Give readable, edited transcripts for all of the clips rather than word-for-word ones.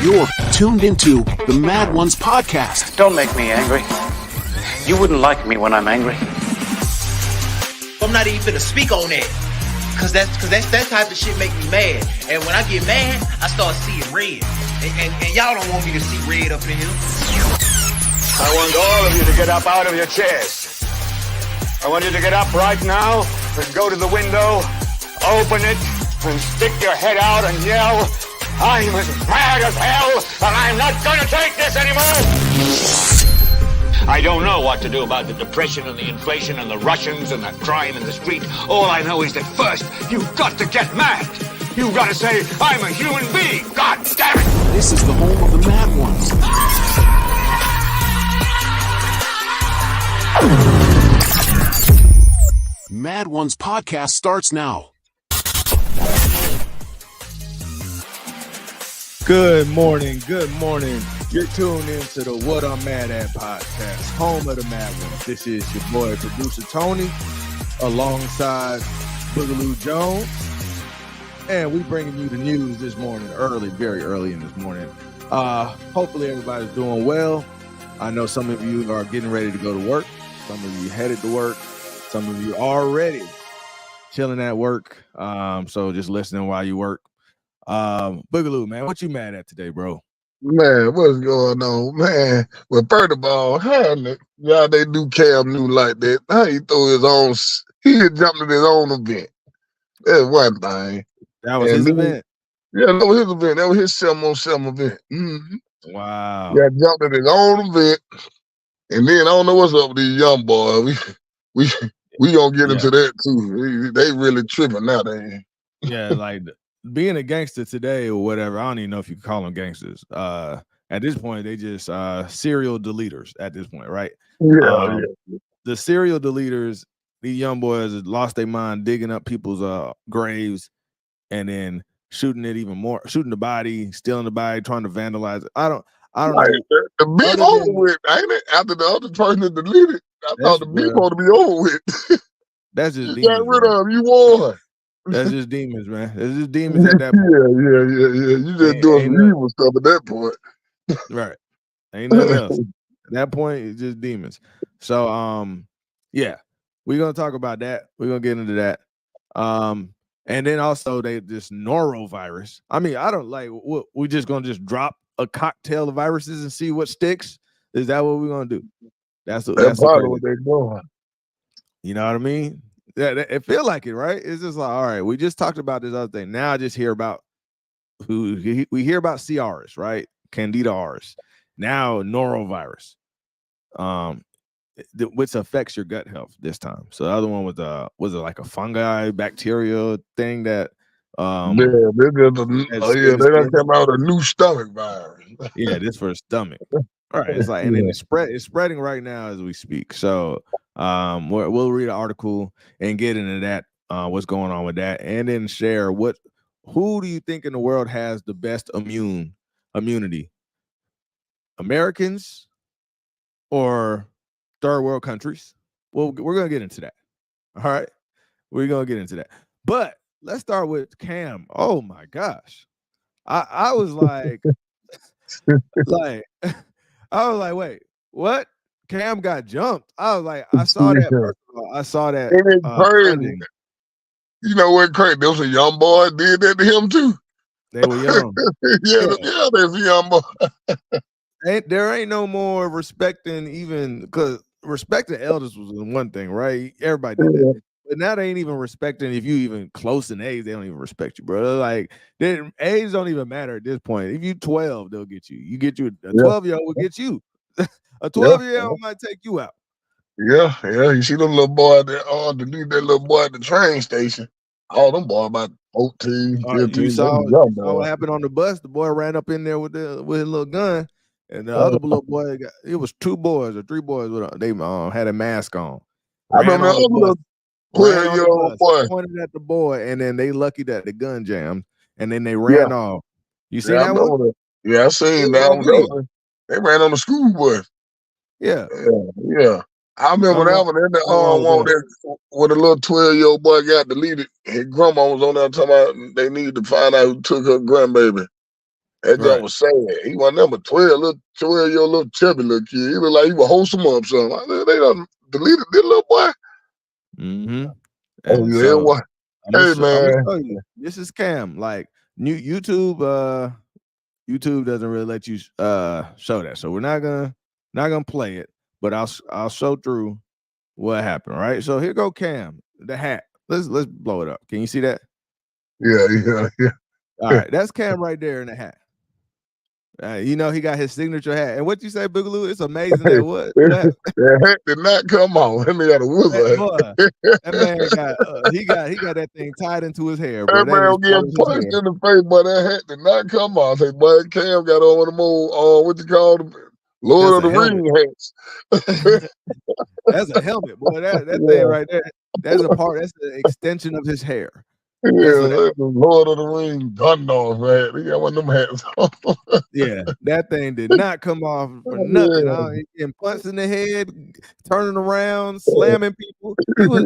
You're tuned into the Mad Ones podcast. Don't make me angry. You wouldn't like me when I'm angry. I'm not even finna speak on that. Cause that type of shit make me mad. And when I get mad, I start seeing red. And y'all don't want me to see red up in here. I want all of you to get up out of your chairs. I want you to get up right now and go to the window, open it, and stick your head out and yell, "I'm as mad as hell, and I'm not gonna take this anymore!" I don't know what to do about the depression and the inflation and the Russians and the crime in the street. All I know is that first, you've got to get mad. You've got to say, "I'm a human being, God damn it!" This is the home of the Mad Ones. Mad Ones podcast starts now. Good morning. You're tuned into the What I'm Mad At podcast, home of the Mad Ones. This is your boy, producer Tony, alongside Boogaloo Jones. And we bringing you the news this morning, very early in this morning. Hopefully everybody's doing well. I know some of you are getting ready to go to work. Some of you headed to work. Some of you already chilling at work. So just listening while you work. Boogaloo, man, what you mad at today, bro? Man, what's going on, man? Well, first of all, how they do Cam Newton like that? How he threw his own? He had jumped at his own event. That's one thing. That was his event. Yeah, that was his event. That was his 7-on-7 event. Mm-hmm. Wow. Yeah, jumped at his own event, and then I don't know what's up with these young boys. We gonna get into that too. They really tripping now. Yeah, like being a gangster today or whatever. I don't even know if you can call them gangsters. At this point, they just serial deleters. At this point, right? Yeah. The serial deleters. These young boys lost their mind digging up people's graves and then shooting it even more, shooting the body, stealing the body, trying to vandalize it. I don't know. The beef over with, ain't it? After the other person that deleted, I thought the beef ought to be over with. That's just you got rid of him. You won. That's just demons, man. That's just demons at that point. Yeah. You just doing some evil stuff at that point. Right. Ain't nothing else. At that point, it's just demons. So, yeah. We're gonna talk about that. We're gonna get into that. And then also this norovirus. I mean, I don't like we're just gonna just drop a cocktail of viruses and see what sticks. Is that what we're gonna do? That's probably what they're doing. You know what I mean? It feel like it, right? It's just like, all right, we just talked about this other thing. Now I just hear about we hear about C. auris, right? Candida auris. Now norovirus. Which affects your gut health this time. So the other one was it like a fungi bacterial thing that they done come out a new stomach virus. Yeah, this for the stomach. All right, it's like, and then it's spreading right now as we speak. So we'll read an article and get into that, what's going on with that, and then share who do you think in the world has the best immunity? Americans or third world countries? Well, we're gonna get into that. All right, we're gonna get into that. But let's start with Cam. Oh my gosh, I was like, I was like, wait, what? Cam got jumped. I was like, I saw that. First of all, I saw that. Crazy. You know what? Crazy. There was a young boy did that to him too. They were young. yeah, there's a young boy. There ain't no more respecting, even because respecting elders was one thing, right? Everybody did that. But now they ain't even respecting if you even close in age, they don't even respect you, bro. Like age don't even matter at this point. If you 12, they'll get you. You get you a 12-year-old will get you. A 12-year-old might take you out. Yeah. You see them little boy that delete that little boy at the train station. All them boys about 14, 15. You saw what happened on the bus. The boy ran up in there with his little gun. And the other little boy, it was 2 boys or 3 boys. They had a mask on. I remember the little 12-year-old boy pointed at the boy, and then they lucky that the gun jammed, and then they ran off. You see that one? Yeah, I seen that. They ran on the school bus. Yeah. I remember that one. Then the one where the little 12-year-old boy got deleted. His grandma was on there talking about they needed to find out who took her grandbaby. That Right. job was sad. He wasn't number 12-year little chubby little kid. He looked like he was wholesome up something. I said, they done deleted this little boy. Mm-hmm. Oh, And yeah, so what? Hey, I'm gonna man. show you. This is Cam. Like YouTube doesn't really let you show that. So we're not gonna play it, but I'll show through what happened, right? So here go Cam, the hat. Let's blow it up. Can you see that? Yeah. All right, that's Cam right there in the hat. You know he got his signature hat. And what you say, Boogaloo? It's amazing that what That hat did not come off. That man got a wizard. that man got he got that thing tied into his hair, bro. That man was getting punched in the face, but that hat did not come off. I say, boy, Cam got on one of them old, what you call them? Lord of the Ring hats. That's a helmet, boy. That thing right there. That's the extension of his hair. Yeah, that's the Lord of the Ring Gandalf, man. He got one of them hats on. Yeah, that thing did not come off for nothing. Yeah. He getting punched in the head, turning around, slamming people. He was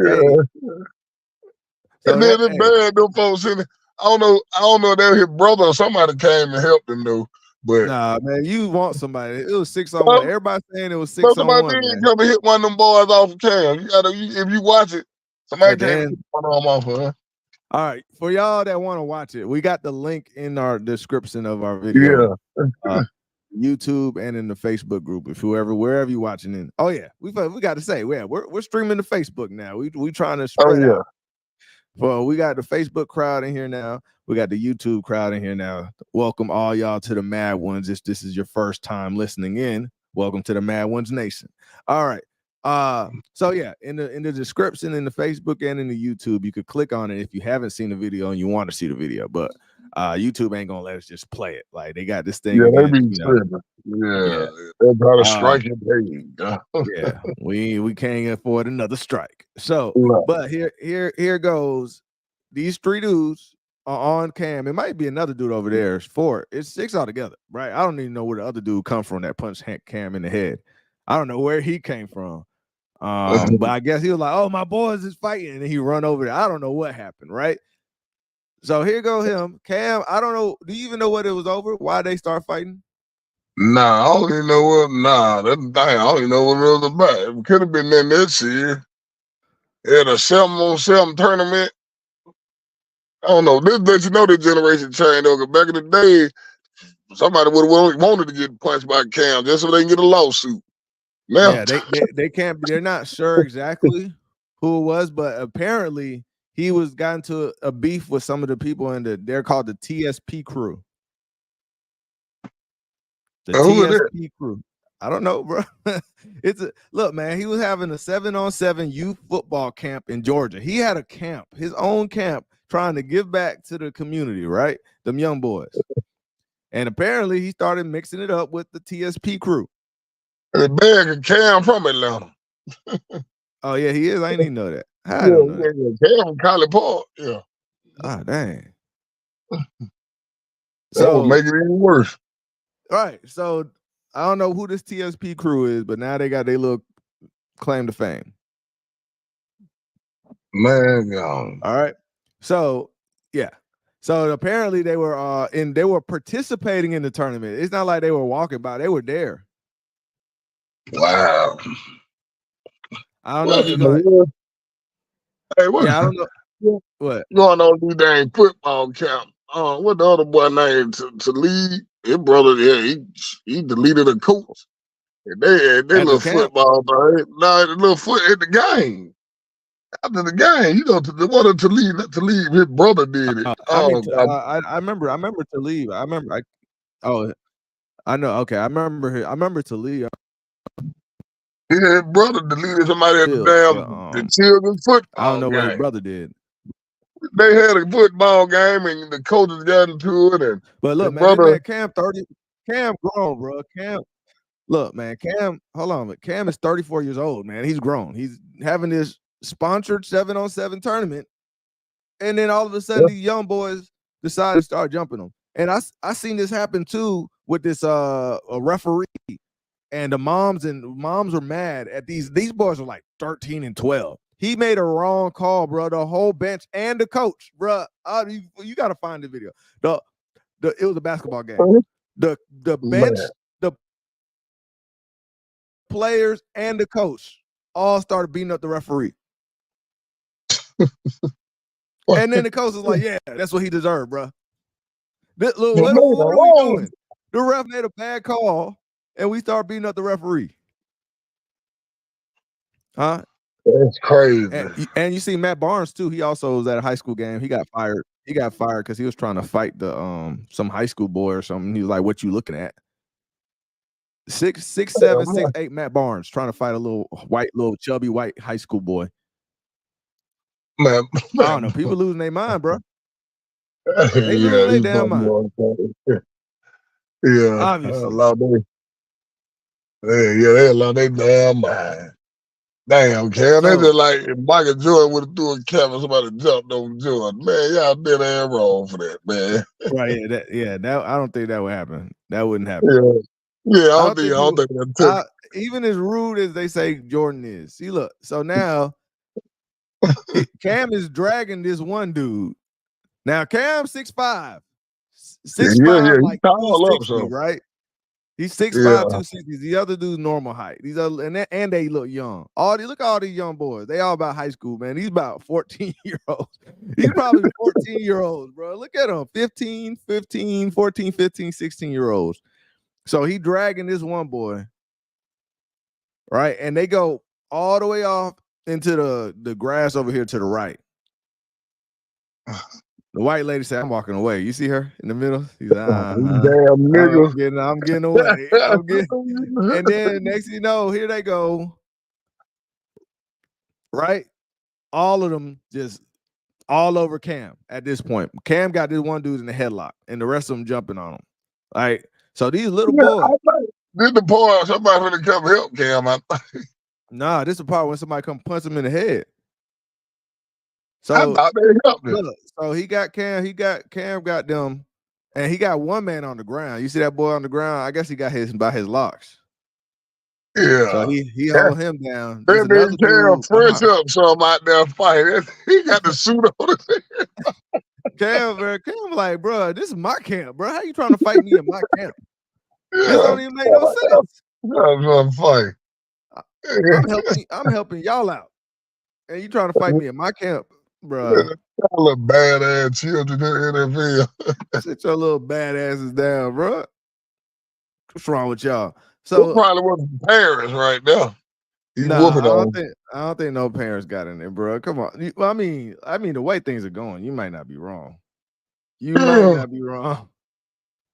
and then it's bad, them folks in it. I don't know if that was his brother or somebody came and helped him though. But nah, man, you want somebody. It was 6-on-1. Everybody saying it was 6-on-1. Somebody did come and hit one of them boys off of Cam. If you watch it, somebody came and hit one of them off of her. All right, for y'all that want to watch it, we got the link in our description of our video. Yeah. YouTube and in the Facebook group. If wherever you're watching in. Oh yeah, we got to say, we're streaming to Facebook now. We trying to spread out. Well, we got the Facebook crowd in here now. We got the YouTube crowd in here now. Welcome all y'all to the Mad Ones. If this is your first time listening in, welcome to the Mad Ones Nation. All right. So yeah, in the description in the Facebook and in the YouTube, you could click on it if you haven't seen the video and you want to see the video, but YouTube ain't gonna let us just play it. Like they got this thing. Yeah, again, they be tripping. Yeah, they're trying to strike it. Yeah, we can't afford another strike. So, but here goes. These 3 dudes are on Cam. It might be another dude over there. It's 4. It's 6 altogether, right? I don't even know where the other dude come from that punched Cam in the head. I don't know where he came from. But I guess he was like, "Oh, my boys is fighting," and he run over there. I don't know what happened, right? So here go him, Cam. I don't know. Do you even know what it was over? Why they start fighting? Nah, I don't even know what. Nah, that thing. I don't even know what it was about. It could have been in this year. At a 7-on-7 tournament. I don't know. This lets you know the generation changed. Though, back in the day, somebody would have wanted to get punched by Cam just so they can get a lawsuit. Now, yeah, they can't. They're not sure exactly who it was, but apparently he was gotten to a beef with some of the people in they're called the TSP crew. The TSP crew. I don't know, bro. Look, man. He was having a 7-on-7 youth football camp in Georgia. He had a camp, his own camp, trying to give back to the community, right? Them young boys. And apparently he started mixing it up with the TSP crew. The bag of Cam from Atlanta. Oh yeah, he is. I didn't even know that. I don't know that. Cam from College Park. Yeah. Ah, dang. So make it even worse. Right. So I don't know who this TSP crew is, but now they got their little claim to fame. Man, all right. So yeah. So apparently they were participating in the tournament. It's not like they were walking by; they were there. Wow. I don't know if you're Hey, what? Yeah, I don't know. What? Going on these dang football camp. What the other boy named to lead? His brother, yeah, he deleted a coach. And they little football, thing. No, the little foot at the game. After the game, the one to leave, his brother did it. I remember to leave. I know. Okay, I remember to leave. Yeah, his brother deleted somebody at the children's football. I don't know what his brother did. They had a football game and the coaches got into it. But look, man, Cam grown, bro. Look, man, hold on. Cam is 34 years old, man. He's grown. He's having this sponsored 7-on-7 tournament. And then all of a sudden, these young boys decide to start jumping them. And I seen this happen too with this a referee. And the moms were mad at these boys are like 13 and 12. He made a wrong call, bro. The whole bench and the coach, bro. You got to find the video. It was a basketball game. The bench, Man. the players, and the coach all started beating up the referee. And then the coach was like, "Yeah, that's what he deserved, bro." What are we doing? The ref made a bad call, and we start beating up the referee. Huh? That's crazy. And you see Matt Barnes too. He also was at a high school game. He got fired. He got fired because he was trying to fight the some high school boy or something. He was like, "What you looking at?" 6'7", 6'8", Matt Barnes trying to fight a little chubby white high school boy. Man, I don't know. People losing their mind, bro. They yeah, losing their damn mind. Yeah, Obviously. they lost their damn mind. Damn, Cam, they just like if Michael Jordan would have threw a cap and somebody jumped on Jordan. Man, y'all did that wrong for that, man. Right? That I don't think that would happen. That wouldn't happen. Yeah, I don't think that took. Even as rude as they say Jordan is. See, look. So now Cam is dragging this one dude. Now Cam's 6'5", 6'5", like tall up, 260, right? He's 6'5", 260. The other dude's normal height. These other and they look young. Look at all these young boys. They all about high school, man. He's about 14-year-olds. He's probably 14-year-olds, bro. Look at them. 14, 15, 16-year-olds. So he dragging this one boy, right? And they go all the way off into the grass over here to the right. The white lady said, "I'm walking away." You see her in the middle? She's like, Damn nigga. I'm getting away. And then next thing you know, here they go. Right? All of them just all over Cam at this point. Cam got this one dude in the headlock, and the rest of them jumping on him. Right? So these little boys. This the part somebody finna come help Cam. I think. Nah, this is the part when somebody come punch him in the head. So I thought they helped him. So he got Cam got them, and he got one man on the ground. You see that boy on the ground? I guess he got his by his locks. Yeah. So he hold him down. That nigga Cam fresh up some out there fighting. He got the suit on his head. Cam like, bro, this is my camp, bro. How you trying to fight me in my camp? This don't even make no sense. I'm fight. I'm helping y'all out, and you trying to fight me in my camp, bro? Y'all little badass children in the NFL. Sit your little badasses down, bro. What's wrong with y'all? So probably wasn't parents right now. I don't think no parents got in there, bro. Come on. I mean, the way things are going, you might not be wrong. You might not be wrong.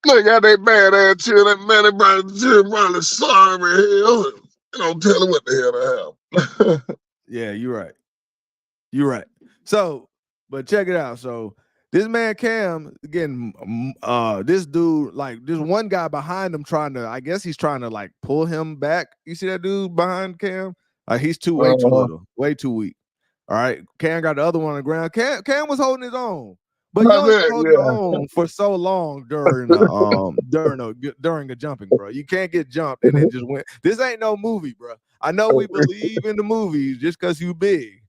They got they badass children, man. They probably sorry hell. You don't tell them what the hell to have. Yeah, you're right. You're right. So, but check it out. So this man Cam, again, this dude, like this one guy behind him I guess he's trying to like pull him back. You see that dude behind Cam? He's way too little, way too weak. All right. Cam got the other one on the ground. Cam was holding his own. But you only hold your own for so long during the jumping, bro. You can't get jumped and then just win. This ain't no movie, bro. I know we believe in the movies just because you big.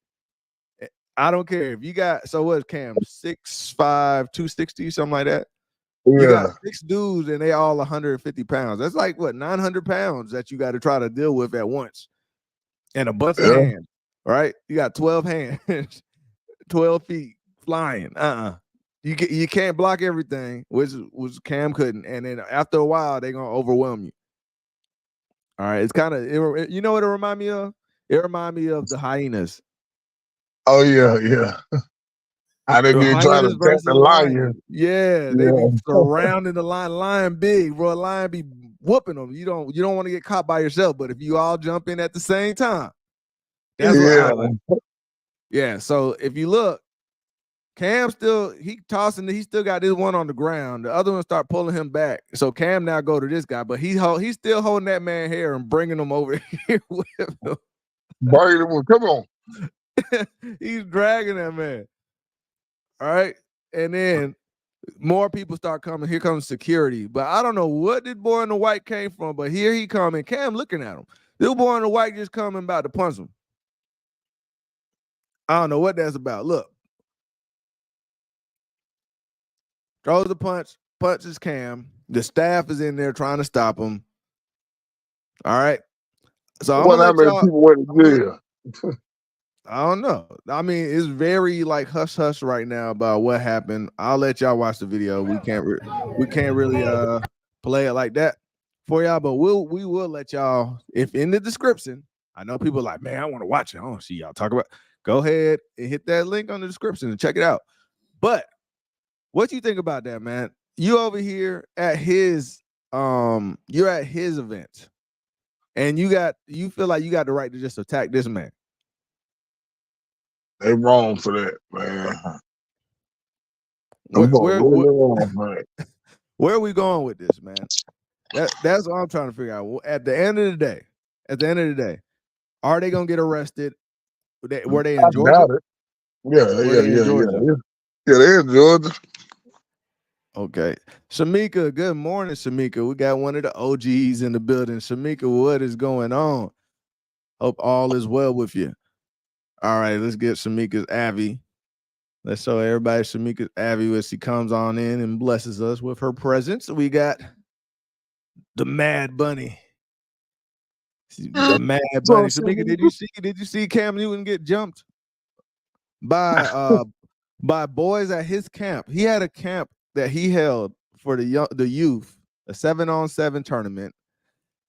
I don't care if you got. So what's Cam 6'5", 260, something like that? Yeah. You got 6 dudes and they all 150 pounds. That's like what 900 pounds that you got to try to deal with at once, and a bunch of hands. Right? You got 12 hands, 12 feet flying. You can't block everything, which Cam couldn't. And then after a while, they're gonna overwhelm you. All right, it's kind of you know what it remind me of? It remind me of the hyenas. Oh yeah. I didn't even try to attack the lion. Yeah, they be surrounding the lion. Lion big, bro. Lion be whooping them. You don't want to get caught by yourself, but if you all jump in at the same time, that's what happens. Yeah. So if you look. Cam he still got this one on the ground. The other one start pulling him back. So Cam now go to this guy, but he's still holding that man hair and bringing him over here with him. Bringing him, come on. He's dragging that man. All right. And then more people start coming. Here comes security. But I don't know what this boy in the white came from, but here he coming. Cam looking at him. This boy in the white just coming about to punch him. I don't know what that's about. Look. Throws the punch punches Cam. The staff is in there trying to stop him. All right. So I'm What gonna how let many y'all. people went to jail? I don't know. I mean, it's very like hush hush right now about what happened. I'll let y'all watch the video. We can't really play it like that for y'all, but we will let y'all. If in the description, I know people are like, man, I want to watch it. I want to see y'all talk about. Go ahead and hit that link on the description and check it out. But what you think about that, man? You over here at his you're at his event, and you feel like you got the right to just attack this man. They wrong for that, man. Where Wrong for that. where are we going with this, man? That's what I'm trying to figure out. At the end of the day, are they gonna get arrested? Were they in I Georgia? doubt it. Yeah. Yeah, they're in Georgia. Okay. Shamika, good morning, Shamika. We got one of the OGs in the building. Shamika, what is going on? Hope all is well with you. All right, let's get Shamika's Avi. Let's show everybody Shamika's Avi as she comes on in and blesses us with her presence. We got the Mad Bunny. The Mad Bunny. Shamika, did you see Cam Newton get jumped by boys at his camp? He had a camp that he held for the youth, a 7-on-7 tournament,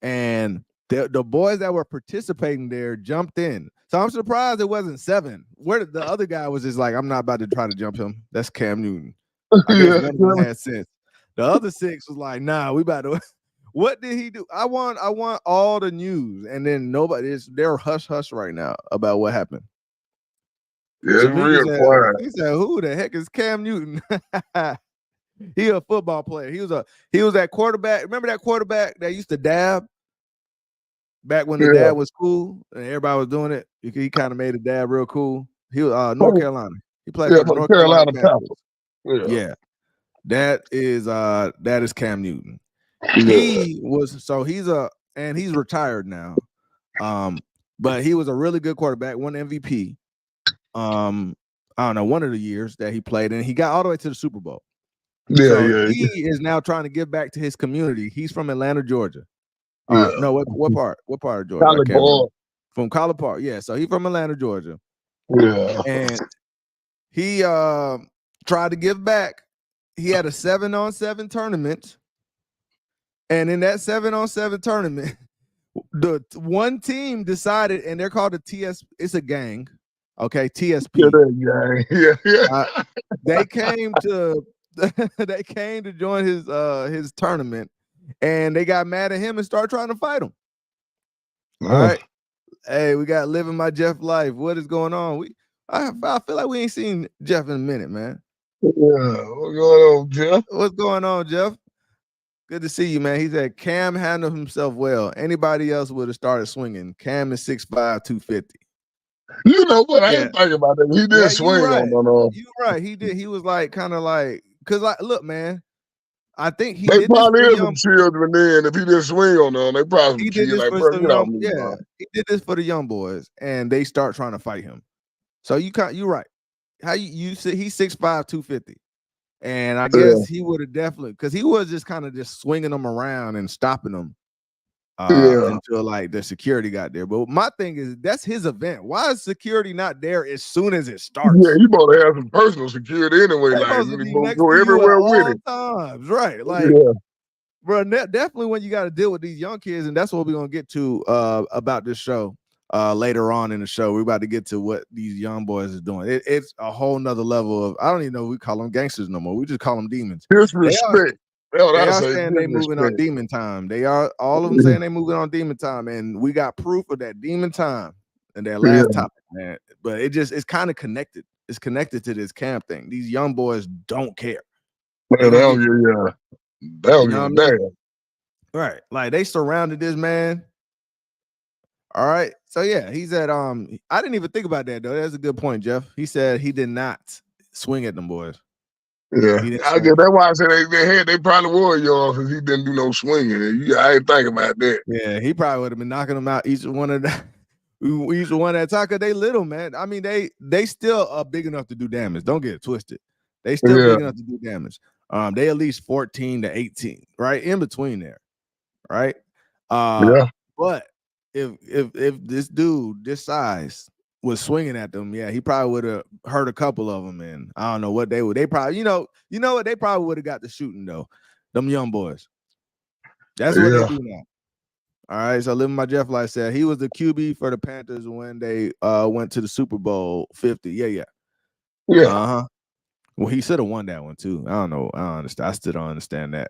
and the boys that were participating there jumped in. So I'm surprised it wasn't 7. Where the other guy was just like, I'm not about to try to jump him. That's Cam Newton. I guess none of them had sense. The other 6 was like, nah, we about to. What did he do? I want all the news, and then they're hush hush right now about what happened. Yeah, it's real quiet. He said, "Who the heck is Cam Newton?" He a football player. He was that quarterback. Remember that quarterback that used to dab back when the dab was cool and everybody was doing it? He kind of made a dab real cool. He was North Carolina. He played for the North Carolina Panthers. Yeah. That is Cam Newton. He's retired now. But he was a really good quarterback, won MVP. I don't know, one of the years that he played, and he got all the way to the Super Bowl. He is now trying to give back to his community. He's from Atlanta, Georgia. No, what part of Georgia? From College Park. Yeah, so he's from Atlanta, Georgia. Yeah. And he tried to give back. He had a 7-on-7 tournament. And in that 7-on-7 tournament, the one team decided, and they're called the TS. It's a gang, okay? TSP. Yeah. They came to join his tournament, and they got mad at him and started trying to fight him. All right, hey, we got living my Jeff life. What is going on? I feel like we ain't seen Jeff in a minute, man. Yeah, what's going on, Jeff? What's going on, Jeff? Good to see you, man. He said Cam handled himself well. Anybody else would have started swinging. Cam is 6'5", 250. You know what? I didn't think about that. He did swing on. You're right. He did. He was like kind of like, because like, look, man, I think he they did probably this is some children then. If he didn't swing on them, they probably he did this like, for bro, some get young, off me, bro. he did this for the young boys, and they start trying to fight him. So you're right. How you say he's 6'5", 250. And I guess he would have definitely, because he was just kind of just swinging them around and stopping them until like the security got there. But my thing is, that's his event. Why is security not there as soon as it starts? Yeah, you better have some personal security anyway. They're like, supposed to be go next to everywhere you at with all it. times, right? Like, bro, definitely when you got to deal with these young kids, and that's what we're gonna get to about this show. Later on in the show, we're about to get to what these young boys is doing. It's a whole nother level of, I don't even know if we call them gangsters no more. We just call them demons. Disrespect. They are saying they moving on demon time. They are all of them saying they moving on demon time, and we got proof of that demon time and that last topic, man. But it's kind of connected. It's connected to this camp thing. These young boys don't care. Man, they don't give a damn. Right, like they surrounded this man. All right. So yeah, he said, I didn't even think about that though. That's a good point, Jeff. He said he did not swing at them boys. Yeah. I guess that's why I said they probably were young because he didn't do no swinging. I ain't think about that. Yeah, he probably would have been knocking them out each one at Taka. They little, man. I mean, they still are big enough to do damage. Don't get it twisted. They still big enough to do damage. They at least 14 to 18, right in between there, right? Yeah. But if this dude this size was swinging at them, yeah, he probably would have hurt a couple of them, and I don't know what they would. They probably, you know what, they probably would have got the shooting though. Them young boys. That's what they do now. All right, so Living My Jeff Life said he was the QB for the Panthers when they went to the Super Bowl 50. Yeah. Uh-huh. Well, he should have won that one too. I don't know. I don't understand. I still don't understand that.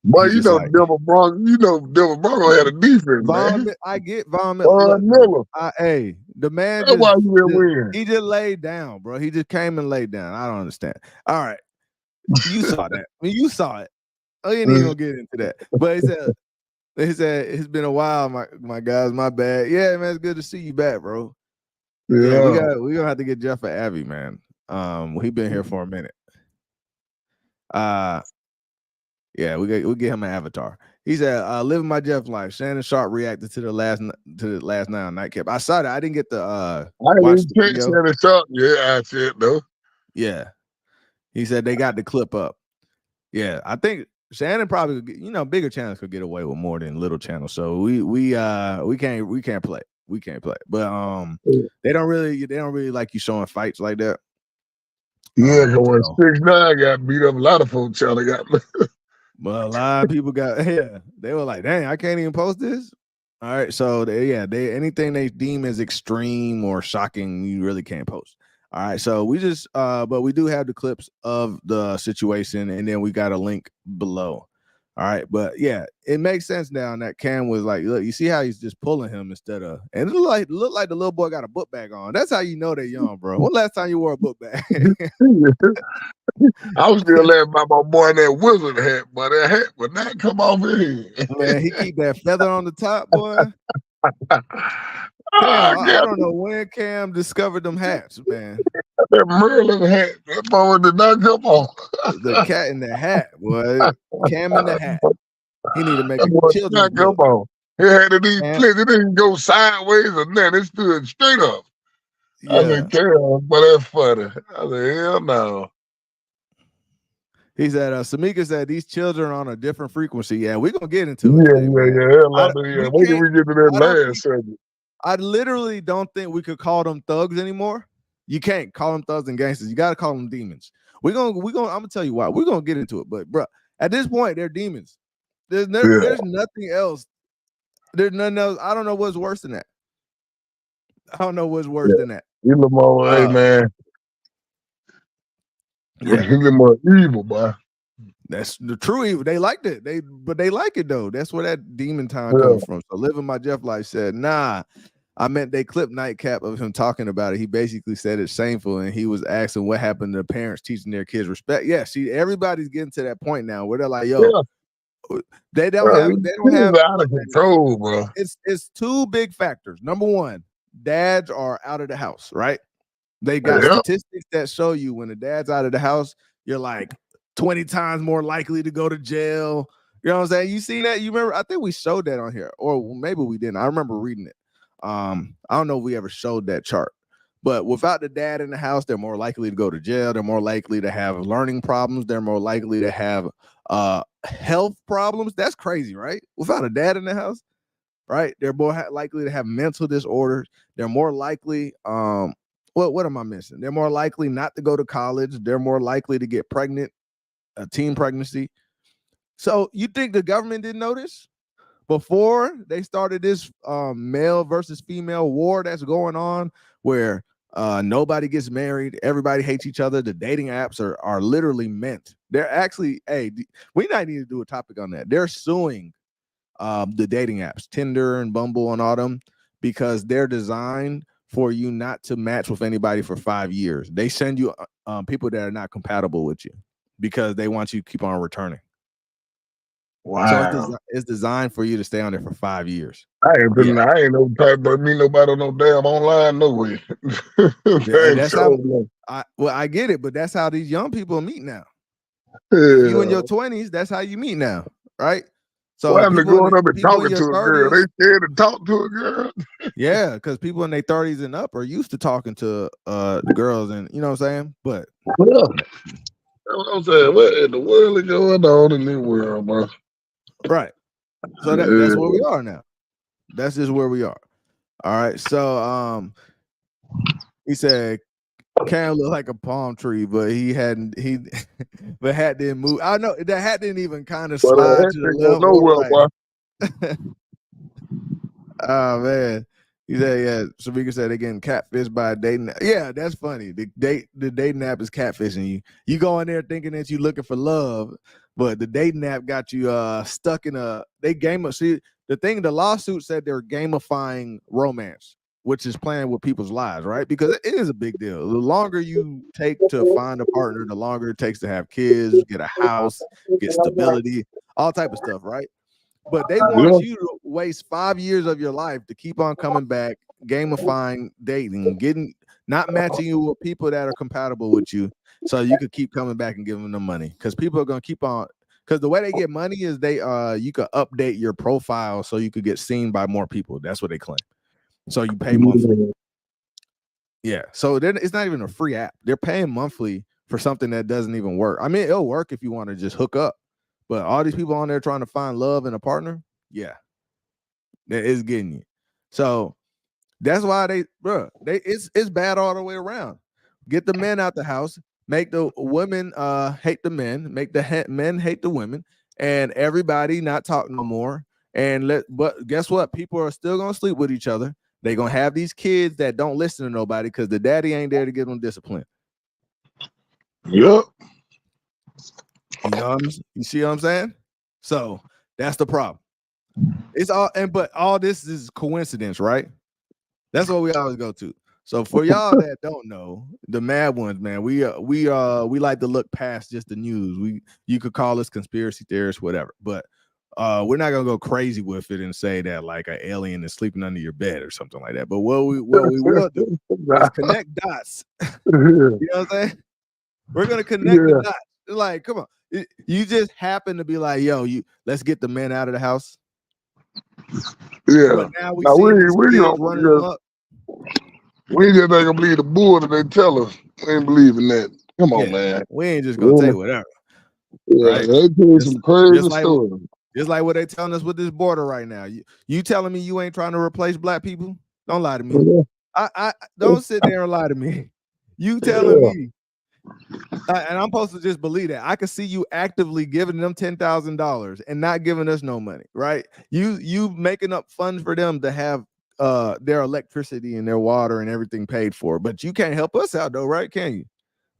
But you know, Denver Bronco had a defense, man. I get Von Miller. Hey, the man he just laid down, bro. He just came and laid down. I don't understand. All right. You saw that. I mean, you saw it. Oh, you ain't even gonna get into that. But he said it's been a while, my guys. My bad. Yeah, man, it's good to see you back, bro. Yeah, we gonna have to get Jeff and Abby, man. He been here for a minute. Yeah, we get him an avatar. He said, "Living My Jeff Life." Shannon Sharp reacted to the last night on Nightcap. I saw that. I didn't get the I didn't check Shannon Sharp. Yeah, I said though. Yeah, he said they got the clip up. Yeah, I think Shannon probably, bigger channels could get away with more than little channels. So we can't play. We can't play. But they don't really like you showing fights like that. Yeah, when 6ix9ine got beat up, a lot of folks trying to got. Well, a lot of people got, they were like, dang, I can't even post this. All right, so they anything they deem as extreme or shocking, you really can't post. All right, so we just but we do have the clips of the situation, and then we got a link below. All right, but yeah, it makes sense now that Cam was like, look, you see how he's just pulling him instead of, and it looked like the little boy got a book bag on. That's how you know they're young, bro. When last time you wore a book bag? I was still laughing about my boy in that wizard hat, but that hat would not come off his head. Man, he keep that feather on the top, boy. Cam, I don't know when Cam discovered them hats, man. That Merlin hat, that boy did not come off. The cat in the hat, boy. Cam in the hat. He need to make a children's come on. He had to be it didn't go sideways or nothing. It stood straight up. Yeah. I said, Cam, but that's funny. I said, hell no. He said, Samika said these children are on a different frequency. Yeah, we're gonna get into it. Yeah. When can we get to that last subject? I literally don't think we could call them thugs anymore. You can't call them thugs and gangsters. You got to call them demons. I'm gonna tell you why. We're gonna get into it, but bro, at this point, they're demons. There's nothing else. There's nothing else. I don't know what's worse than that. I don't know what's worse than that. You look more, hey man. Yeah, he's more evil, boy. That's the true evil. They liked it. But they like it though. That's where that demon time comes from. So Living My Jeff Life said, nah. I meant they clipped Nightcap of him talking about it. He basically said it's shameful, and he was asking what happened to parents teaching their kids respect. Yeah, see, everybody's getting to that point now where they're like, yo, they don't have out of control, bro. It's two big factors. Number one, dads are out of the house, right? They got statistics that show you when the dad's out of the house, you're like 20 times more likely to go to jail. You know what I'm saying? You see that? You remember? I think we showed that on here, or maybe we didn't. I remember reading it. I don't know if we ever showed that chart, but without the dad in the house, they're more likely to go to jail. They're more likely to have learning problems. They're more likely to have health problems. That's crazy, right? Without a dad in the house, right? They're more likely to have mental disorders. They're more likely, what am I missing? They're more likely not to go to college. They're more likely to get pregnant, a teen pregnancy. So you think the government didn't notice? Before they started this male versus female war that's going on, where nobody gets married, everybody hates each other. The dating apps are literally meant. They're actually, we might need to do a topic on that. They're suing the dating apps, Tinder and Bumble and all them, because they're designed for you not to match with anybody for 5 years. They send you people that are not compatible with you because they want you to keep on returning. Wow. So it's designed for you to stay on there for 5 years. I ain't no type of meet nobody on no damn online no way. That's I get it, but that's how these young people meet now. You in your 20s, that's how you meet now, right? So I'm going up and talking to a girl. They scared to talk to a girl. Yeah, because people in their 30s and up are used to talking to the girls, and you know what I'm saying? But what I'm saying. What in the world is going on in this world, bro? Right. So that's where we are now. That's just where we are. All right. So he said Cam looked like a palm tree, but but hat didn't move. I know the hat didn't even kind of But slide that to the ain't going left. Or nowhere, right. Oh man. He said, yeah, Shamika said they're getting catfished by a dating app. Yeah, that's funny. The dating app is catfishing you. You go in there thinking that you're looking for love, but the dating app got you stuck in the lawsuit said they're gamifying romance, which is playing with people's lives, right? Because it is a big deal. The longer you take to find a partner, the longer it takes to have kids, get a house, get stability, all type of stuff, right? But they want you to waste 5 years of your life to keep on coming back, gamifying dating, not matching you with people that are compatible with you, so you could keep coming back and giving them money. Because people are gonna keep on. Because the way they get money is you could update your profile so you could get seen by more people. That's what they claim. So you pay monthly. Yeah. So then it's not even a free app. They're paying monthly for something that doesn't even work. I mean, it'll work if you want to just hook up. But all these people on there trying to find love in a partner, yeah, it's getting you. So that's why it's bad all the way around. Get the men out the house, make the women hate the men, make the men hate the women, and everybody not talk no more. But guess what? People are still gonna sleep with each other. They're gonna have these kids that don't listen to nobody because the daddy ain't there to give them discipline. Yep. You see what I'm saying? So that's the problem. It's all but all this is coincidence, right? That's what we always go to. So for y'all that don't know, the mad ones, man, we like to look past just the news. You could call us conspiracy theorists, whatever, but we're not gonna go crazy with it and say that like an alien is sleeping under your bed or something like that. But what we will do is connect dots. You know what I'm saying? We're gonna connect the dots. It's like, come on. You just happen to be like, yo, let's get the men out of the house. Yeah. But now we running them up. We just ain't gonna believe the bull that they tell us. We ain't believing that. Come on, man. We ain't just gonna take whatever. Yeah, right? they tell some crazy stories. Just like what they telling us with this border right now. You telling me you ain't trying to replace black people? Don't lie to me. I don't sit there and lie to me. You telling me. And I'm supposed to just believe that. I can see you actively giving them $10,000 and not giving us no money, right? You making up funds for them to have their electricity and their water and everything paid for, but you can't help us out though, right? Can you?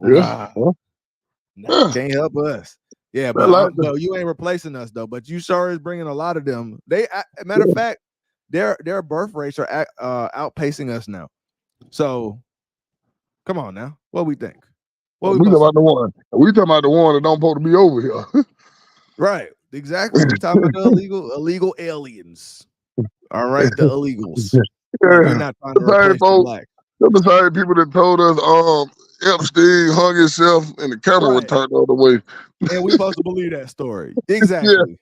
Yeah. Can't help us. Yeah, but you ain't replacing us though. But you sure is bringing a lot of them. Matter of fact, their birth rates are outpacing us now. So come on now, what we think? We talking about the one. We talking about the one that don't supposed to be over here. Right. Exactly. We talking about the illegal aliens. All right, the illegals. You're not trying to replace the black. They're the same people that told us Epstein hung himself and the camera was turned all the way. And we supposed to believe that story. Exactly.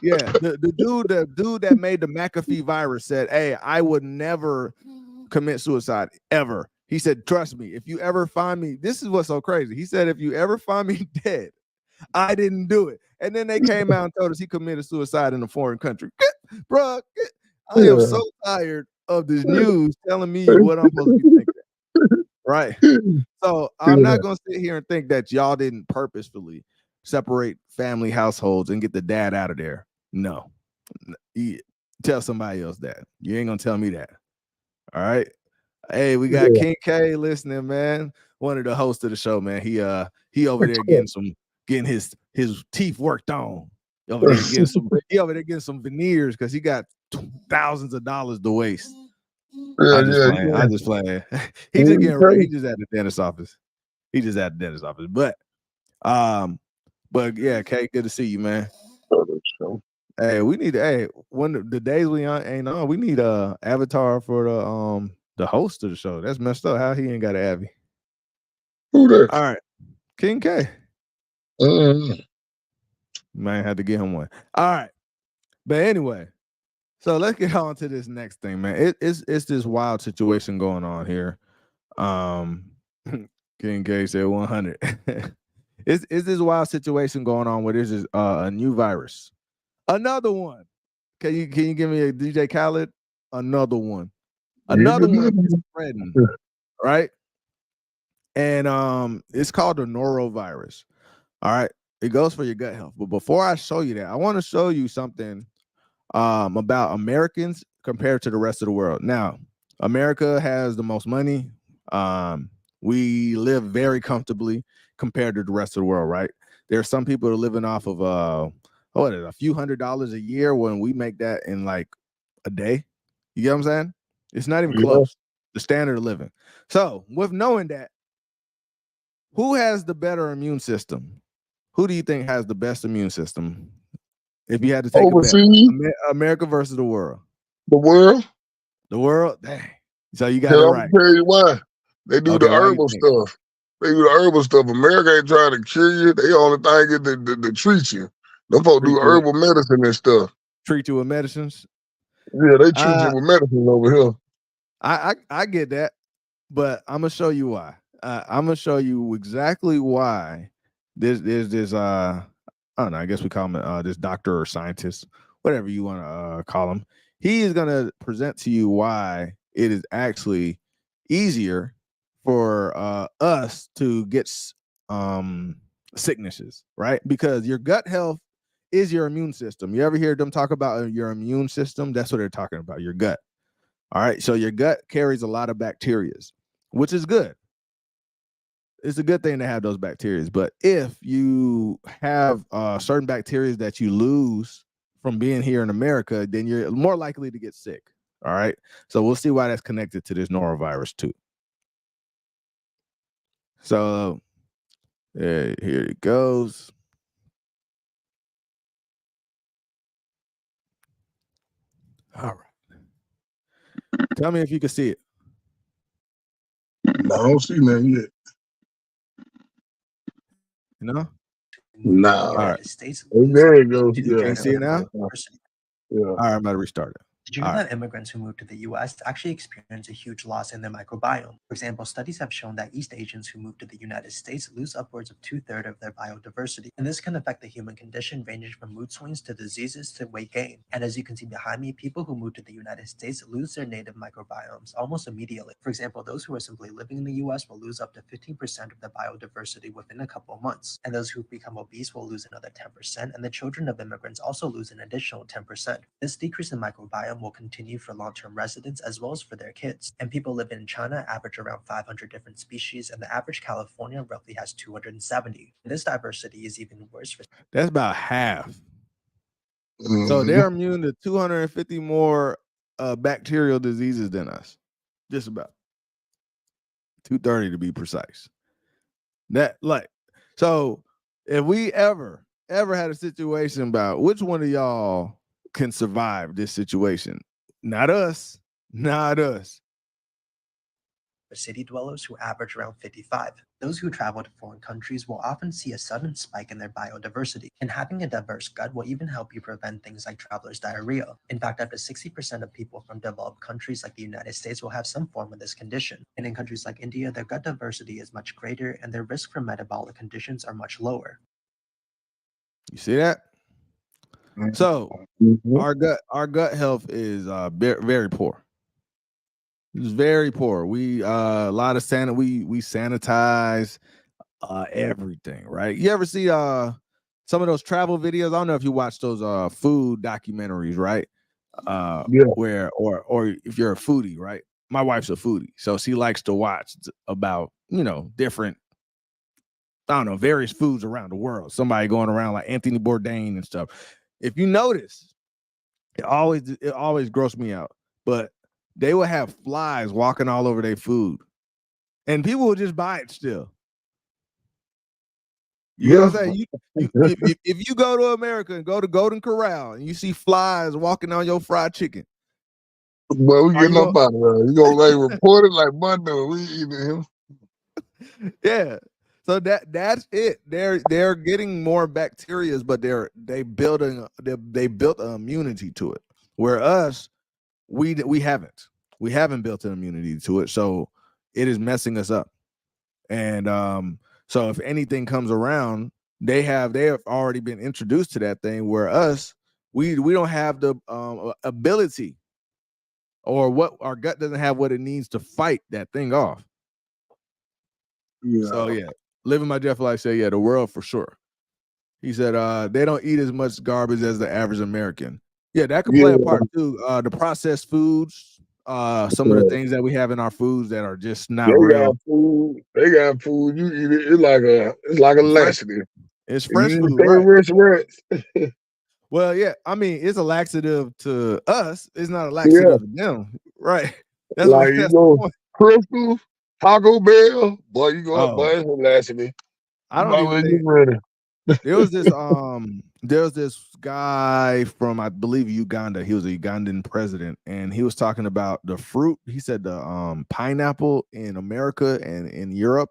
Yeah. The dude that made the McAfee virus said, hey, I would never commit suicide ever. He said, trust me, if you ever find me, this is what's so crazy. He said, if you ever find me dead, I didn't do it. And then they came out and told us he committed suicide in a foreign country. Bro, I am so tired of this news telling me what I'm supposed to be thinking. Right. So I'm not going to sit here and think that y'all didn't purposefully separate family households and get the dad out of there. No. Tell somebody else that. You ain't going to tell me that. All right. Hey, we got King K listening, man. One of the hosts of the show, man. He over there getting his teeth worked on. He over there getting some veneers because he got thousands of dollars to waste. I'm just playing. He just at the dentist office. But yeah, K, good to see you, man. Hey, we need the days we ain't on, we need a avatar for the host of the show. That's messed up. How he ain't got an Abby? Who that? All right, King K. Might have to get him one. All right, but anyway, so let's get on to this next thing, man. It's this wild situation going on here. King K said 100. Is this wild situation going on where there's this, a new virus? Another one. Can you give me a DJ Khaled? Another one. Another one is spreading, right? And it's called the norovirus. All right. It goes for your gut health. But before I show you that, I want to show you something about Americans compared to the rest of the world. Now, America has the most money. We live very comfortably compared to the rest of the world, right? There are some people that are living off of a few $100s a year when we make that in like a day. You get what I'm saying? It's not even close. The standard of living. So, with knowing that, who has the better immune system? Who do you think has the best immune system? If you had to take overseas, a bet, America versus the world. the world. The world, dang. So you got Hell, it I'm right. gonna tell you why. They do Okay, the why you herbal think? stuff. They do the herbal stuff. America ain't trying to cure you. They only thing is to treat you. Them folks do Treat you, herbal medicine and stuff. treat you with medicines. Yeah, they treat Uh, you with medicine over here. I get that, but I'm gonna show you why. I'm gonna show you exactly why there's this I don't know, I guess we call him this doctor or scientist, whatever you want to call him. He is gonna present to you why it is actually easier for us to get sicknesses, right? Because your gut health is your immune system. You ever hear them talk about your immune system? That's what they're talking about, your gut. All right. So your gut carries a lot of bacteria, which is good. It's a good thing to have those bacteria. But if you have certain bacteria that you lose from being here in America, then you're more likely to get sick. All right. So we'll see why that's connected to this norovirus too. So here it goes. All right. Tell me if you can see it. No, I don't see nothing yet. You know? No. All right. States. There you go. To the Yeah. Can you see it now? University. Yeah. All right, I'm about to restart it. Did you know All that immigrants who moved to the US actually experience a huge loss in their microbiome? For example, studies have shown that East Asians who move to the United States lose upwards of 2/3 of their biodiversity. And this can affect the human condition, ranging from mood swings to diseases to weight gain. And as you can see behind me, people who move to the United States lose their native microbiomes almost immediately. For example, those who are simply living in the US will lose up to 15% of their biodiversity within a couple of months. And those who become obese will lose another 10%. And the children of immigrants also lose an additional 10%. This decrease in microbiome will continue for long-term residents as well as for their kids. And people living in China average around 500 different species, and the average California roughly has 270. This diversity is even worse for That's about half. So Mhm. they're immune to 250 more bacterial diseases than us. Just about 230 to be precise. So if we ever had a situation about which one of y'all can survive this situation, not us. city dwellers who average around 55. Those who travel to foreign countries will often see a sudden spike in their biodiversity, and having a diverse gut will even help you prevent things like traveler's diarrhea. In fact, up to 60% of people from developed countries like the United States will have some form of this condition. And in countries like India, their gut diversity is much greater and their risk for metabolic conditions are much lower. You see that? So our gut health is very, very poor. It's very poor. We a lot of we sanitize everything, right? You ever see some of those travel videos? I don't know if you watch those food documentaries, right? Where or if you're a foodie, right? My wife's a foodie, so she likes to watch about different, I don't know, various foods around the world. Somebody going around like Anthony Bourdain and stuff. If you notice, it always grossed me out, but they will have flies walking all over their food, and people will just buy it still. You know what I'm saying? If you go to America and go to Golden Corral and you see flies walking on your fried chicken, well, we getting up out of there. You gonna like report it like Monday? We eating him. Yeah. So that's it. They're getting more bacteria, but they built an immunity to it. Where us, we haven't built an immunity to it, so it is messing us up. And So if anything comes around, they have already been introduced to that thing. Where us, we don't have the ability, or what our gut doesn't have what it needs to fight that thing off. Yeah. So yeah, living my Jeff life said, yeah, the world for sure. He said they don't eat as much garbage as the average American. Yeah, that could play a part too. The processed foods, some of the things that we have in our foods that are just not They real. got food. They got food. You eat it. It's like a laxative. It's If fresh you food, eat their right? restaurants, Well, yeah. I mean, it's a laxative to us. It's not a laxative to them, right? That's like you that's the go point. Crystal, Taco Bell, boy, you go up, boy, Oh, it's a laxative. I You don't might even well get think ready. there was this guy from, I believe, Uganda. He was a Ugandan president, and he was talking about the fruit. He said the pineapple in America and in Europe,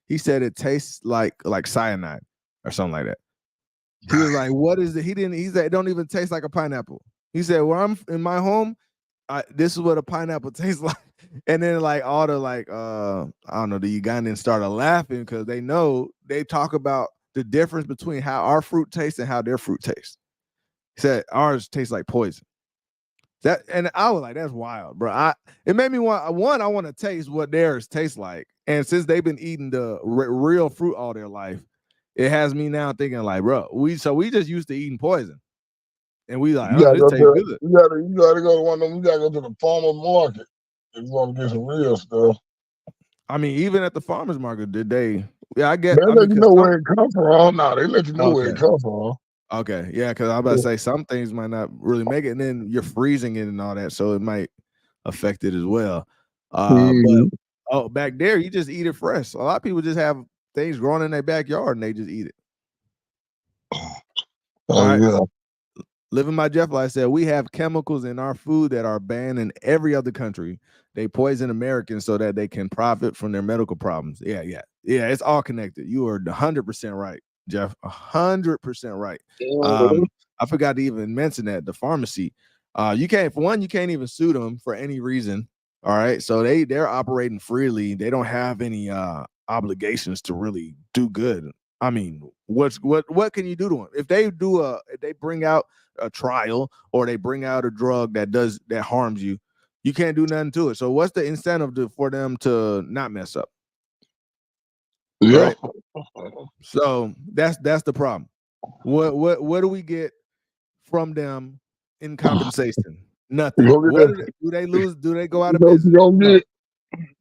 he said it tastes like cyanide or something like that. He was like, "What is it?" He said it don't even taste like a pineapple. He said, "When I'm in my home, this is what a pineapple tastes like." And then like all the I don't know, the Ugandans started laughing because they talk about the difference between how our fruit tastes and how their fruit tastes. He said ours tastes like poison. And I was like, that's wild, bro. It made me want I want to taste what theirs tastes like. And since they've been eating the real fruit all their life, it has me now thinking like, bro, we just used to eating poison. And we like, You oh, gotta this go tastes to good. you gotta go to one of them. You gotta go to the farmer's market if you want to get some real stuff. I mean, even at the farmer's market, did they? Yeah, I get. They I mean, let you because know where it come from. No, they let you know where okay, it come from. okay, yeah, because I'm about to say some things might not really make it, and then you're freezing it and all that, so it might affect it as well. But back there, you just eat it fresh. A lot of people just have things growing in their backyard and they just eat it. All right. Yeah. Living my Jeff life said we have chemicals in our food that are banned in every other country. They poison Americans so that they can profit from their medical problems. Yeah. It's all connected. You are 100% right, Jeff. 100% right. I forgot to even mention that the pharmacy. You can't even sue them for any reason. All right, so they're operating freely. They don't have any obligations to really do good. I mean, what can you do to them if they bring out a trial or they bring out a drug that harms you? You can't do nothing to it. So what's the incentive for them to not mess up? Yeah. Right? So that's the problem. What do we get from them in compensation? Nothing. Do they lose? Do they go out of business?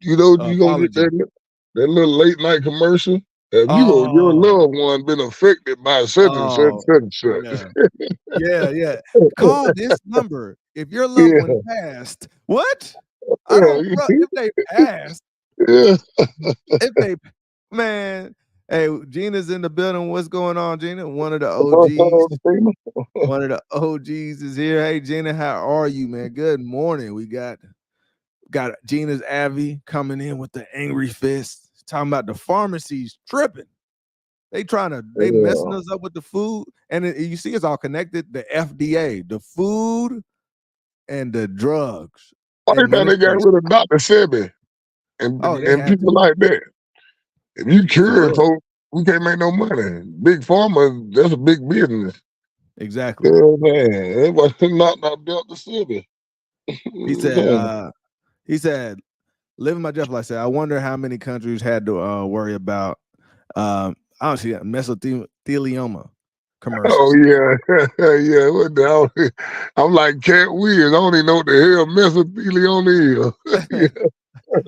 You gonna get that little late night commercial. Have your loved one been affected by such and such? Yeah. Call this number if your loved one passed. What? I don't. If they passed. Yeah. If they, man. Hey, Gina's in the building. What's going on, Gina? One of the OGs. One of the OGs is here. Hey, Gina, how are you, man? Good morning. We got Gina's Avi coming in with the angry fist, talking about the pharmacies tripping. They messing us up with the food, and you see it's all connected. The FDA, the food, and the drugs. I thought they got rid of Dr. Sebi and people like that. If you cure folks, we can't make no money. Big pharma, that's a big business. Exactly. Yeah, man. Everybody knocked out Dr. Sebi. He said, living my Jeff life said, I wonder how many countries had to worry about I don't see that mesothelioma commercials. Oh yeah. Yeah. What the hell? I'm like Cat Williams. I don't even know what the hell mesothelioma is.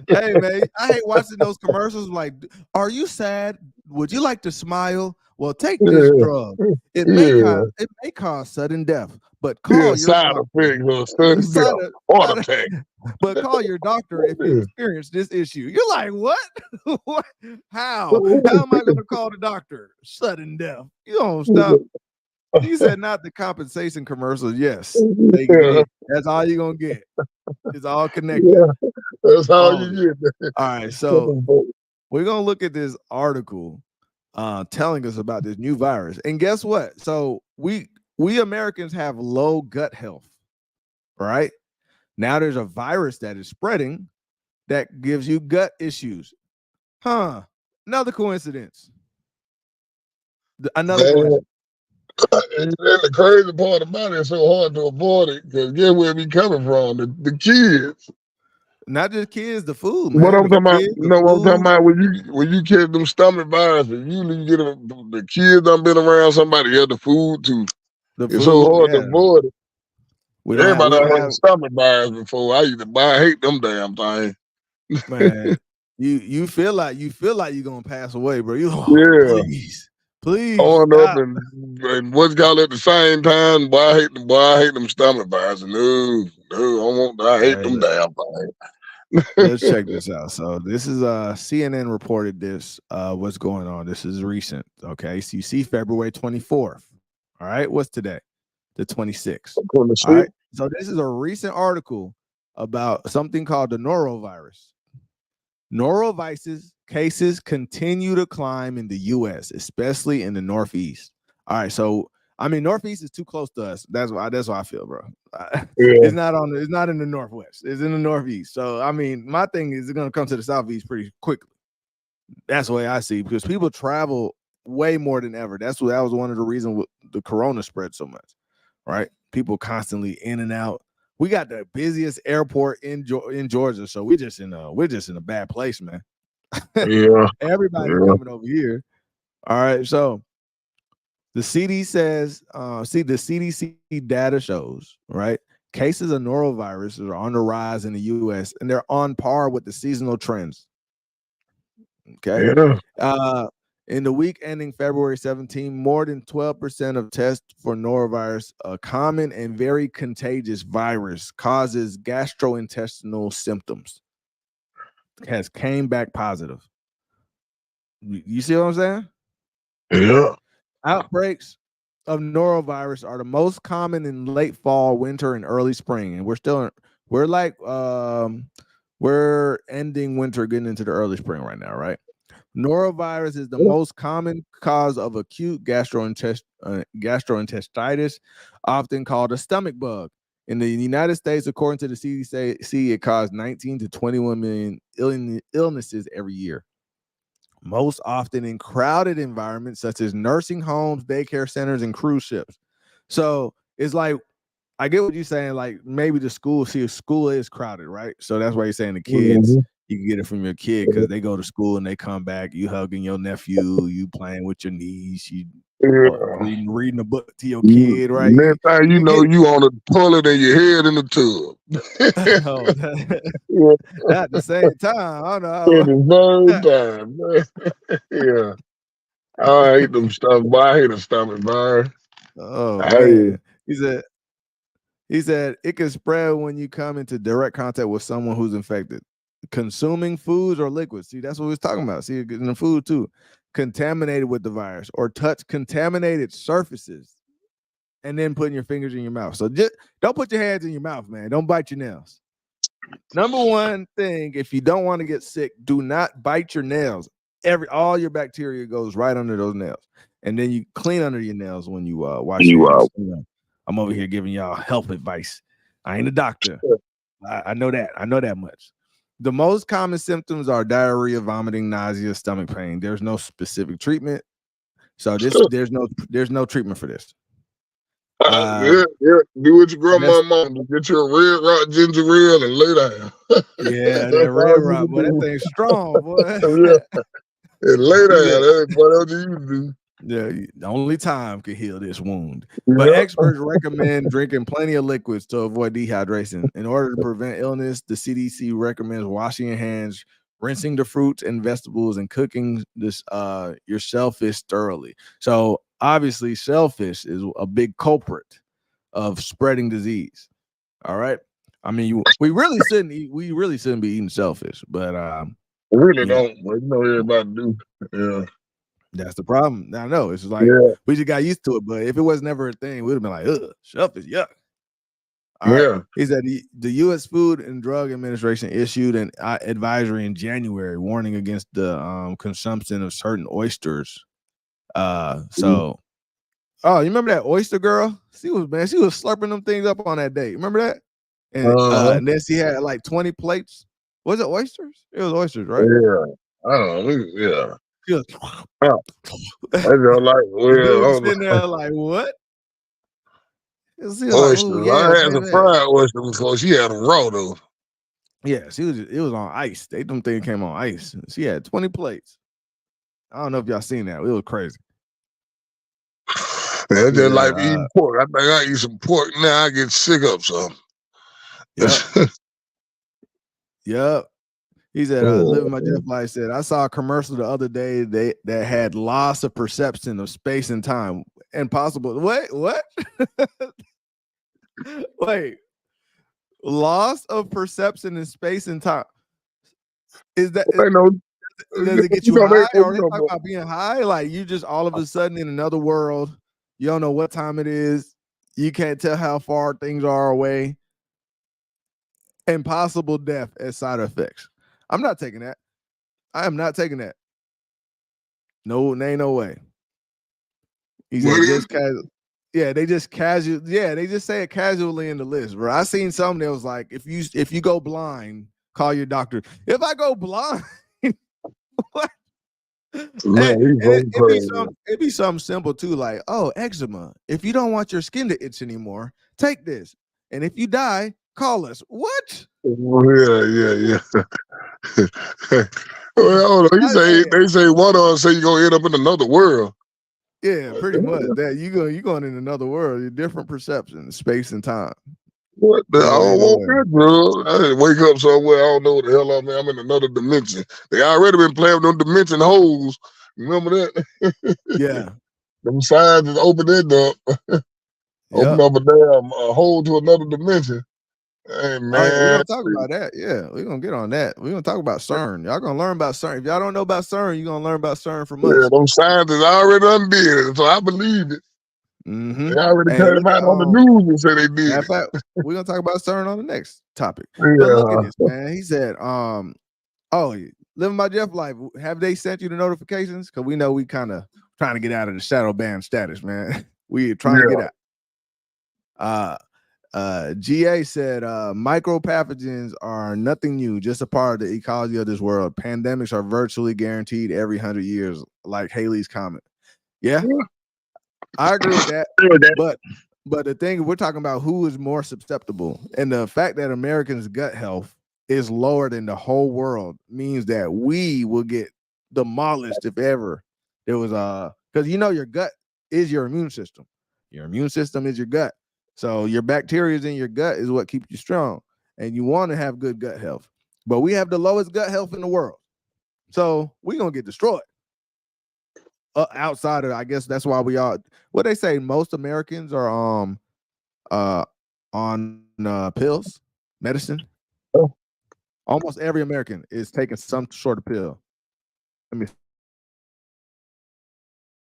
Hey man, I hate watching those commercials. Like, are you sad? Would you like to smile? Well, take this drug. It may cause sudden death, but call your side effects or sudden death, heart attack. But call your doctor if you experience this issue. You're like, what? How am I going to call the doctor? Sudden death. You don't stop. He said not the compensation commercials. Yes, that's all you're gonna get. It's all connected. Yeah, that's all you get. All right, so we're gonna look at this article telling us about this new virus. And guess what? So we Americans have low gut health, right? Now there's a virus that is spreading that gives you gut issues. Another coincidence. Another Man, question. and the crazy part about it, it's so hard to avoid it because guess where it be coming from? The kids. Not just kids, the food, What man. I'm The talking about, kids, you the know what I'm talking food. about? When you catch them stomach viruses, usually you get the kids done been around somebody else, the food too. The It's so food, hard to yeah. avoid it. We Everybody don't done had have, the stomach virus before. I hate them damn things. man. You feel like you're gonna pass away, bro. You Yeah. please On up stop. and what's called at the same time, I hate them stomach viruses. No, I hate Hey, them damn things. let's check this out. So this is CNN reported this. What's going on? This is recent. Okay, so you see February 24th. All right, what's today? The 26th. All right. So this is a recent article about something called the norovirus. Norovirus cases continue to climb in the U.S., especially in the Northeast. All right, so I mean, Northeast is too close to us. That's why I feel, bro. Yeah. It's not in the Northwest. It's in the Northeast. So I mean, my thing is it's gonna come to the Southeast pretty quickly. That's the way I see, because people travel way more than ever. That was one of the reasons the corona spread so much, right? People constantly in and out. We got the busiest airport in Georgia, so we're just in a bad place, man. Yeah. Everybody's coming over here. All right, so the CDC says, the CDC data shows, right? Cases of norovirus are on the rise in the U.S. and they're on par with the seasonal trends. Okay. Yeah. In the week ending February 17, more than 12% of tests for norovirus, a common and very contagious virus, causes gastrointestinal symptoms, has came back positive. You see what I'm saying? Yeah. Outbreaks of norovirus are the most common in late fall, winter, and early spring. And we're ending winter, getting into the early spring right now, right? Norovirus is the most common cause of acute gastroenteritis, often called a stomach bug. In the United States, according to the CDC, it caused 19 to 21 million illnesses every year, most often in crowded environments such as nursing homes, daycare centers, and cruise ships. So it's like, I get what you're saying. Like maybe the school is crowded, right? So that's why you're saying the kids, you can get it from your kid because they go to school and they come back, you hugging your nephew, you playing with your niece, you reading a book to your kid, right? Next thing you know, you on the toilet and your head in the tub. At the same time, I don't know. At the same time, yeah. I hate them stomach, but I hate a stomach virus. Oh I hate man, it. he said it can spread when you come into direct contact with someone who's infected. Consuming foods or liquids. See, that's what we was talking about. See, in the food too, contaminated with the virus, or touch contaminated surfaces, and then putting your fingers in your mouth. So just don't put your hands in your mouth, man. Don't bite your nails. Number one thing, if you don't want to get sick, do not bite your nails. All your bacteria goes right under those nails, and then you clean under your nails when you wash your hands. I'm over here giving y'all health advice. I ain't a doctor. I know that. I know that much. The most common symptoms are diarrhea, vomiting, nausea, stomach pain. There's no specific treatment, so there's no treatment for this. Do what your grandma mom do. Get you a red rock ginger ale and lay down. Yeah, that red rock, boy, that thing's strong, boy. And lay down. That's what you do. Yeah, the only time can heal this wound. But experts recommend drinking plenty of liquids to avoid dehydration. In order to prevent illness, the CDC recommends washing your hands, rinsing the fruits and vegetables, and cooking your shellfish thoroughly. So obviously, shellfish is a big culprit of spreading disease. All right. I mean, we really shouldn't be eating shellfish, but really don't. But you know, everybody do. Yeah. That's the problem. I know. It's just like we just got used to it. But if it was never a thing, we'd have been like, ugh, shellfish, yuck. All right. He said the U.S. Food and Drug Administration issued an advisory in January warning against the consumption of certain oysters. You remember that oyster girl? She was slurping them things up on that day. Remember that? And then she had like 20 plates. Was it oysters? It was oysters, right? Yeah. I don't know. Yeah. Just, Yeah. I just like, the dude well, sitting there like, what? He was like, oysters. oh, I yeah, had some fried oysters before. She had them raw though. Yeah, it was on ice. Them things came on ice. She had 20 plates. I don't know if y'all seen that. It was crazy. Yeah, just like eating pork. I think I eat some pork now. I get sick of some. Yep. Yep. He said, Living My Jeff Life said, I saw a commercial the other day that had loss of perception of space and time. Impossible. Wait, what? Wait. Loss of perception in space and time. Is that does it get you high? Or are they talking about being high? Like you just all of a sudden in another world, you don't know what time it is, you can't tell how far things are away. Impossible death as side effects. I'm not taking that. I am not taking that. No, ain't no way. He said just casual. Yeah, they just casual. Yeah, they just say it casually in the list, bro. I seen some that was like, if you go blind, call your doctor. If I go blind, what? Man, it'd be something simple too, like, oh, eczema. If you don't want your skin to itch anymore, take this. And if you die, call us. What? Yeah. Well, they say one of them say you're gonna end up in another world. Yeah, pretty much. That you going in another world, different perception, space and time. What the? I don't want that, bro. I didn't wake up somewhere. I don't know what the hell I'm in. I'm in another dimension. They already been playing with them dimension holes. Remember that? Yeah. Them signs is open it up. Open up a damn hole to another dimension. Hey, man. We're gonna talk about that. Yeah, we're gonna get on that. We're gonna talk about CERN. Y'all gonna learn about CERN. If y'all don't know about CERN, you're gonna learn about CERN from us. Yeah, them scientists already undid it, so I believe it. Mm-hmm. They already came out on the news and said they did. In fact, we're gonna talk about CERN on the next topic. Yeah. But look at this, man. He said, Living My Jeff Life. Have they sent you the notifications? Because we know we kind of trying to get out of the shadow ban status, man. We trying to get out. GA said micropathogens are nothing new, just a part of the ecology of this world. Pandemics are virtually guaranteed every 100 years, like Haley's comment. Yeah, I agree with that. But the thing, we're talking about who is more susceptible, and the fact that Americans' gut health is lower than the whole world means that we will get demolished if ever there was because your gut is your immune system. Your immune system is your gut. So your bacteria in your gut is what keeps you strong, and you want to have good gut health. But we have the lowest gut health in the world, so we're gonna get destroyed. Outside of, I guess that's why we are. What they say, most Americans are on pills, medicine. Oh. Almost every American is taking some sort of pill. Let me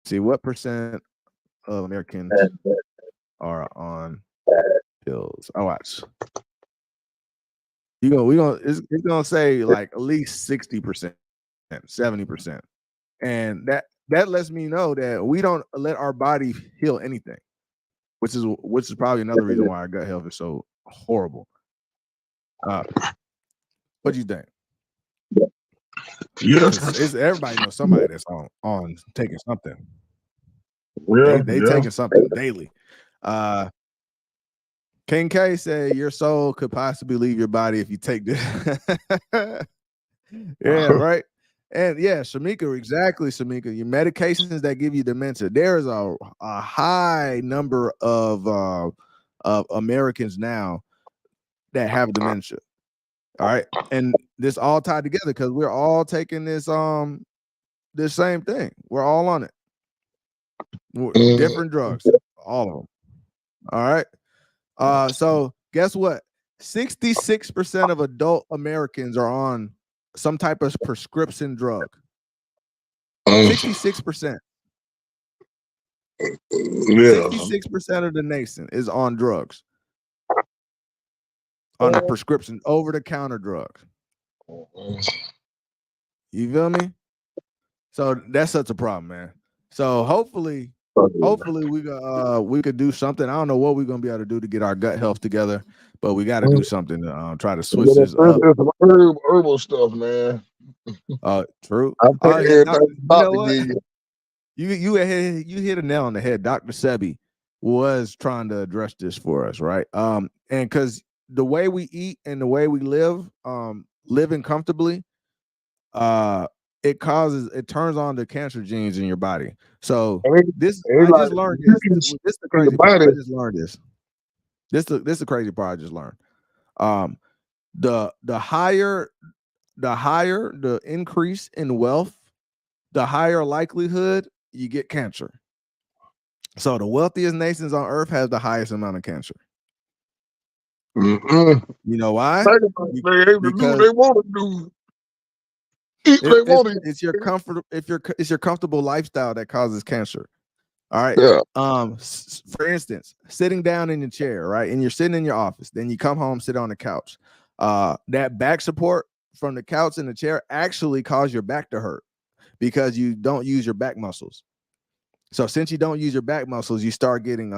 see what percent of Americans are on pills. I watch. It's gonna say like at least 60%, 70%. And that lets me know that we don't let our body heal anything, which is probably another reason why our gut health is so horrible. What do you think? Yes. It's everybody knows somebody that's on taking something. Yeah, they taking something daily. King K said your soul could possibly leave your body if you take this. Yeah, right. And yeah, Shamika, exactly, Shamika. Your medications that give you dementia. There is a high number of Americans now that have dementia. All right, and this all tied together because we're all taking this same thing. We're all on it. Different drugs, all of them. All right. So guess what? 66% of adult Americans are on some type of prescription drug. 66%. Yeah. 66% of the nation is on drugs. On a prescription, over-the-counter drugs. You feel me? So that's such a problem, man. So hopefully we could do something. I don't know what we're gonna be able to do to get our gut health together, but we got to do something to try to switch this up. Herbal stuff, man. True. I think Yeah, everything you about know to what? give you. You hit a nail on the head. Dr. Sebi was trying to address this for us, right? And because the way we eat and the way we live, living comfortably, it turns on the cancer genes in your body. So I just learned this. This is the crazy part. I just learned this. This is the crazy part I just learned. The higher the increase in wealth, the higher likelihood you get cancer. So the wealthiest nations on earth has the highest amount of cancer. Mm-mm. You know why? They able to do what they want to do. Eat what they want to eat. It's your comfort. It's your comfortable lifestyle that causes cancer. All right. Yeah. For instance, sitting down in your chair, right, and you're sitting in your office, then you come home, sit on the couch. That back support from the couch and the chair actually cause your back to hurt because you don't use your back muscles. So since you don't use your back muscles, you start getting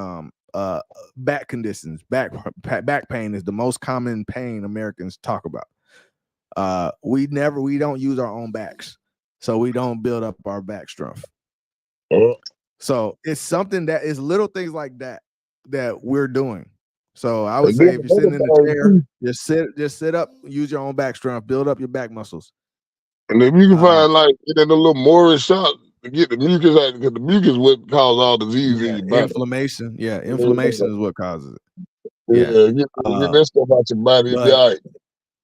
back conditions. Back pain is the most common pain Americans talk about. We don't use our own backs, so we don't build up our back strength. So it's something that is little things like that we're doing. So I would say if you're sitting in the chair, just sit up, use your own back strength, build up your back muscles. And if you can find get in a little Morris shot to get the mucus out, because the mucus what cause all disease in your body. Inflammation. Yeah, inflammation is what causes it. Get that stuff out your body. It'll be all right.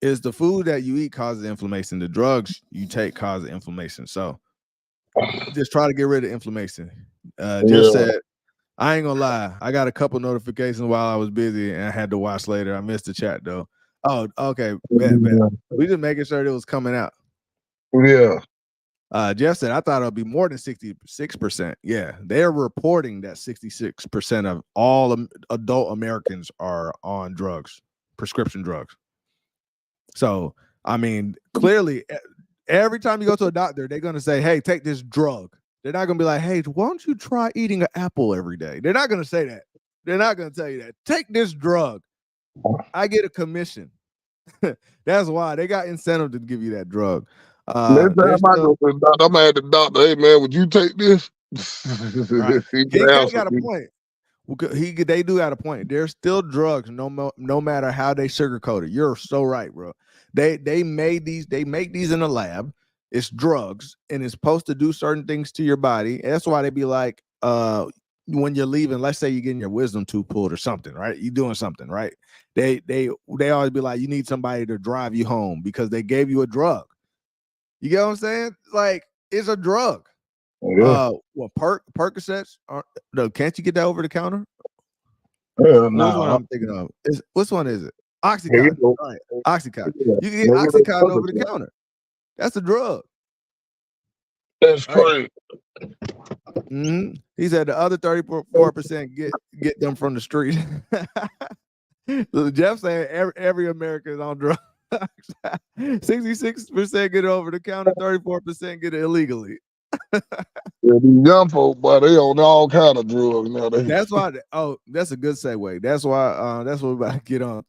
Is the food that you eat causes inflammation. The drugs you take cause inflammation. So just try to get rid of inflammation. Just said, I ain't gonna lie. I got a couple notifications while I was busy and I had to watch later. I missed the chat though. Oh, okay. Bet. We just making sure it was coming out. Yeah. Jeff said, I thought it would be more than 66%. Yeah, they're reporting that 66% of all adult Americans are on drugs, prescription drugs. So, I mean, clearly, every time you go to a doctor, they're going to say, hey, take this drug. They're not going to be like, hey, why don't you try eating an apple every day? They're not going to say that. They're not going to tell you that. Take this drug. I get a commission. That's why they got incentive to give you that drug. Next time I go to the doctor, I'm at the doctor. Hey man, would you take this? Right. He got a point. They do got a point. There's still drugs, no matter how they sugarcoat it. You're so right, bro. They make these in a lab. It's drugs, and it's supposed to do certain things to your body. And that's why they be like, when you're leaving, let's say you're getting your wisdom tooth pulled or something, right? You're doing something, right? They always be like, you need somebody to drive you home because they gave you a drug. You get what I'm saying? Like, it's a drug. Yeah. Percocets can't you get that over the counter? No. Which one I'm thinking of? Which one is it? Oxycontin. Right. Oxycontin. You can get Oxycontin over the counter. That's a drug. That's crazy. Mm-hmm. He said the other 34% get them from the street. Jeff saying every American is on drugs. 66% get it over the counter, 34% get it illegally. These young folk, boy, they on all kind of drugs now. That's why. Oh, that's a good segue. That's why. That's what we're about to get on.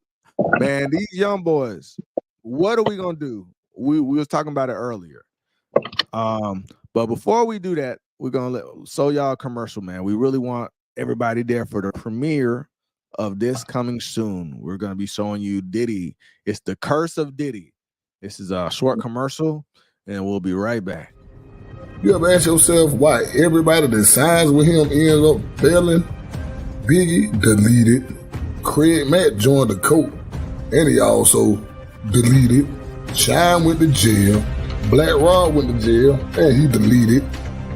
Man, these young boys. What are we gonna do? We was talking about it earlier. But before we do that, we're gonna show y'all a commercial, man. We really want everybody there for the premiere of this coming soon. We're gonna be showing you Diddy. It's the Curse of Diddy. This is a short commercial, and we'll be right back. You ever ask yourself why everybody that signs with him ends up failing? Biggie deleted. Craig Mack joined the court, and he also deleted. Shine went to jail. Black Rod went to jail, and he deleted.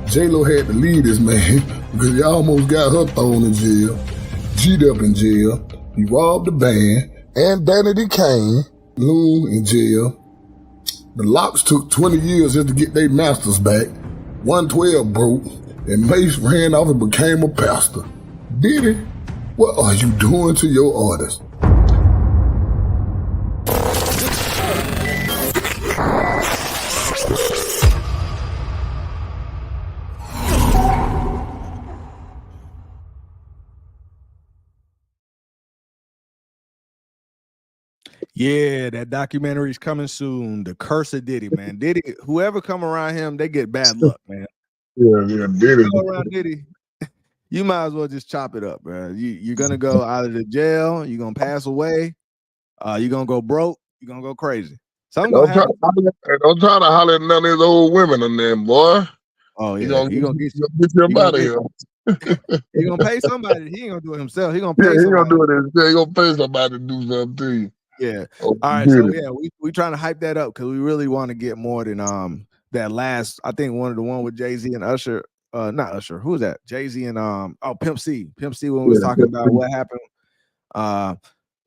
J-Lo had to leave this man because he almost got her thrown in jail. G'd up in jail. He robbed the band. And Danity Kane, Loon in jail. The Locks took 20 years just to get their masters back. 112 broke, and Mace ran off and became a pastor. Diddy, what are you doing to your artists? Yeah, that documentary's coming soon. The Curse of Diddy, man. Diddy, whoever come around him, they get bad luck, man. Yeah, Diddy. Go around Diddy, you might as well just chop it up, bro. You're gonna go out of the jail. You're gonna pass away. You're gonna go broke. You're gonna go crazy. Something gonna happen. Don't try to holler at none of these old women in there, boy. Oh yeah, He gonna get you up out of here. He gonna pay somebody. He ain't gonna do it himself. He gonna pay. Yeah, he somebody. gonna do it himself. He gonna pay somebody to do something to you. Yeah. Oh, all right. So yeah, we trying to hype that up because we really want to get more than that last. I think the one with Jay-Z and Usher. Not Usher. Who was that? Jay-Z and Pimp C. Pimp C when we was talking about what happened.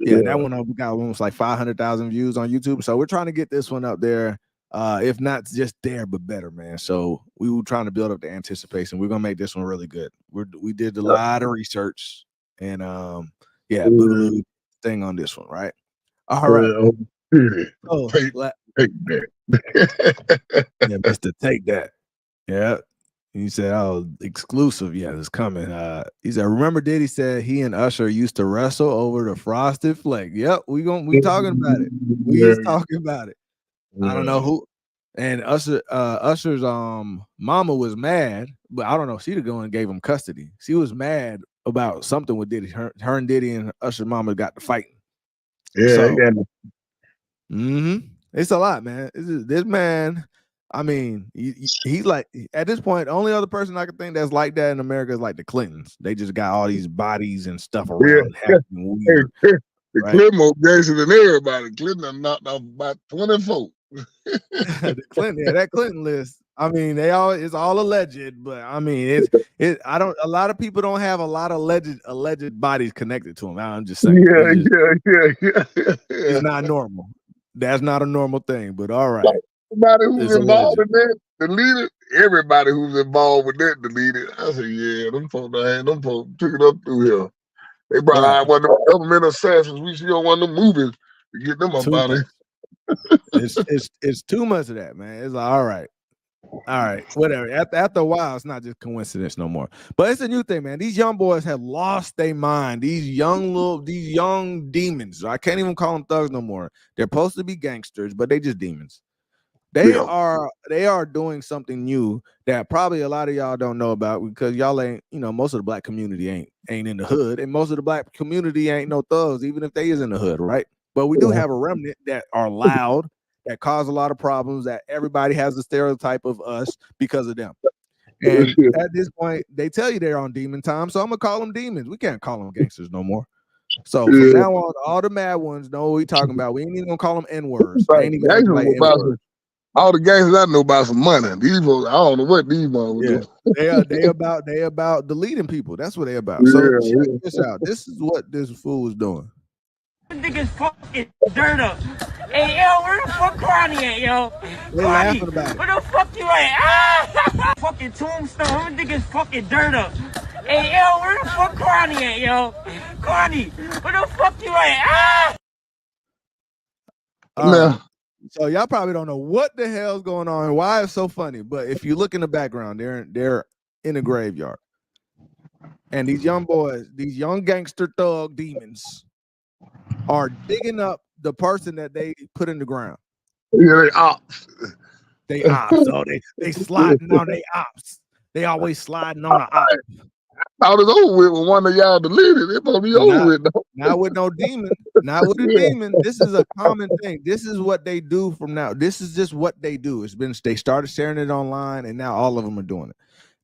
That one got almost like 500,000 views on YouTube. So we're trying to get this one up there. If not just there, but better, man. So we were trying to build up the anticipation. We're gonna make this one really good. We did a lot of research and Boogaloo thing on this one, right? All right. Take that. Yeah, Mr. Take That. Yeah. He said, "Oh, exclusive. Yeah, it's coming." He said, "Remember Diddy said he and Usher used to wrestle over the Frosted Flake." Yep, we talking about it. We is talking about it. I don't know who. And Usher's mama was mad, but I don't know. She going and gave him custody. She was mad about something with Diddy. Her and Diddy and Usher's mama got to fighting. Yeah. It's a lot, man. This man. I mean, he's like at this point, the only other person I can think that's like that in America is like the Clintons. They just got all these bodies and stuff around. Weird, right? Clinton more gangster than everybody. Clinton knocked off about 24. That Clinton list. I mean, it's all alleged, but I mean, a lot of people don't have a lot of alleged bodies connected to him. I'm just saying. Yeah. It's not normal. That's not a normal thing, but all right. Everybody who's involved in that deleted. Everybody who's involved with that deleted. I said, yeah, them folks took it up through here. They brought out one of the government assassins we see on one of the movies to get them up out of here. It's too much of that, man. It's like, all right, whatever. After a while, it's not just coincidence no more. But it's a new thing, man. These young boys have lost their mind. These young demons. I can't even call them thugs no more. They're supposed to be gangsters, but they just demons. They are doing something new that probably a lot of y'all don't know about because y'all ain't, most of the black community ain't in the hood, and most of the black community ain't no thugs, even if they is in the hood, right? But we do have a remnant that are loud, that cause a lot of problems, that everybody has a stereotype of us because of them. And at this point, they tell you they're on demon time, so I'm gonna call them demons. We can't call them gangsters no more. So from now on, all the mad ones know what we talking about. We ain't even gonna call them N-words. All the gangsters I know about some money. These folks, I don't know what these motherfuckers do. They about deleting people. That's what they about. So check this out. This is what this fool is doing. Niggas fucking dirt up. Hey, yo, where the fuck Kwani at, yo? They laughing about it. Where the fuck you at? Ah! Fucking Tombstone. Them niggas fucking dirt up. Hey, yo, where the fuck Kwani at, yo? Kwani, where the fuck you at? Ah! So y'all probably don't know what the hell's going on and why it's so funny. But if you look in the background, they're in a graveyard. And these young boys, these young gangster thug demons are digging up the person that they put in the ground. Yeah, they ops. They ops. So they sliding on they ops. They always sliding on the ops. I thought it was over with when one of y'all deleted. It's gonna be over with though. Not with no demon. Not with a demon. This is a common thing. This is what they do from now. This is just what they do. They started sharing it online, and now all of them are doing it.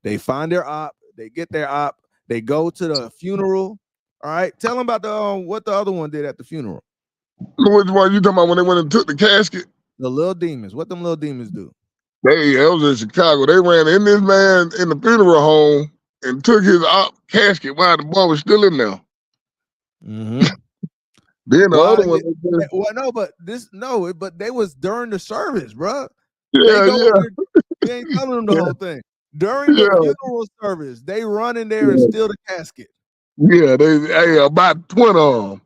They find their op, they get their op, they go to the funeral. All right. Tell them about what the other one did at the funeral. Which one you talking about when they went and took the casket? The little demons. What them little demons do? That was in Chicago. They ran in this man in the funeral home and took his casket while the boy was still in there. Mm-hmm. Then the other one. But they was during the service, bro. Yeah. They ain't telling them the whole thing. During the funeral service, they run in there and steal the casket. Yeah, about 20 of them.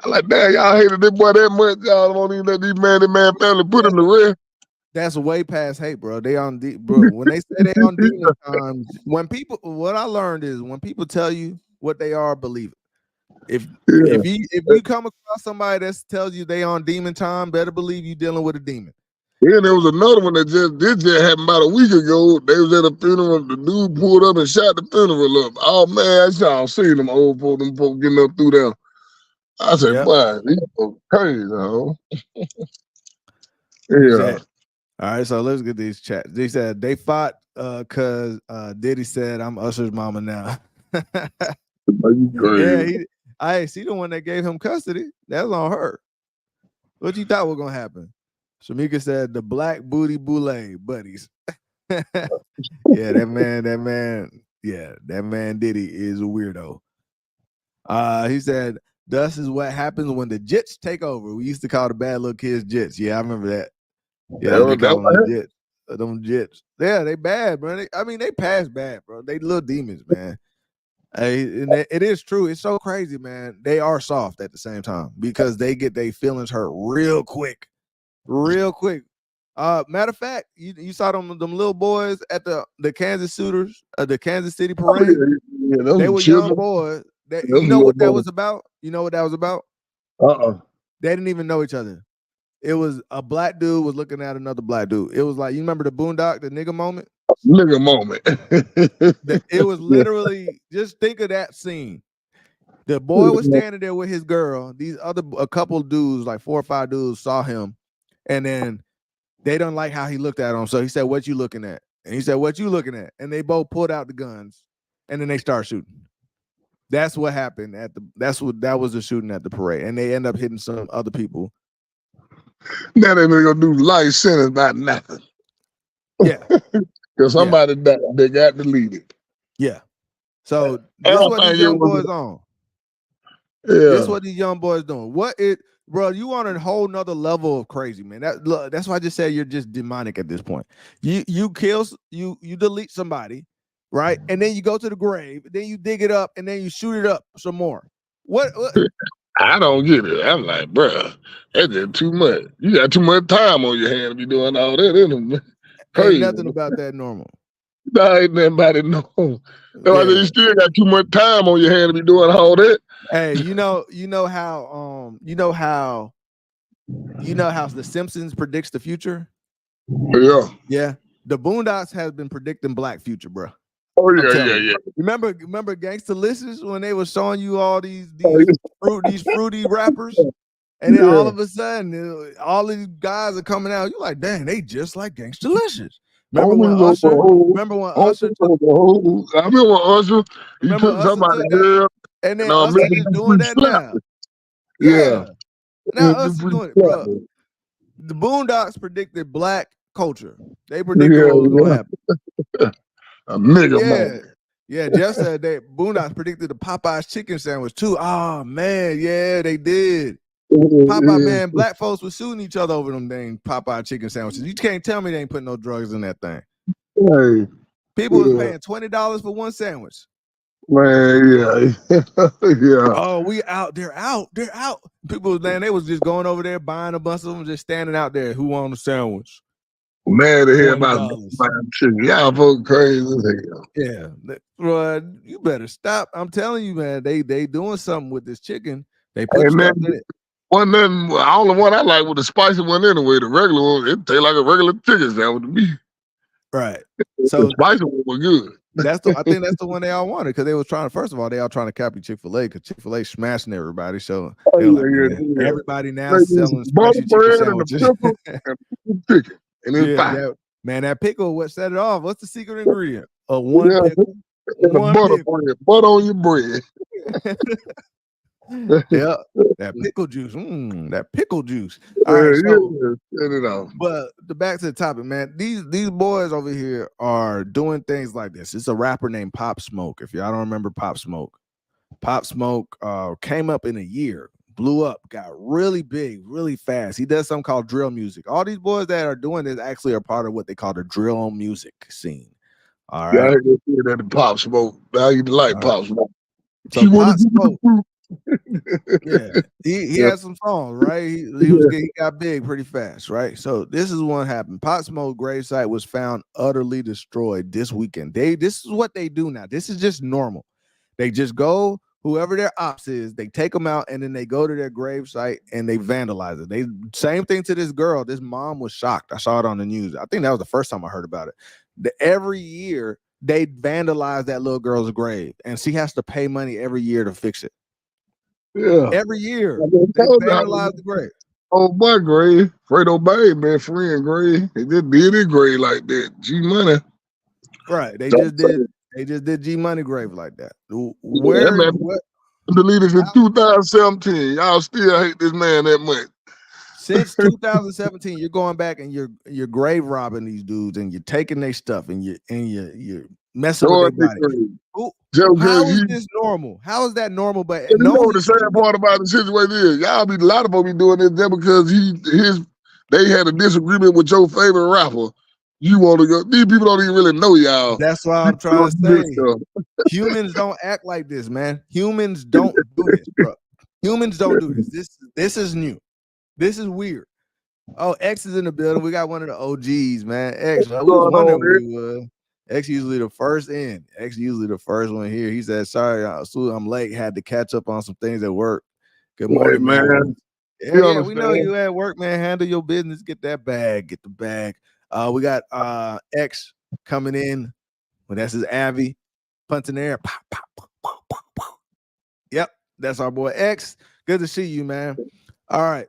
I like, damn, y'all hated this boy that much. Y'all don't even let these man family put him to rest. That's way past hate, bro. They on bro. When they say they on demon times, what I learned is when people tell you what they are, believe it. If you come across somebody that tells you they on demon time, better believe you dealing with a demon. Yeah, there was another one that just happened about a week ago. They was at a funeral. The dude pulled up and shot the funeral up. Oh man, y'all seen them old folks, them folks getting up through there. I said, Yep. boy, these folks crazy, huh? Who's Yeah. that? All right, so let's get these chats. They said they fought because Diddy said I'm Usher's mama now. You crazy. Yeah, I see the one that gave him custody. That's on her. What you thought was gonna happen? Shamika said the black booty boule buddies. Yeah, that man Diddy is a weirdo. He said, "Thus is what happens when the jits take over." We used to call the bad little kids jits. Yeah, I remember that. Yeah, they call them jits. Them jits. Yeah, they bad, bro. They pass bad, bro. They little demons, man. It is true. It's so crazy, man. They are soft at the same time because they get their feelings hurt real quick. Matter of fact, you saw them little boys at the Kansas the Kansas City parade. Yeah, they were young boys. You know what that was about? You know what that was about? They didn't even know each other. It was a black dude was looking at another black dude. It was like, you remember the Boondock, the nigga moment? Nigga moment. It was literally, just think of that scene. The boy was standing there with his girl. A couple dudes, like 4 or 5 dudes, saw him, and then they don't like how he looked at them. So he said, "What you looking at?" And he said, "What you looking at?" And they both pulled out the guns, and then they start shooting. That's what happened that was the shooting at the parade, and they end up hitting some other people. Now they're gonna do life sentence about nothing. Yeah, because somebody died, they got deleted. Yeah. So this is what these young boys on. Yeah, this is what these young boys doing. Bro, you on a whole nother level of crazy, man. That's why I just said you're just demonic at this point. You delete somebody, right? And then you go to the grave, then you dig it up, and then you shoot it up some more. What? I don't get it. I'm like, bro, that's just too much. You got too much time on your hand to be doing all that. Ain't nothing about that normal. Nah, ain't nobody know. You still got too much time on your hand to be doing all that. Hey, you know how the Simpsons predicts the future? Yeah. Yeah. The Boondocks has been predicting black future, bro. Oh yeah. Remember Gangsta-licious when they were showing you all these fruity rappers, and then all of a sudden, all these guys are coming out. You're like, dang, they just like Gangsta-licious. Remember when Usher? I remember when Usher. He took somebody's hair, and then Usher is doing that now. Yeah. Now Usher doing it, bro. The Boondocks predicted black culture. They predicted what was going to happen. A nigga moment. Yeah, Jeff said that Boondocks predicted the Popeye's chicken sandwich too. Oh man, yeah, they did. Popeye, man, black folks were shooting each other over them dang Popeye chicken sandwiches. You can't tell me they ain't putting no drugs in that thing. Hey, people was paying $20 for one sandwich. Man, yeah. Oh, they're out. People, man, they was just going over there buying a bunch of them, just standing out there. Who want a sandwich? Man, to hear about chicken. Y'all folks crazy as hell. Yeah, bro, you better stop. I'm telling you, man, they doing something with this chicken. They put stuff in it. The only one I like was the spicy one anyway. The regular one, it tastes like a regular chicken sandwich to me. Right. So the spicy one was good. I think that's the one they all wanted because they was trying. First of all, they all trying to copy Chick-fil-A because Chick-fil-A smashing everybody. So everybody now selling spicy chicken sandwiches. Chicken. And then man, that pickle, what set it off? What's the secret ingredient? One pickle. Butter on your bread. Yeah, that pickle juice. That pickle juice. All right, but back to the topic, man. These boys over here are doing things like this. It's a rapper named Pop Smoke. If y'all don't remember Pop Smoke came up in a year, blew up, got really big, really fast. He does something called drill music. All these boys that are doing this actually are part of what they call the drill music scene. All right. Yeah, I heard that Pop Smoke. I used to like Pop Smoke. So Pop Smoke. Yeah, he had some songs, right? He got big pretty fast, right? So this is what happened. Pop Smoke gravesite was found utterly destroyed this weekend. This is what they do now. This is just normal. They just go whoever their ops is, they take them out and then they go to their grave site and they vandalize it. They same thing to this girl. This mom was shocked. I saw it on the news. I think that was the first time I heard about it. Every year they vandalize that little girl's grave, and she has to pay money every year to fix it. Yeah. Every year They they vandalize the grave. Oh, my grave. Fredo Bay, man, friend grave. They just did his grave like that. G Money. Right. They just did G Money grave like that. Where that man deleted in 2017. Y'all still hate this man that much. Since 2017, you're going back and you're grave robbing these dudes and you're taking their stuff and you're messing with their body. How is this normal? How is that normal? But you know the sad part about the situation is y'all be a lot of people be doing this just because they had a disagreement with your favorite rapper. You want to go? These people don't even really know y'all. That's why I'm trying to say. Humans don't act like this, man. Humans don't do this, bro. Humans don't do this. This is new. This is weird. Oh, X is in the building. We got one of the OGs, man. X, I was wondering where he was. X usually the first in. X usually the first one here. He said, "Sorry, I'm late. Had to catch up on some things at work." Good morning, man. Yeah, we know you at work, man. Handle your business. Get that bag. Get the bag. We got X coming in. Well, that's his Avi. Punting air. Pop, pop, pop, pop, pop, pop. Yep, that's our boy X. Good to see you, man. All right.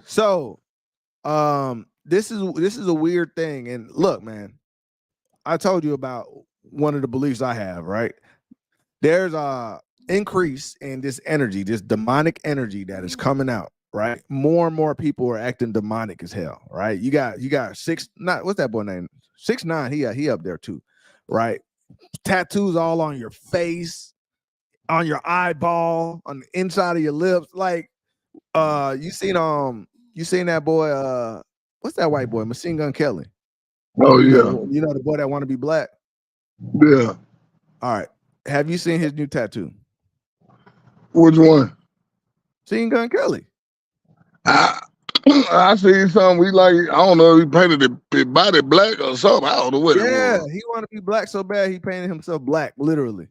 So, this is a weird thing. And look, man, I told you about one of the beliefs I have, right? There's a increase in this energy, this demonic energy that is coming out, right? More and more people are acting demonic as hell, right? You got what's that boy name? 6ix9ine, he up there too, right? Tattoos all on your face, on your eyeball, on the inside of your lips. Like, you seen that boy, what's that white boy? Machine Gun Kelly. Oh, yeah. You know the boy that want to be black? Yeah. All right. Have you seen his new tattoo? Which one? Machine Gun Kelly. I seen something. I don't know if he painted his body black or something. I don't know what it was. Yeah, he want to be black so bad he painted himself black, literally.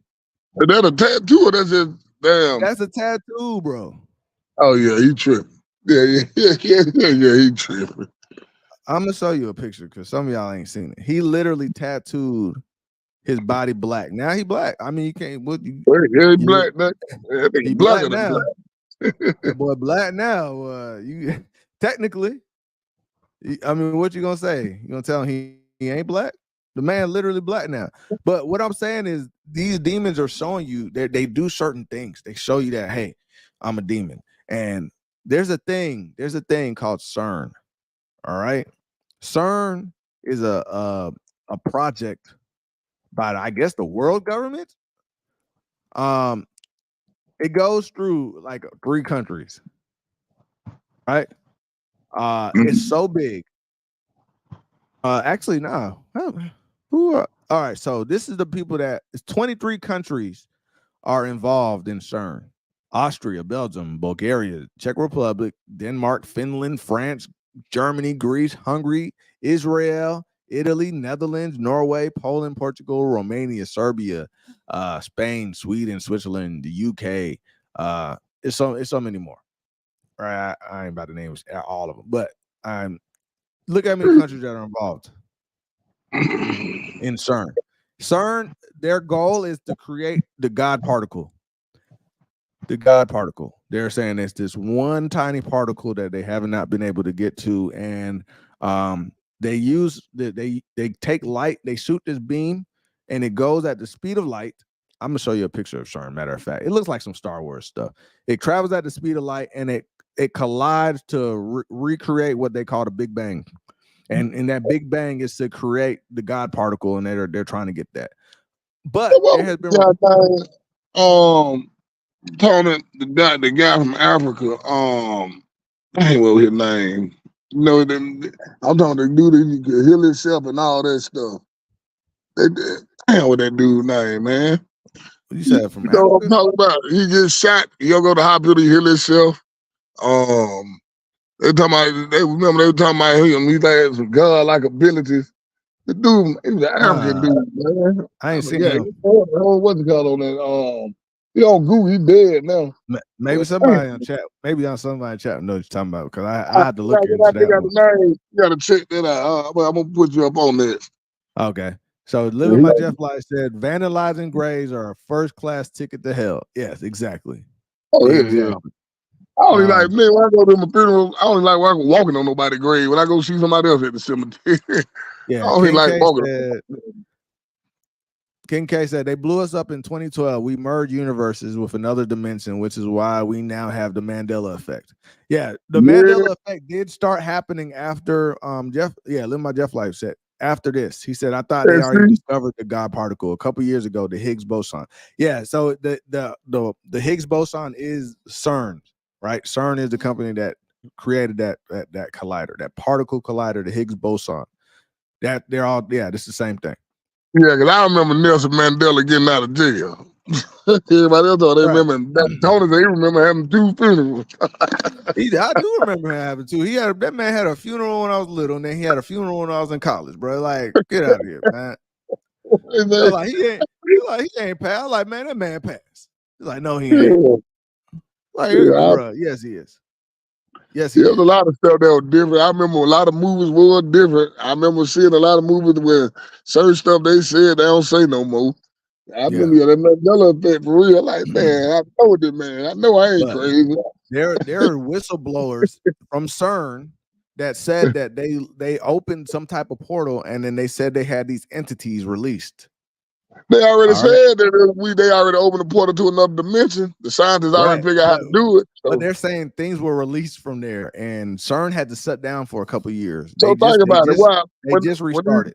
Is that a tattoo or that's just damn? That's a tattoo, bro. Oh, yeah, he tripping. Yeah, he tripping. I'm gonna show you a picture because some of y'all ain't seen it. He literally tattooed his body black. Now he black. I mean, you can't. He black now. He black now. That boy black now. You technically. I mean, what you gonna say? You gonna tell him he ain't black? The man literally black now. But what I'm saying is these demons are showing you that they do certain things. They show you that, hey, I'm a demon. And there's a thing called CERN. All right. CERN is a project by, I guess, the world government. It goes through like 3 countries. Right? It's so big. Actually, no. All right, so this is the people that it's 23 countries are involved in CERN. Austria, Belgium, Bulgaria, Czech Republic, Denmark, Finland, France, Germany, Greece, Hungary, Israel, Italy, Netherlands, Norway, Poland, Portugal, Romania, Serbia, Spain, Sweden, Switzerland, the UK. It's so many more. All right, I ain't about to name all of them, but look at how many countries that are involved in CERN. CERN, their goal is to create the God particle. The God particle. They're saying it's this one tiny particle that they have not been able to get to, and they take light, they shoot this beam, and it goes at the speed of light. I'm gonna show you a picture of CERN. Matter of fact, it looks like some Star Wars stuff. It travels at the speed of light, and it collides to recreate what they call the Big Bang. And that Big Bang is to create the God particle, and they're trying to get that. But there has been Tony, the guy from Africa, I ain't know his name. You know, I'm talking the dude that could heal himself and all that stuff. Damn, what that dude name, man? What you said from Africa? You know what I'm talking about? He gets shot. He'll go to the hospital to heal himself. They were talking about him. He had some God-like abilities. The dude, he was an African dude, man. I ain't seen him. What's it called on that? He on Google, he dead now. Maybe somebody on chat. Maybe on somebody in chat knows what you're talking about because I had to look into I that got one. the name. You gotta check that out. I'm gonna put you up on that. Okay. So Living My Jeff Life said vandalizing graves are a first class ticket to hell. Yes, exactly. Oh, Exactly. yeah. I only like, man, when I go to my funeral, I only like walking on nobody's grave. When I go see somebody else at the cemetery, Yeah, I only like walking. King K said they blew us up in 2012. We merged universes with another dimension, which is why we now have the Mandela effect. Yeah, the Mandela effect did start happening after Live My Jeff Life said after this. He said, I thought they already discovered the God particle a couple years ago, the Higgs boson. Yeah, so the Higgs boson is CERN, right? CERN is the company that created that collider, that particle collider, the Higgs boson. That they're all this is the same thing. Yeah, because I remember Nelson Mandela getting out of jail. Everybody else thought they remember Tony. They remember having 2 funerals. I do remember him having 2. That man had a funeral when I was little, and then he had a funeral when I was in college, bro. Like, get out of here, man. Like he ain't pal. Like, man, that man passed. He's like, no, he ain't. Like, bro, yes, he is. Yes, there's a lot of stuff that was different. I remember a lot of movies were different. I remember seeing a lot of movies where certain stuff they said they don't say no more. I remember that Mandela effect for real. Like, man, I know this man. I know I ain't crazy. There are whistleblowers from CERN that said that they opened some type of portal, and then they said they had these entities released. They already said that they already opened the portal to another dimension. The scientists already figured out how to do it. So. But they're saying things were released from there, and CERN had to shut down for a couple of years. So think about it. Why they just restarted.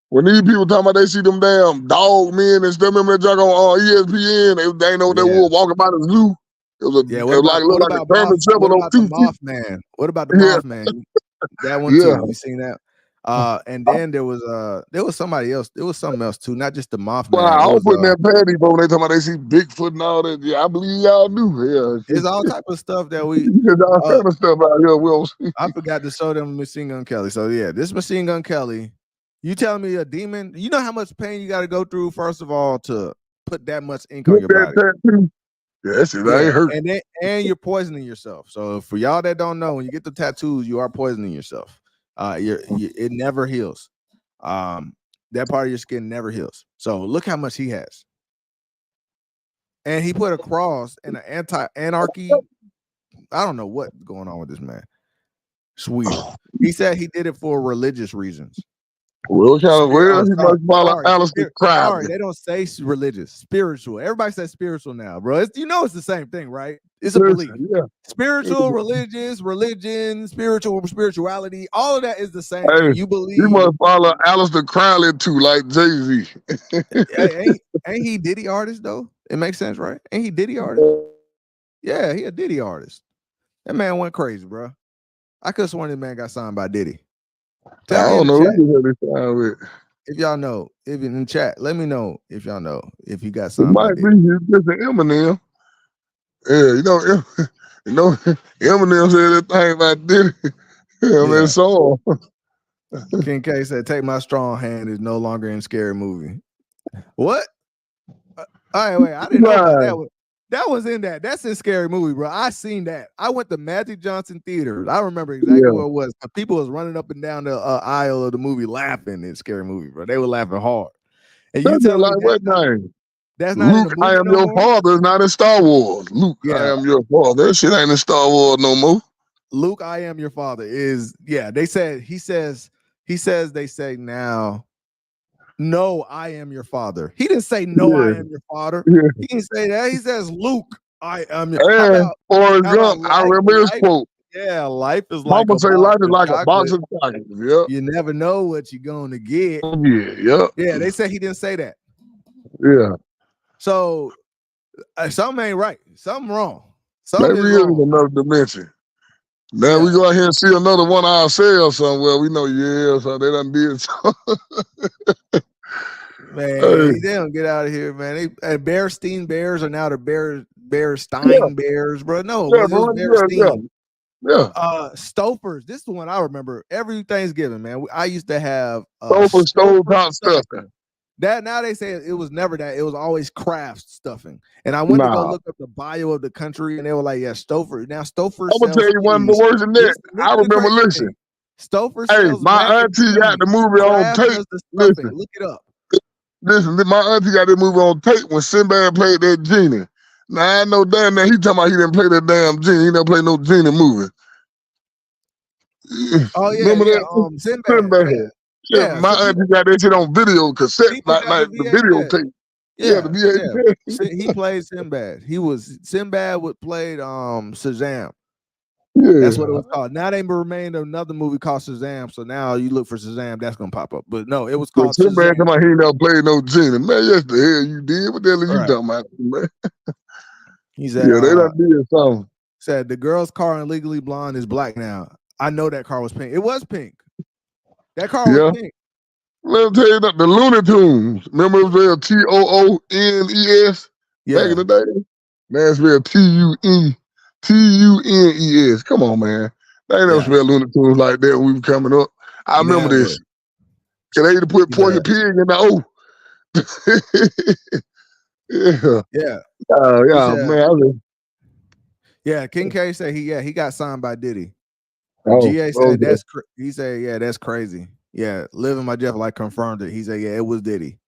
When these people talking about they see them damn dog men and stuff, remember that junk on ESPN? They know they were walking by the zoo. It was like a German Shepherd on 2 feet. Mothman? What about the Mothman? That one too. You seen that? And then there was somebody else. There was something else too, not just the Mothman. Well, I was putting that patty, but when they talking about they see Bigfoot and all that, yeah, I believe y'all do. Yeah, there's all type of stuff that we. There's all kind of stuff out here. We'll see. I forgot to show them Machine Gun Kelly. So yeah, this Machine Gun Kelly. You telling me a demon? You know how much pain you got to go through first of all to put that much ink on your body. Yes, it ain't hurt. And you're poisoning yourself. So for y'all that don't know, when you get the tattoos, you are poisoning yourself. It never heals. That part of your skin never heals. So look how much he has. And he put a cross in an anti-anarchy. I don't know what's going on with this man. It's weird. He said he did it for religious reasons. Well, he must follow Aleister Crowley. Sorry, they don't say religious, spiritual. Everybody says spiritual now, bro. It's the same thing, right? It's a belief. Yeah. Spiritual, religious, religion, spirituality, all of that is the same. Hey, you believe. You must follow Aleister Crowley too, like Jay-Z. ain't he Diddy artist though? It makes sense, right? Ain't he Diddy artist? Yeah, he a Diddy artist. That man went crazy, bro. I could have sworn this man got signed by Diddy. I don't know who if y'all know, if in the chat, let me know if y'all know if he got signed. It might be just an Eminem. Yeah, you know, Eminem said that thing about Diddy. Man, so King K said, "Take My Strong Hand" is no longer in Scary Movie. What? All right, wait, I didn't know about that one. That was in that. That's in Scary Movie, bro. I seen that. I went to Magic Johnson Theaters. I remember exactly what it was. People was running up and down the aisle of the movie laughing in Scary Movie, bro. They were laughing hard. And you tell me what name? That's not Luke, I am your father. It's not in Star Wars. Luke, I am your father. That shit ain't in Star Wars no more. Luke, I am your father is They said he says they say now. No, I am your father. He didn't say no, I am your father. Yeah. He didn't say that. He says, Luke, I am your father. I remember his quote. Yeah, life is like Mama say life is like a box of chocolates. Yep. You never know what you're gonna get. Yeah, they said he didn't say that. Yeah. So something ain't right. Something wrong. Maybe it is another dimension. Now we go out here and see another one ourselves somewhere. We know, so they done did something. Man, they don't get out of here, man. Bearstein Bears are now the Bearstein Bears, bro. No, Bearstein. Stouffer's. This is the one I remember every Thanksgiving, man. I used to have Stouffer's stovetop stuffing. That now they say it was never that. It was always Kraft stuffing. And I went to go Nah. look up the bio of the country, and they were like, "Yeah, Stouffer." Now Stouffer I'm gonna sells tell you one of the cheese. worst than that. Listen I to the remember, crazy listen. thing. Stouffer Hey, sells my mac and auntie got the cheese. movie on Kraft tape. does the stuffing. Listen, Look it up. listen. My auntie got that movie on tape when Sinbad played that genie. Now I know damn that he talking about he didn't play that damn genie. He never played no genie movie. Oh yeah, Remember yeah. that? Sinbad. Sinbad. Yeah, Yeah, yeah. my So auntie got that shit on video cassette, people like got the the video VHS. tape. Yeah, the VHS. He played Sinbad. Sinbad would played Shazam. Yeah. That's what it was called. Now they remained another movie called Shazam. So now you look for Shazam, that's gonna pop up. But no, it was But called Sinbad Shazam. talking about he ain't never played no genie. Man, yes the hell you did. What the hell are you Right. talking about, man? He said, Yeah, they done did something. said the girl's car in Legally Blonde is black now. I know that car was pink. It was pink. That car Yeah. was pink. Let me tell you that the Looney Tunes. Remember it was spelled TOONES back in the day? Now it's spelled TUNES. Come on, man. They ain't never spelled Looney Tunes like that when we were coming up. I remember this. Cause they used to put Porky Pig in the O. Yeah. Yeah. Oh, He yeah, said- man. Yeah, King K said he got signed by Diddy. Oh, GA said okay. he said, yeah, that's crazy. Yeah, Living My Jeff like confirmed it. He said, yeah, it was Diddy.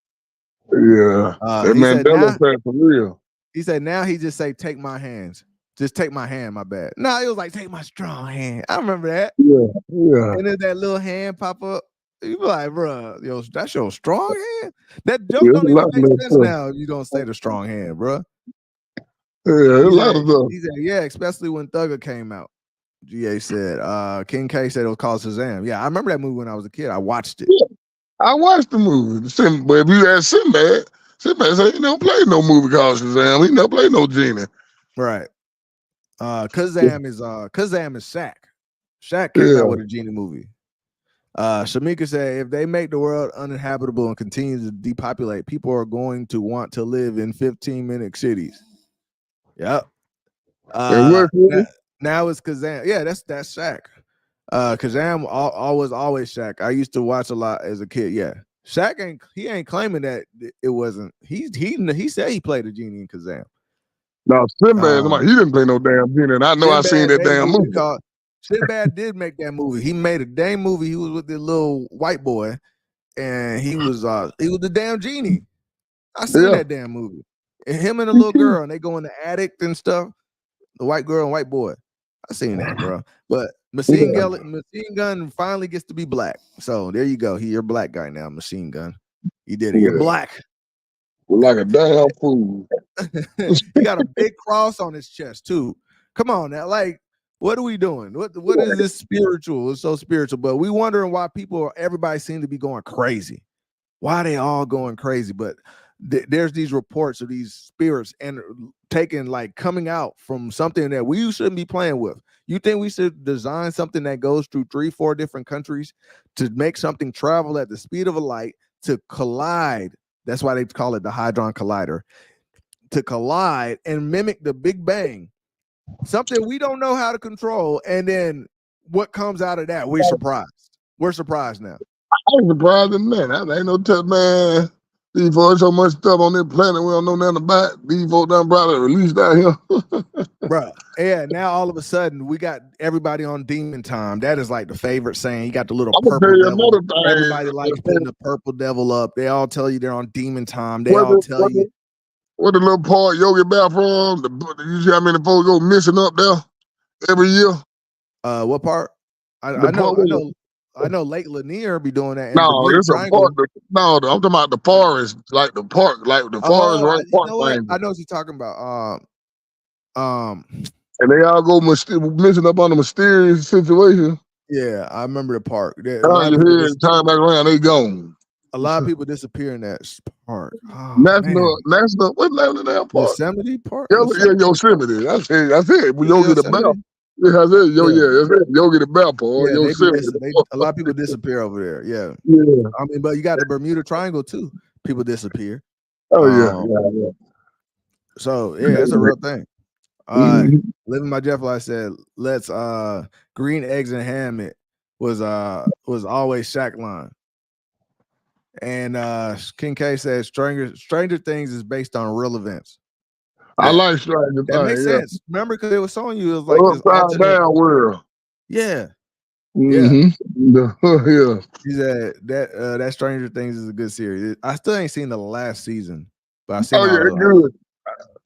Yeah. That He said, Mandela now, effect for real. he said now he just say, take my hands. Just take my hand, my bad. No, it was like, take my strong hand. I remember that. Yeah, yeah. And then that little hand pop up. You be like, bro, yo, that's your strong hand? That joke Yeah, don't it's a even lot make of sense stuff. now if you don't say the strong hand, bro. Yeah, a lot of stuff. He said, yeah, especially when Thugger came out. GA said, King K said it was called Shazam. Yeah, I remember that movie when I was a kid. I watched it. Yeah, I watched the movie. But if you ask Sinbad said he never played no movie called Shazam. He never played no genie. Right. Kazam is Shaq. Shaq came out with a genie movie. Shamika said, if they make the world uninhabitable and continue to depopulate, people are going to want to live in 15-minute cities. Yep. Now it's Kazam. Yeah, that's Shaq. Kazam was always Shaq. I used to watch a lot as a kid. Yeah. Shaq ain't claiming that it wasn't. He said he played a genie in Kazam. No, Sinbad, he didn't play no damn genie. And I know I seen that damn movie. Sinbad did make that movie. He made a damn movie. He was with the little white boy, and he was the damn genie. I seen that damn movie. And him and the little girl, and they go in the attic and stuff. The white girl and white boy. I seen that, bro. But Machine Gun finally gets to be black. So there you go. You're a black guy now, Machine Gun. You did it. You're black. Like a damn fool. He got a big cross on his chest too. Come on now, like, what are we doing? What is this spiritual? It's so spiritual, but we wondering why everybody seem to be going crazy. Why they all going crazy? But there's these reports of these spirits and coming out from something that we shouldn't be playing with. You think we should design something that goes through 3-4 different countries to make something travel at the speed of a light to collide? That's why they call it the Hadron Collider, to collide and mimic the Big Bang, something we don't know how to control. And then what comes out of that? We're surprised. We're surprised now. I'm surprised in that. I ain't no tell, man. These folks so much stuff on this planet we don't know nothing about. These folks done brought it released out here. Bro, yeah, now all of a sudden we got everybody on demon time. That is like the favorite saying. You got the little purple devil. Everybody likes putting the purple devil up. They all tell you they're on demon time. They all tell you. What the little part Yogi Bear from? You see how many folks go missing up there every year? What part? I know Lake Lanier be doing that. No, it's a park. No, I'm talking about the forest, like the park, like the forest, right? Park thing. I know what you're talking about. And they all go missing up on a mysterious situation. Yeah, I remember the park. Turn your head, turn back around, they gone. A lot of people disappear in that park. Oh, National, what name of that park? Yosemite Park? Yosemite. That's it. Yogi the Bear. Yeah, that's it. That's it. Yogi the Bear Park. A lot of people disappear over there. Yeah. I mean, but you got the Bermuda Triangle too. People disappear. Oh, So yeah, it's a real thing. Living My Jeff Life said, let's green eggs and ham it was always Shaq line. And King K says Stranger Things is based on real events. I like Stranger That makes Things. sense. Remember, because it was showing you it was like this Upside alternate. down world. Yeah. Yeah. He said that Stranger Things is a good series. I still ain't seen the last season, but I've seen Oh all yeah, the, it's good.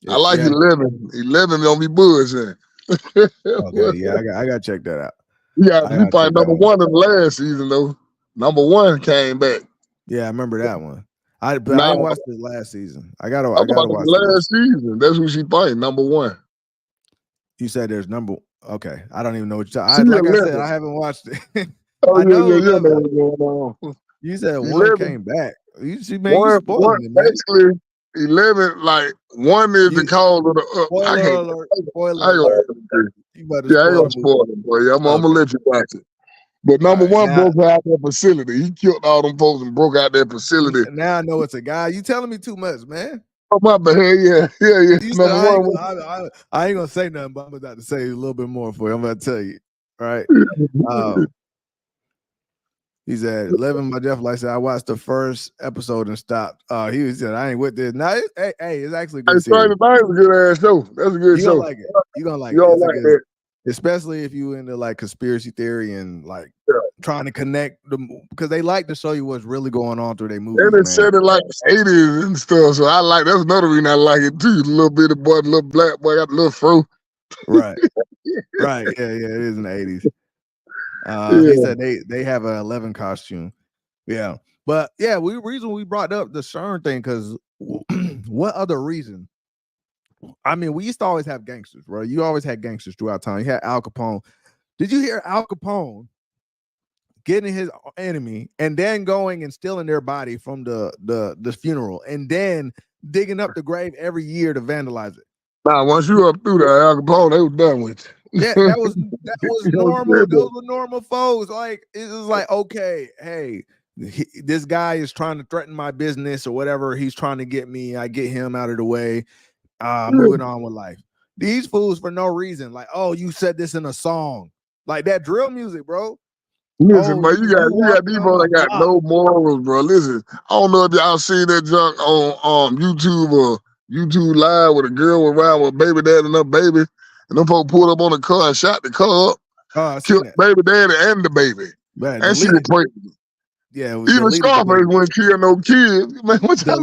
Yeah, I like yeah. 11. 11 don't be bullshitting. Okay, yeah, I gotta check that out. Yeah, I he gotta probably check that number one. one in the last season though. Number one came back. Yeah, I remember that one. But I Nah, didn't watch the last season. I gotta I'm talking watch the this. last season. That's who she fighting. Number one. You said there's number. Okay, I don't even know what you're She like. I said, 11. I haven't watched it. Oh I yeah, know yeah, yeah. 11. Know what's going on. You said 11. one came back. You One, spoiling it, man. basically 11. Like one is the cause of the. I Spoiler can't. alert! I Spoiler ain't alert! gonna. You about to Yeah, I ain't spoil gonna the movie. spoil it, boy. I'm Okay. gonna let you watch it. But number All right, one now- broke out their facility. He killed all them folks and broke out their facility. Now I know it's a guy. You telling me too much, man. Oh my bad. Yeah. You said Number one. I ain't gonna say nothing, but I'm about to say a little bit more for you. I'm about to tell you. All right. He said 11. My Jeff like said I watched the first episode and stopped. He said I ain't with this. Now, hey, it's actually a good. Stranger Things is a good ass show. That's a good You show. gonna like it. You gonna like You it. don't It's a like good- that. Especially if you into like conspiracy theory and like trying to connect them because they like to show you what's really going on through their movies. And it said it like 80s and stuff. So I like that's another reason I like it too. A little bit of boy, little black boy got a little fro. Right. Right. Yeah, it is in the 80s. He said they have an 11 costume. Yeah. But yeah, reason we brought up the CERN thing, because what other reason? I mean, we used to always have gangsters, right? You always had gangsters throughout time. You had Al Capone. Did you hear Al Capone getting his enemy and then going and stealing their body from the funeral and then digging up the grave every year to vandalize it? Nah, once you up through the Al Capone, they were done with you. Yeah, that was normal. Those were normal foes. Like it was like, okay, hey, this guy is trying to threaten my business or whatever. He's trying to get me. I get him out of the way. Moving on with life. These fools for no reason. Like, oh, you said this in a song. Like that drill music, bro. Listen, bro, you got these folks that got no morals, bro. Listen, I don't know if y'all see that junk on YouTube or YouTube Live where the girl was around with baby daddy and her baby, and them folks pulled up on the car and shot the car up, killed baby daddy and the baby. Man, and she was pregnant. Yeah, even Scarface wouldn't kill no kids. Man, what y'all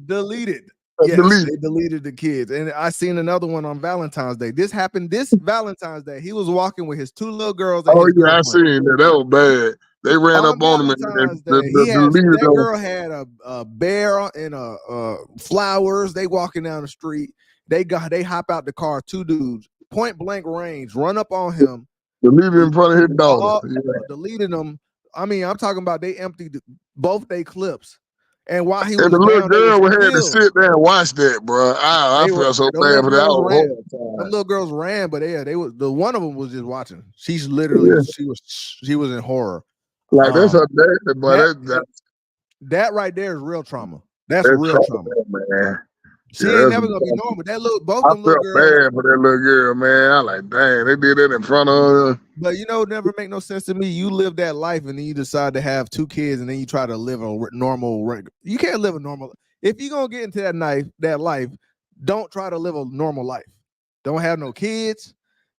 deleted. Yes, they deleted the kids. And I seen another one on Valentine's Day. This happened this Valentine's Day. He was walking with his two little girls. Oh, yeah, I seen that. That was bad. They ran up on him and that girl had a bear and flowers. They walking down the street. They hop out the car, two dudes, point blank range, run up on him. Deleted in front of his daughter. Deleted them. I mean, I'm talking about they emptied both their clips. And while he was the little girl had to sit there and watch that, bro. I felt so bad for that. The little girls ran, but they was the one of them was just watching. She's literally she was in horror. Like that's her dad, but that right there is real trauma. That's real trauma, man. She ain't never gonna be normal. That both them little girls. I felt bad for that little girl, man. I like, dang, they did that in front of her. But it never make no sense to me. You live that life and then you decide to have two kids and then you try to live a normal. You can't live a normal. If you're gonna get into that life, don't try to live a normal life. Don't have no kids.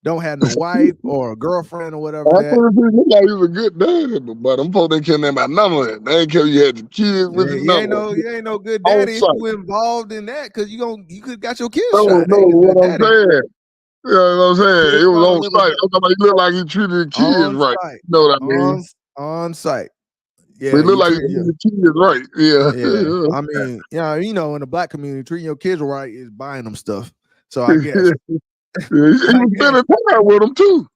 Don't have no wife or a girlfriend or whatever. I look like he was a good dad, but them folks didn't care about none of that. They ain't care you had the kids with you. You ain't no good daddy if you involved in that because you could got your kids shot. No, what I'm saying. You know what I'm saying? It was on site. I'm talking about he looked like he treated the kids right. You know what I mean? On site. Yeah, he looked like he treated the kids right. Yeah. I mean, in the black community, treating your kids right is buying them stuff. So I guess. He was spending time with them too.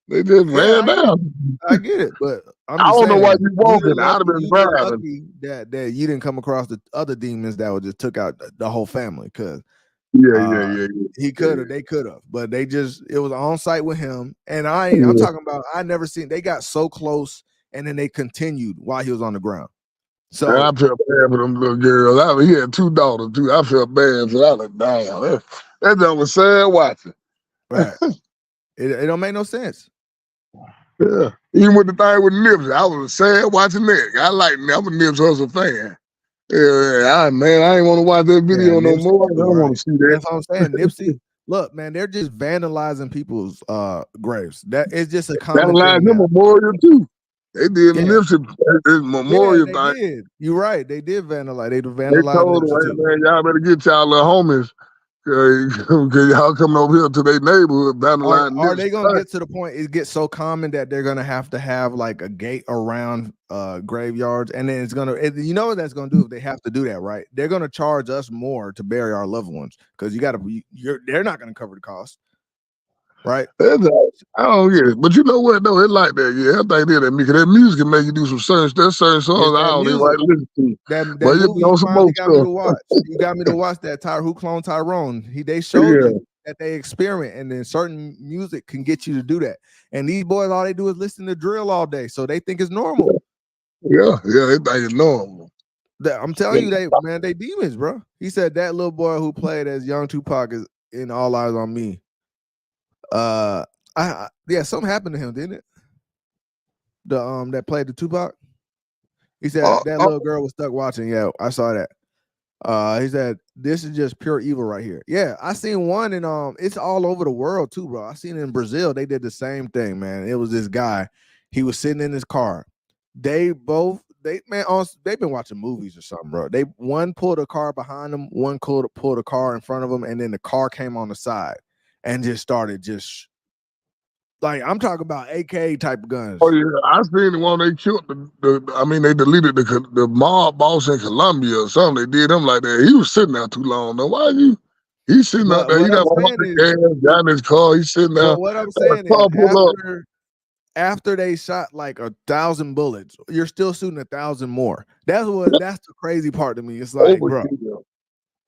They just ran down. I get it, but I don't know why you walking. I'd have been driving. That you didn't come across the other demons that would just took out the whole family. Because he could have, they could have, but it was on site with him. And I'm talking about I never seen. They got so close, and then they continued while he was on the ground. So I felt bad for them little girls. He had two daughters too. I felt bad, so I was like, damn, that was sad watching. Right. It don't make no sense. Yeah. Even with the thing with Nipsey, I was sad watching that. I like I'm a Nipsey Hussle fan. Yeah, man, I ain't want to watch that video no Nipsey, more. I don't right. want to see that. That's what I'm saying. Nipsey, look, man, they're just vandalizing people's graves. That is just a common Vandalized thing him now. memorial too. They did Yeah. Nipsey memorial They thing. did. You're right. They did vandalize. They They vandalized told Nipsey him, too. man, y'all better get y'all little homies. Cause y'all coming over here to their neighborhood vandalizing Are Nipsey. they gonna get to the point it gets so common that they're gonna have to have like a gate around graveyards, and then it's gonna you know what that's gonna do if they have to do that, right? They're gonna charge us more to bury our loved ones because they're not gonna cover the cost, right? I don't get it, but you know what though? It's like that. Yeah, I think that music can make you do some certain songs I don't even like listen to. That But you movie know you some finally more got me to stuff. watch. You got me to watch that Who Cloned Tyrone. They showed you that they experiment, and then certain music can get you to do that. And these boys, all they do is listen to drill all day, so they think it's normal. Yeah, they think it's normal. I'm telling you, they demons, bro. He said that little boy who played as young Tupac is in All Eyes on Me. Yeah, something happened to him, didn't it? That played the Tupac. He said that little girl was stuck watching. Yeah, I saw that. He said this is just pure evil right here. Yeah, I seen one in it's all over the world too, bro. I seen it in Brazil. They did the same thing, man. It was this guy. He was sitting in his car. They've been watching movies or something, bro. One pulled a car behind them, one pulled a car in front of them, and then the car came on the side and just started like I'm talking about AK type guns. Oh yeah, I seen the one they killed. They deleted the mob boss in Colombia or something. They did him like that. He was sitting there too long. Though why you? He's sitting out there. He got got in his car. He's sitting there. What I'm saying is after they shot like 1,000 bullets, you're still shooting 1,000 more. That's the crazy part to me. It's like, bro.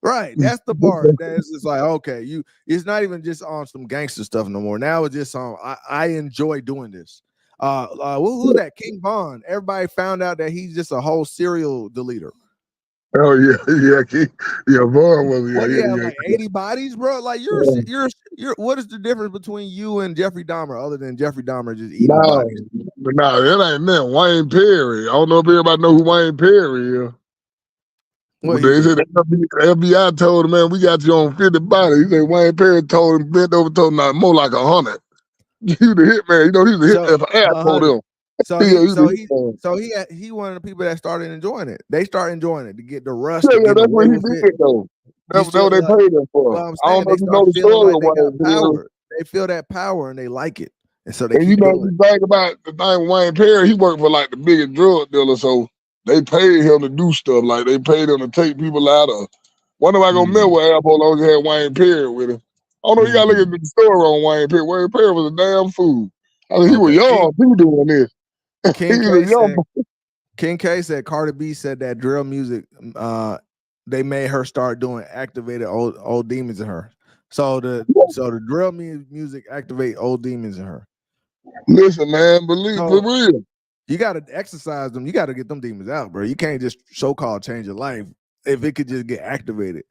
Right, that's the part that's just like, okay, it's not even just on some gangster stuff no more. Now it's just on I enjoy doing this. Who's that? King Von. Everybody found out that he's just a whole serial deleter. Oh yeah, Vaughn was like 80 bodies, bro. Like you're what is the difference between you and Jeffrey Dahmer other than Jeffrey Dahmer just eating bodies? No, that ain't that. Wayne Perry. I don't know if everybody know who Wayne Perry is. But they said the FBI told him, man, we got you on 50 bodies. He said Wayne Perry told him, bent over, told him, not more like 100. He the hitman, he's the hit for asshole them. So he one of the people that started enjoying it. They start enjoying it to get the rust. Yeah, that's what he did though. That's what they paid him for. Well, I don't know if you know the story like they got power. They feel that power and they like it. And so they you think about the thing with Wayne Perry, he worked for like the biggest drug dealer, so they paid him to do stuff. Like they paid him to take people out of. When am I gonna remember what Apple only had Wayne Perry with him? I don't know. You gotta look at the story on Wayne Perry. Wayne Perry was a damn fool. I mean, he was young too doing this. King K said Cardi B said that drill music, they made her start doing activated old demons in her. So the drill music activate old demons in her. Listen, man, believe for real. You got to exercise them. You got to get them demons out, bro. You can't just so-called change your life if it could just get activated.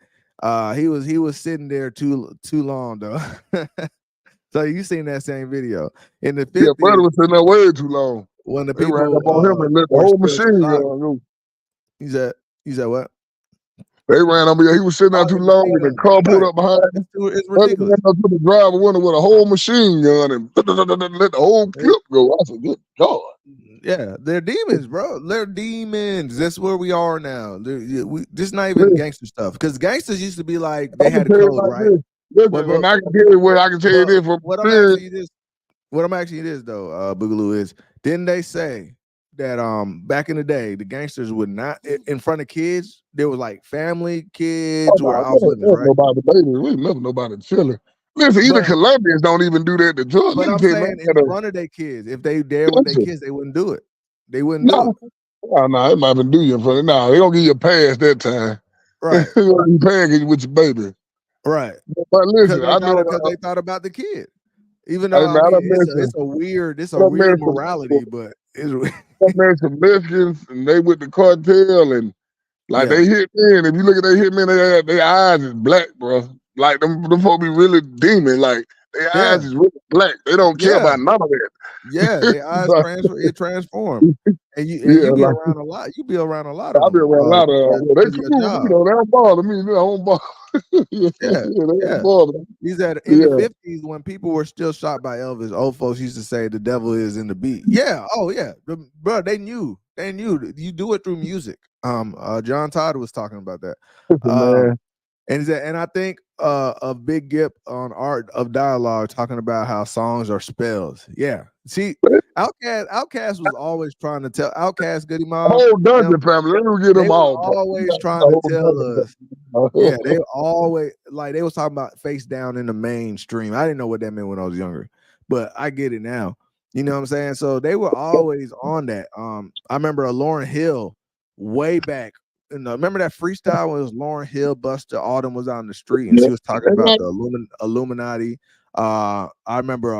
He was sitting there too long though. So you seen that same video in the 50s? Yeah, brother was sitting there way too long. When the people ran up on him and let the whole machine go. He said what? They ran up. He was sitting there too long, and the car pulled up behind him. It's ridiculous. Up to the driver window with a whole machine gun and let the whole clip go. I said, "Good God." Yeah, they're demons, bro. They're demons. That's where we are now. This is not even gangster stuff. Because gangsters used to be like they had a code, right? Listen, I can tell you what I can tell you this from what I'm asking you this though, Boogaloo, is didn't they say that back in the day the gangsters would not in front of kids? There was like family, kids were off limits, right? Nobody, baby, we never nobody chilling. Listen, even Colombians don't even do that to drugs. But I'm saying in front of their kids, if they dare with their kids, they wouldn't do it. They wouldn't do it. No, it might even do you in front of. No, they don't give you a pass that time. Right. You package with your baby. Right. But listen, I know because they thought about the kid. Even though it's a weird morality, but it's some Mexicans and they with the cartel and like they hit men. If you look at their hitmen, their eyes is black, bro. Like them folks be really demon. Like Their Yeah. eyes is really black. They don't care Yeah. about none of that. Yeah, their eyes transform. And you Yeah, be like around a lot. You be around a lot of I be them around a lot of because they of your cool, job. they don't bother me. They don't bother. Yeah, they don't yeah. bother me. He said in the Yeah. 50s when people were still shot by Elvis, old folks used to say the devil is in the beat. Yeah, oh yeah, bro. They knew you do it through music. John Todd was talking about that. Man. And I think a Big Gip on Art of Dialogue talking about how songs are spells. Yeah. See, Outkast was always trying to tell Goody Mob. Whole Dungeon family. Let me get They them were all. bro. always trying to tell us. Yeah, they always they was talking about face down in the mainstream. I didn't know what that meant when I was younger, but I get it now. You know what I'm saying? So they were always on that. I remember Lauryn Hill way back. Remember that freestyle when it was Lauryn Hill, Buster Autumn was out in the street and she was talking about the Illuminati. I remember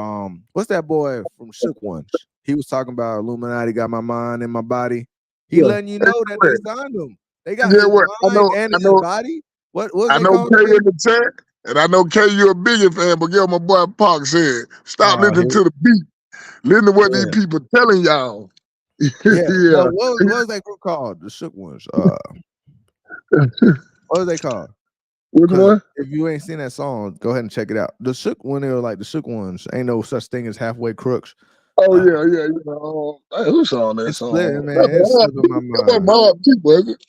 what's that boy from Shook Ones? He was talking about Illuminati got my mind and my body. He letting you know that they signed him. They got his mind and his body. What was I they know called? K in the chat, and I know K you a bigger fan, but get my boy Park said, stop listening to the beat. Listen to what these people telling y'all. Yeah. Yeah. What was that group called? The Shook Ones. What was they called? Which one? If you ain't seen that song, go ahead and check it out. The Shook when they were like the Shook Ones. Ain't no such thing as halfway crooks. Oh yeah. You know, who saw that It's song? split, man. It's slipping my mind. Mobb Deep, was it?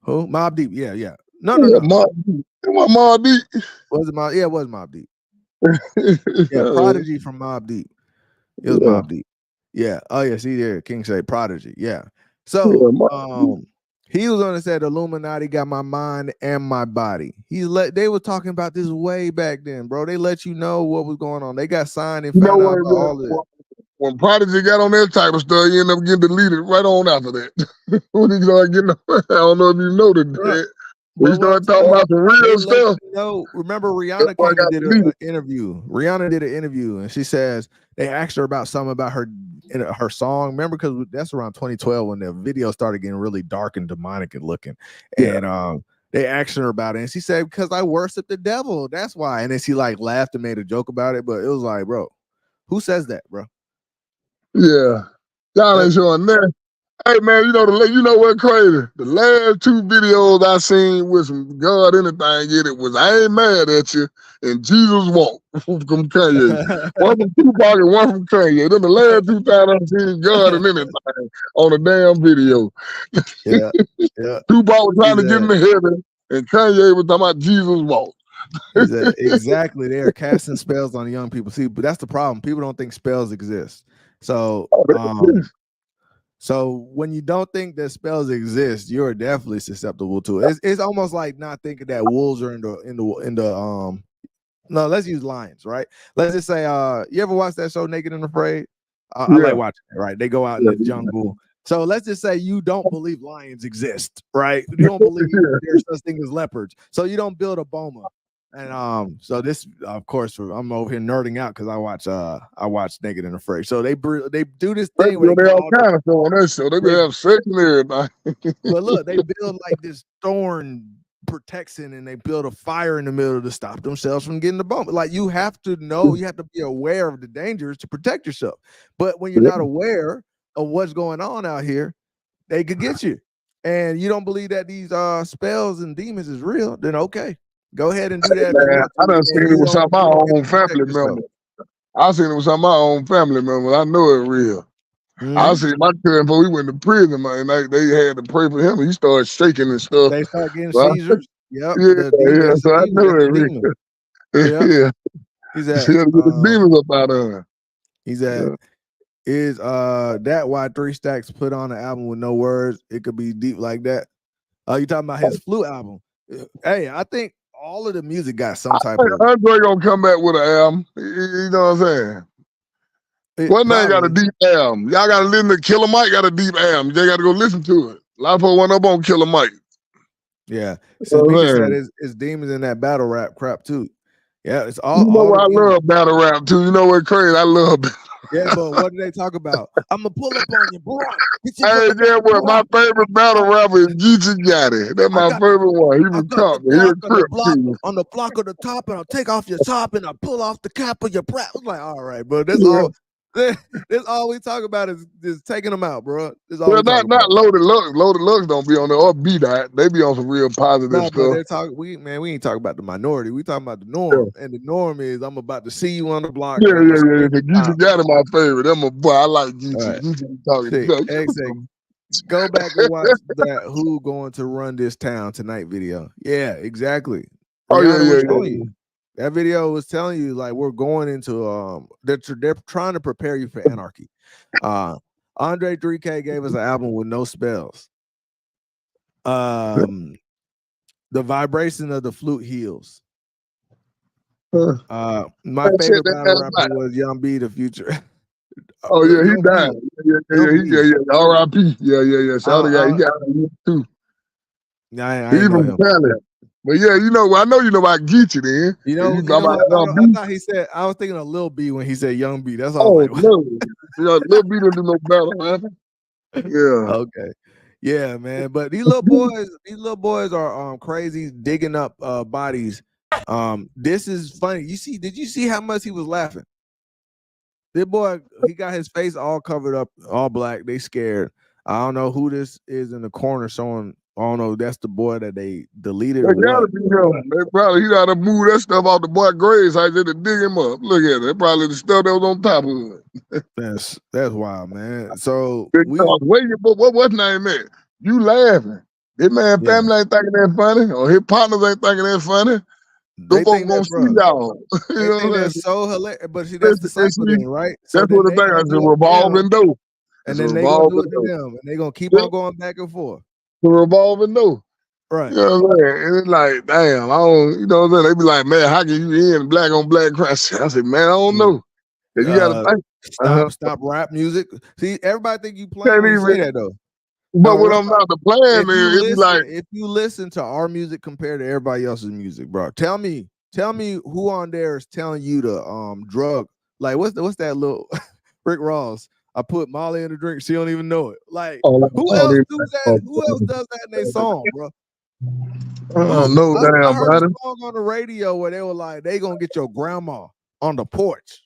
Who? Mobb Deep. Yeah. No. Mobb Deep. It was Mobb Deep. Was it Mobb? Yeah, it was Mobb Deep. Yeah, Prodigy from Mobb Deep. It was Mobb Deep. Yeah. Oh yeah. See there, King say Prodigy. Yeah. So he was on and said Illuminati got my mind and my body. They were talking about this way back then, bro. They let you know what was going on. They got signed and found out about all this. When Prodigy got on that type of stuff, he ended up getting deleted right on after that. When he started getting, I don't know if you noticed that. We started talking about the real stuff. Remember Rihanna came and did an interview. Rihanna did an interview and she says they asked her about something about her song. Remember, because that's around 2012 when the video started getting really dark and demonic and looking. And they asked her about it, and she said, "Because I worship the devil. That's why." And then she like laughed and made a joke about it. But it was like, bro, who says that, bro? Yeah, y'all ain't showing that. Hey man, you know what crazy? The last two videos I seen with some God anything in it was I Ain't Mad at You and Jesus Walk from Kanye. One from Tupac and one from Kanye. Then the last two times I seen God and anything on a damn video. Yeah. Tupac was trying to get into heaven and Kanye was talking about Jesus Walk. Exactly. They are casting spells on young people. See, but that's the problem. People don't think spells exist. So so when you don't think that spells exist, you're definitely susceptible to it. It's almost like not thinking that wolves are in the no, let's use lions, right? Let's just say you ever watch that show Naked and Afraid? I like watching it, right? They go out in the jungle. So let's just say you don't believe lions exist, right? You don't believe there's such thing as leopards. So you don't build a boma. And so this, of course, I'm over here nerding out because I watch Naked and Afraid. So they do this thing where they all kind of stuff on that show. They have sex and everything. But look, they build like this thorn protection and they build a fire in the middle to stop themselves from getting the bump. Like you have to know, you have to be aware of the dangers to protect yourself. But when you're not aware of what's going on out here, they could get you. And you don't believe that these spells and demons is real, then okay. Go ahead and do that. Man, I done seen it with some of my own family members. I seen it with some of my own family members. I know it's real. I seen my cousin before we went to prison, man. They had to pray for him. He started shaking and stuff. They start getting seizures. Yep. Yeah. So I know it real. Yeah. He's at the demons up out of him. He's at is that why 3 Stacks put on an album with no words? It could be deep like that. You talking about his Flu album? Hey, I think all of the music got some type of. Andre gonna come back with an album. You know what I'm saying? One name got a deep album. Y'all gotta listen to Killer Mike got a deep album. They gotta go listen to it. A lot of people went up on Killer Mike. Yeah. So Mika said it's demons in that battle rap crap too. Yeah, it's all. You know what I love battle rap too. You know what crazy? I love battle Yeah, but what do they talk about? I'm gonna pull up on you, boy. Hey, yeah, well, my favorite battle rapper is Geechee Gotti. That's my favorite one. He was talking. He was crip too. On the block of the top, and I'll take off your top, and I'll pull off the cap of your brat. I was like, all right, bro. That's all. That's all we talk about is taking them out, bro. That's all. Well, not Loaded Lux. Loaded Lux don't be on there or B-Dot. They be on some real positive stuff. We ain't talking about the minority. We talking about the norm, and the norm is I'm about to see you on the block. Yeah. The Geechee Gotti my favorite. That's my boy. I like Geechee. Geechee talking. Go back and watch that Who Going to Run This Town Tonight video. Yeah, exactly. Oh yeah. That video was telling you like we're going into they're trying to prepare you for anarchy. Andre 3K gave us an album with no spells. The vibration of the flute heals. My favorite battle rapper was Young B, the Future. Oh yeah, he died. Yeah. R.I.P. Yeah. Shout out, he got too. I even from Cali. But yeah, I know you know about Geechee then. I thought he said, I was thinking of Lil B when he said Young B. That's all. Oh, no. Lil B don't do no battle rapping. Yeah. Okay. Yeah, man. But these little boys are crazy, digging up bodies. This is funny. Did you see how much he was laughing? This boy, he got his face all covered up, all black. They scared. I don't know who this is in the corner showing. I don't know. That's the boy that they deleted. They gotta be him. They probably he gotta move that stuff out the boy graves. I did to dig him up. Look at it. They probably the stuff that was on top of it. That's wild, man. So what's name is? You laughing? This man family ain't thinking that funny, or his partners ain't thinking that funny. They folks gonna see y'all. They think that's so hilarious. But see, that's the cycle thing, right? So that's what the thing is. A revolving door. And then they gonna do it to them, and they gonna keep on going back and forth. The revolving door. Right. You know what I'm saying? And it's like, damn, I don't, you know what I'm saying? They be like, man, how can you in black on black crime? I said, man, I don't know. You gotta think. Stop rap music. See, everybody think you playing when you say that though. But what I'm about to play, man, it's like if you listen to our music compared to everybody else's music, bro. Tell me who on there is telling you to drug. Like what's that little Rick Ross? I put Molly in the drink. She don't even know it. Like who else does that? Who else does that in their song, bro? No damn, I heard brother. a song on the radio where they were like, "They gonna get your grandma on the porch."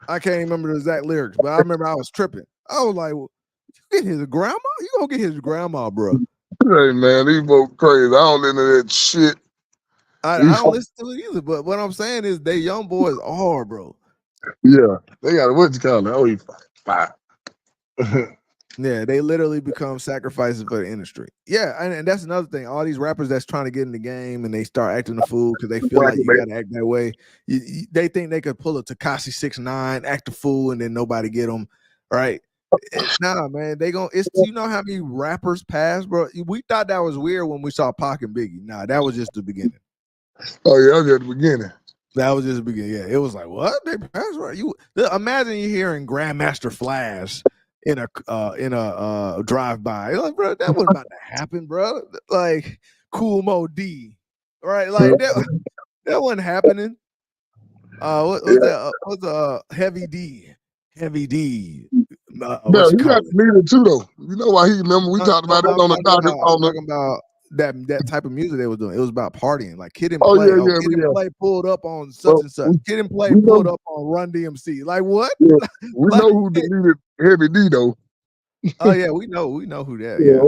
I can't remember the exact lyrics, but I remember I was tripping. I was like, well, "You get his grandma? You gonna get his grandma, bro?" Hey man, these folks crazy. I don't listen to that shit. I don't listen to it either. But what I'm saying is, they young boys are, bro. Yeah, they got what you call it? Oh, you fine. Yeah, they literally become sacrifices for the industry. Yeah, and that's another thing. All these rappers that's trying to get in the game and they start acting a fool because they feel like you gotta act that way. They think they could pull a Tekashi 6ix9ine, act a fool, and then nobody get them right. Nah, man, you know how many rappers passed, bro? We thought that was weird when we saw Pac and Biggie. Nah, that was just the beginning. Oh yeah, that was at the beginning. That was just the beginning. Yeah, it was like, what? They passed, right? Imagine you hearing Grandmaster Flash in a drive-by. You're like, bro, that wasn't about to happen, bro. Like Cool Mo D, right? Like that wasn't happening. What's Heavy D? Heavy D. He got needed too, though. You know why he remember we talked about it on the docket. Talking about that type of music they were doing. It was about partying. Like Kid and Play. Kid and Play pulled up on such and such. Kid and Play pulled up on Run DMC. Like what? Yeah, we know who deleted Heavy D though. Oh yeah, we know who that. Yeah,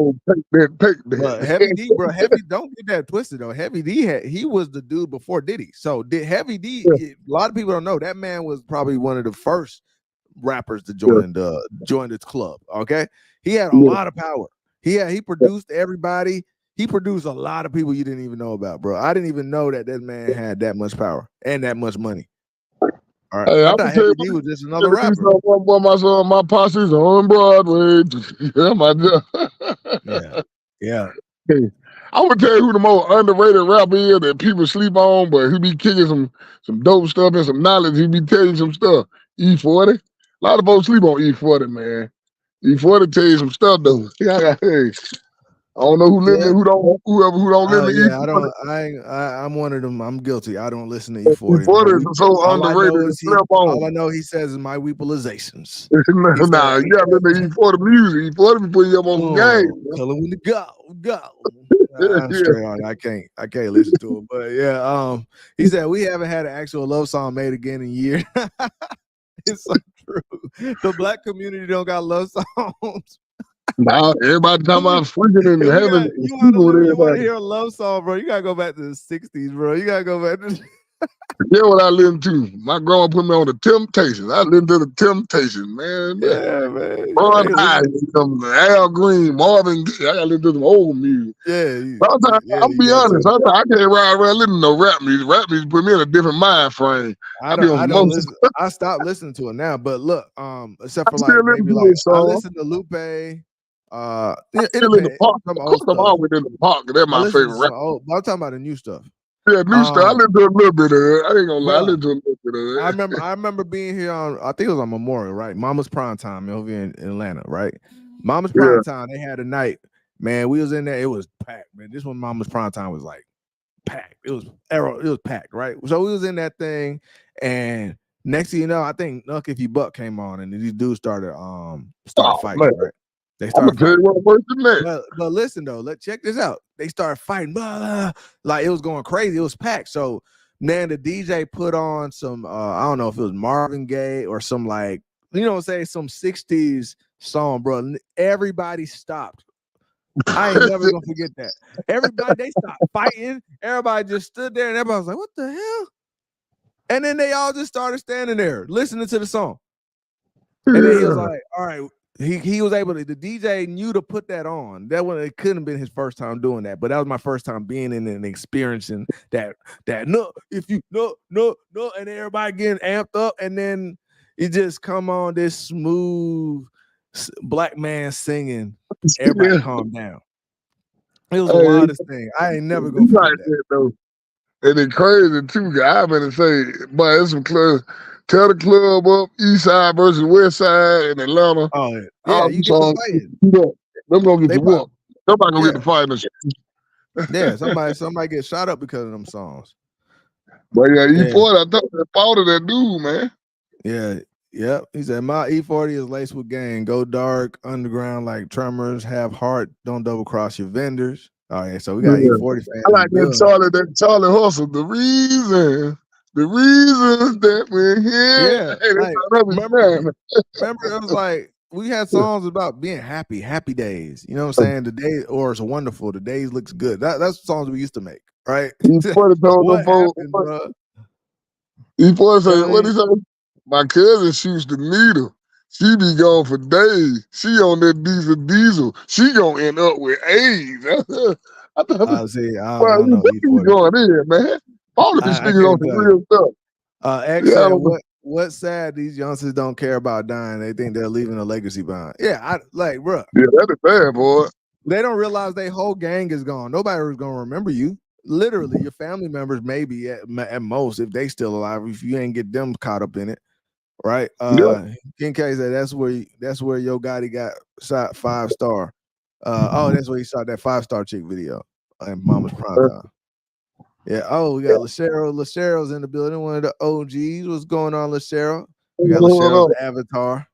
Heavy D, bro. Heavy, don't get that twisted though. Heavy D he was the dude before Diddy. So did Heavy D? Yeah. A lot of people don't know that man was probably one of the first rappers to join this club. Okay, he had a lot of power. He produced everybody. He produced a lot of people you didn't even know about, bro. I didn't even know that man had that much power and that much money. All right, hey, I thought Heavy D was just another rapper. My posse's on Broadway. Yeah. Hey, I'm gonna tell you who the most underrated rapper is that people sleep on, but he be kicking some dope stuff and some knowledge. He be telling you some stuff. E40. A lot of folks sleep on E40, man. E40 tell you some stuff though. Hey. I don't know who listening, who don't Oh listen to yeah, E40. I'm one of them. I'm guilty. I don't listen to E40. E40 is so All I underrated know and is slept all I on. know he says is my weepalizations. He Nah, you gotta listen to E40 music. E40 be putting you up on some game. tell him when to go. I'm Yeah. straight on. I can't listen to it. But yeah, he said we haven't had an actual love song made again in years. It's so true. The black community don't got love songs. Now everybody talking about freaking in heaven. You want to hear a love song, bro? You gotta go back to the '60s, bro. You gotta go back to. Yeah, what I listened to. My grandma put me on the Temptations. I listened to the Temptations, man. Yeah, man. Ron High, Al Green, Marvin Gaye. I gotta listen to some old music. Sometimes, I'll be honest, sometimes I can't ride around listening to no rap music. Rap music put me in a different mind frame. I don't listen. I stopped listening to it now. But look, except for like maybe like I listen to Lupe. Still in the park. Of course, I'm always in the park. That's my favorite rap. I'm talking about the new stuff. Yeah, new stuff. I listen to a little bit of it. I ain't gonna lie. I listen to a little bit of it. I remember being here on, I think it was on Memorial, right? Mama's Prime Time over in Atlanta, right? Mama's Prime Time. They had a night, man. We was in there. It was packed, man. This one, Mama's Prime Time was like packed. It was packed, right? So we was in that thing, and next thing you know, I think Nuck If You Buck came on, and these dudes started fighting, man. right? They started fighting. But listen though, check this out. They started fighting, like it was going crazy. It was packed. So man, the DJ put on some I don't know if it was Marvin Gaye or some like, you know what I'm saying, some 60s song, bro. Everybody stopped. I ain't never gonna forget that. Everybody, they stopped fighting. Everybody just stood there and everybody was like, what the hell? And then they all just started standing there listening to the song. And then he was like, all right. He was able to, the DJ knew to put that on. That one, it couldn't have been his first time doing that, but that was my first time being in and experiencing that no, if you no, and everybody getting amped up, and then it just come on this smooth black man singing. Everybody calm down. It was the wildest thing. I ain't never gonna forget that. Though. And it's crazy too, guy. I'm gonna say, but it's some clubs. Tell the club up, East Side versus West Side in Atlanta. Oh yeah, you get the fighting. Them gonna get the whoop. Somebody gonna get the fight. Yeah, somebody get shot up because of them songs. But yeah, E40, I thought they fought of that dude, man. Yeah, yep. He said my E40 is laced with gang. Go dark, underground like Tremors. Have heart. Don't double cross your vendors. All right, so we got E40 fans. I like that Charlie Hustle. The reason that we're here. Yeah, remember it was like we had songs about being happy days. You know what I'm saying? The day, or it's wonderful. The days looks good. That's songs we used to make, right? What happened, bro? E40 said, what he say? My cousin shoots the needle. She be gone for days. She on that diesel. She gonna end up with AIDS. I don't know. You going in, man? All of these niggas on the real stuff. Actually, what's sad? These youngsters don't care about dying. They think they're leaving a legacy behind. Yeah, bro. Yeah, that is bad, boy. They don't realize their whole gang is gone. Nobody is gonna remember you. Literally, your family members maybe at most, if they still alive, if you ain't get them caught up in it, right? King K said that's where Yo Gotti got shot 5-star. That's where he shot that 5-star chick video in Mama's Prime Time. Yeah. Oh, we got Lachero. Lachero's in the building. One of the OGs. What's going on, Lachero? We got Lachero, the Avatar.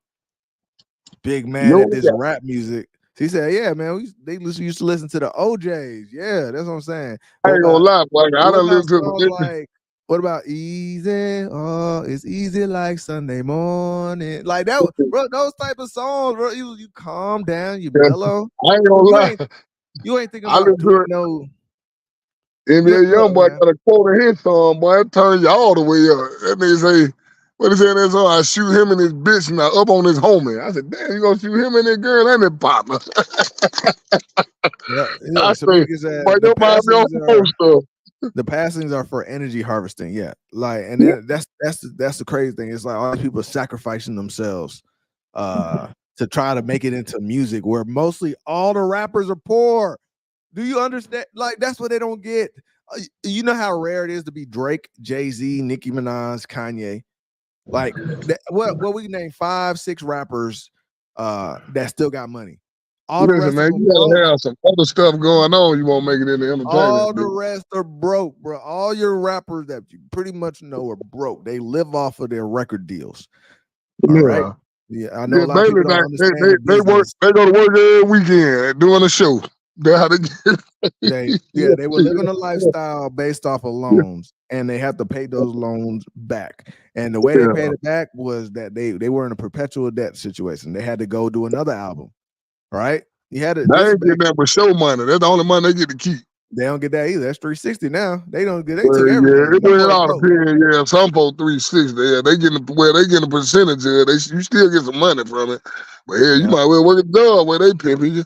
Big man at this rap music. He said, "Yeah, man, they used to listen to the OJs. Yeah, that's what I'm saying." I ain't gonna lie, boy. I don't listen to like. What about easy? Oh, it's easy like Sunday morning. Like that, bro. Those type of songs, bro. You calm down. You mellow. I ain't gonna lie. You ain't thinking about no. NBA Young Boy got a quote in his song, boy. It turn you all the way up. That nigga say, what he say in that song? I shoot him and his bitch and I up on his homie. I said, damn, you gonna shoot him and that girl and that partner. I say, the passings are for energy harvesting. Yeah. Like, and that's the crazy thing. It's like all these people sacrificing themselves to try to make it into music where mostly all the rappers are poor. Do you understand? Like, that's what they don't get. You know how rare it is to be Drake, Jay-Z, Nicki Minaj, Kanye. Like, what we name 5-6 rappers that still got money. All the Listen, rest man, of them you gotta broke. have some other stuff going on. You won't make it in the All entertainment. the rest are broke, bro. All your rappers that you pretty much know are broke. They live off of their record deals. All right. Yeah. Yeah, I know Yeah, a lot of Bailey, people don't they, understand they, the they work. business. They go to work every weekend doing a show. That's how they get. They were living a lifestyle based off of loans, and they have to pay those loans back. And the way they paid it back was that they were in a perpetual debt situation. They had to go do another album, right? You had to. They ain't getting that for show money. That's the only money they get to keep. They don't get that either. That's 360 now. They don't get. They Well, took everything. yeah, it Them went boys out broke. of period. Yeah, some folks 360. Yeah, they getting a percentage of it. You still get some money from it. But yeah, you might well work a job where they pimping you.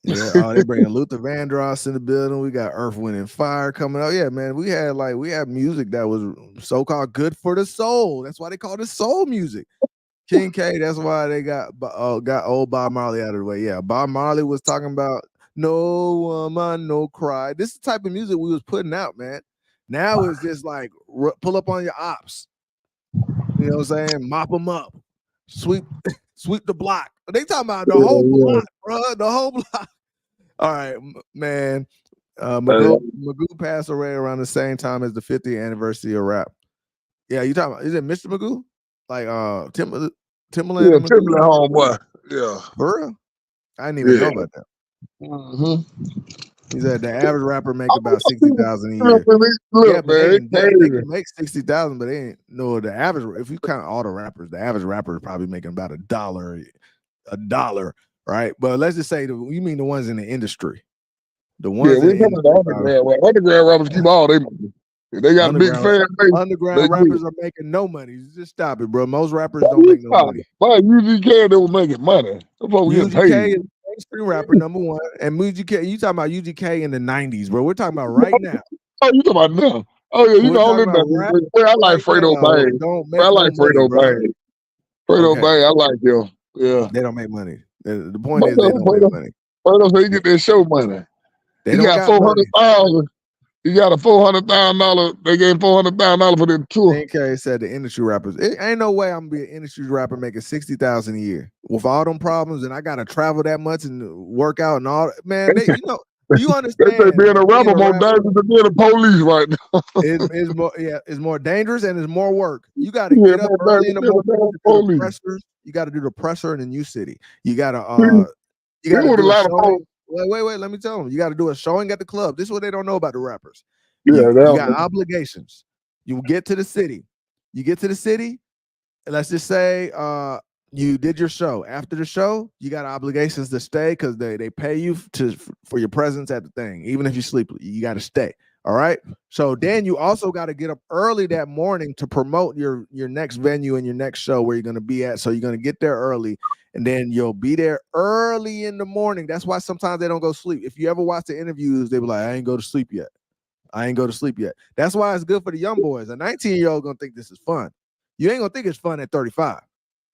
Yeah, they bringing Luther Vandross in the building. We got Earth, Wind, and Fire coming out. Yeah, man, we had music that was so-called good for the soul. That's why they called it soul music. King K. That's why they got old Bob Marley out of the way. Yeah, Bob Marley was talking about no woman, no cry. This is the type of music we was putting out, man. Now it's just like pull up on your ops. You know what I'm saying? Mop them up, sweep the block. They talking about the whole block, bro. The whole block. All right, man. Magoo passed away around the same time as the 50th anniversary of rap. Yeah, you talking about? Is it Mr. Magoo? Like Timbaland? Yeah, Timbaland homeboy. Yeah, for real. I didn't even know about that. Mm-hmm. He said the average rapper make about 60,000 a year. Look, Yeah, but man, they can make 60,000, but they ain't no the average. If you count all the rappers, the average rapper is probably making about $1, right? But let's just say you mean the ones in the industry. The ones in the industry. Underground rappers keep all their money. If they got a big fan base. Underground rappers are making no money. Just stop it, bro. Most rappers don't make no money. Why UGK they were making money? UGK is mainstream rapper number one, and UGK. You talking about UGK in the 90s, bro? We're talking about right now. Oh, you talking about now? Oh yeah, you know only I like Fredo Bang. I like Fredo Bang. Fredo Bang, I like him. Yeah, they don't make money. The point is they don't make money. Fredo say he get their show money. He got $400,000. He got a $400,000. They gave $400,000 for the tour. NK said the industry rappers. It ain't no way I'm gonna be an industry rapper making 60,000 a year with all them problems, and I gotta travel that much and work out and all. Man, you understand? They say being a rapper more dangerous than being a police right now. It's more dangerous and it's more work. You got to get up early in the morning. You got to do the presser in the new city. You got to do a showing. Wait. Let me tell them. You got to do a showing at the club. This is what they don't know about the rappers. You got obligations. You get to the city. Let's just say you did your show. After the show, you got obligations to stay because they pay you for your presence at the thing. Even if you sleep, you got to stay. All right. So then you also got to get up early that morning to promote your next venue and your next show where you're going to be at. So you're going to get there early, and then you'll be there early in the morning. That's why sometimes they don't go sleep. If you ever watch the interviews, they be like, I ain't go to sleep yet. That's why it's good for the young boys. A 19-year-old gonna think this is fun. You ain't gonna think it's fun at 35.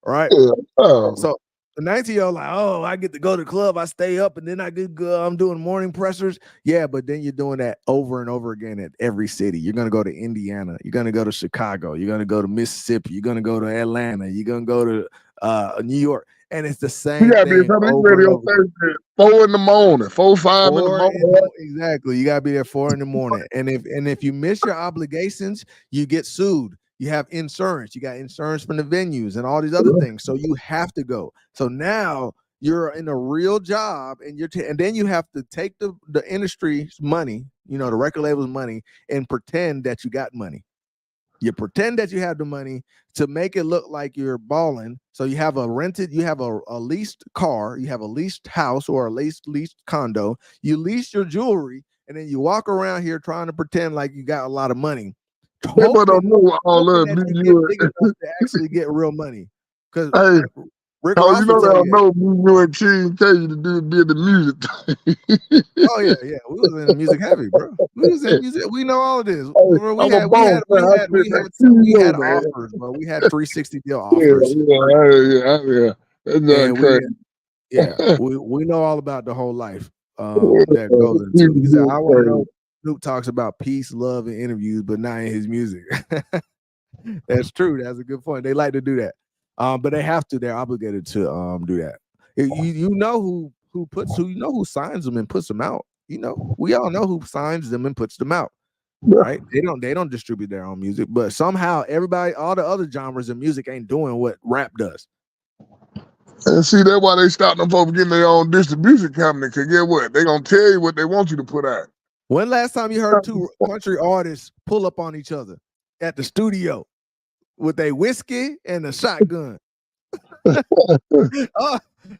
All right. So the 19-year-old like, oh, I get to go to the club, I stay up, and then I get good. I'm doing morning pressers. Yeah, but then you're doing that over and over again at every city. You're gonna go to Indiana, you're gonna go to Chicago, you're gonna go to Mississippi, you're gonna go to Atlanta, you're gonna go to New York, and it's the same. You gotta be ready on Thursday, 4 in the morning, 5 in the morning. Exactly. You gotta be there 4 in the morning. And if you miss your obligations, you get sued. You have insurance. You got insurance from the venues and all these other things. So you have to go. So now you're in a real job, and and then you have to take the industry's money, the record label's money, and pretend that you got money. You pretend that you have the money to make it look like you're balling. So you have a leased car, you have a leased house or a leased condo. You lease your jewelry, and then you walk around here trying to pretend like you got a lot of money. People don't know all to actually get real money. Because Rick Ross, you know they don't know me, you and King tell you to be in the music thing. Oh yeah, we was in the music heavy, bro. We was in music. We know all of this. We had offers, bro. We had 360 deal offers. Yeah. That's not crazy. We know all about the whole life that goes into it. He said, I want to know. Snoop talks about peace, love, and interviews, but not in his music. That's true. That's a good point. They like to do that. But they have to. They're obligated to do that. You know who signs them and puts them out. We all know who signs them and puts them out. Right? They don't distribute their own music, but somehow all the other genres of music ain't doing what rap does. And see, that's why they stopped them folks getting their own distribution company. Cause get what? They gonna tell you what they want you to put out. When last time you heard two country artists pull up on each other at the studio with a whiskey and a shotgun? Oh,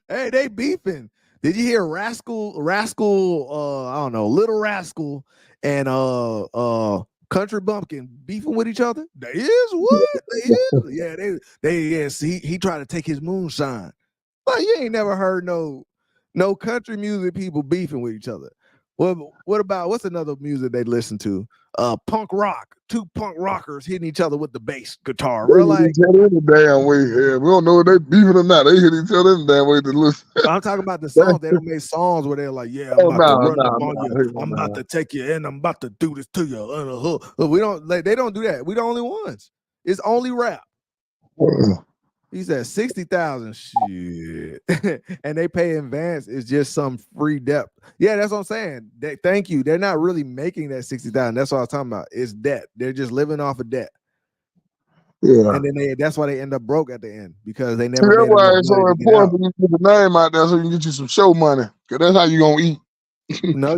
hey, they beefing. Did you hear Rascal? I don't know, Little Rascal and Country Bumpkin beefing with each other? They is what? They is. Yeah, see, he tried to take his moonshine. Like, you ain't never heard no country music people beefing with each other. What about what's another music they listen to? Punk rock. Two punk rockers hitting each other with the bass guitar. We're like, the damn way here. We don't know if they beefing or not. They hit each other in the damn way to listen. I'm talking about the songs. They don't make songs where they're like, yeah, I'm about to run up on you. I'm about to take you in. I'm about to do this to you. We don't. They don't do that. We the only ones. It's only rap. He said 60,000. Shit, and they pay in advance. It's just some free debt. Yeah, that's what I'm saying. Thank you. They're not really making that 60,000. That's what I was talking about. It's debt. They're just living off of debt. Yeah, and then that's why they end up broke at the end because they never. See, that's why it's so important for you to put the name out there so you can get you some show money. Cause that's how you gonna eat. No,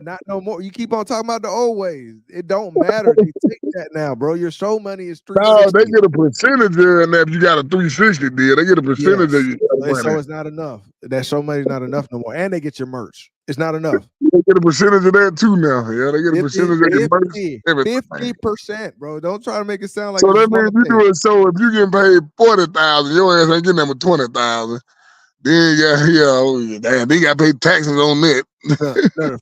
not no more. You keep on talking about the old ways. It don't matter. They take that now, bro. Your show money is 360. No, they get a percentage in there if you got a 360 deal. They get a percentage of your show money. So it's not enough. That show money is not enough no more. And they get your merch. It's not enough. They get a percentage of that too now. Yeah, they get a percentage of your merch. 50%, bro. Don't try to make it sound like so. That means you do it. So if you getting paid 40,000, your ass ain't getting them with 20,000. Then damn, they got to pay taxes on that. No,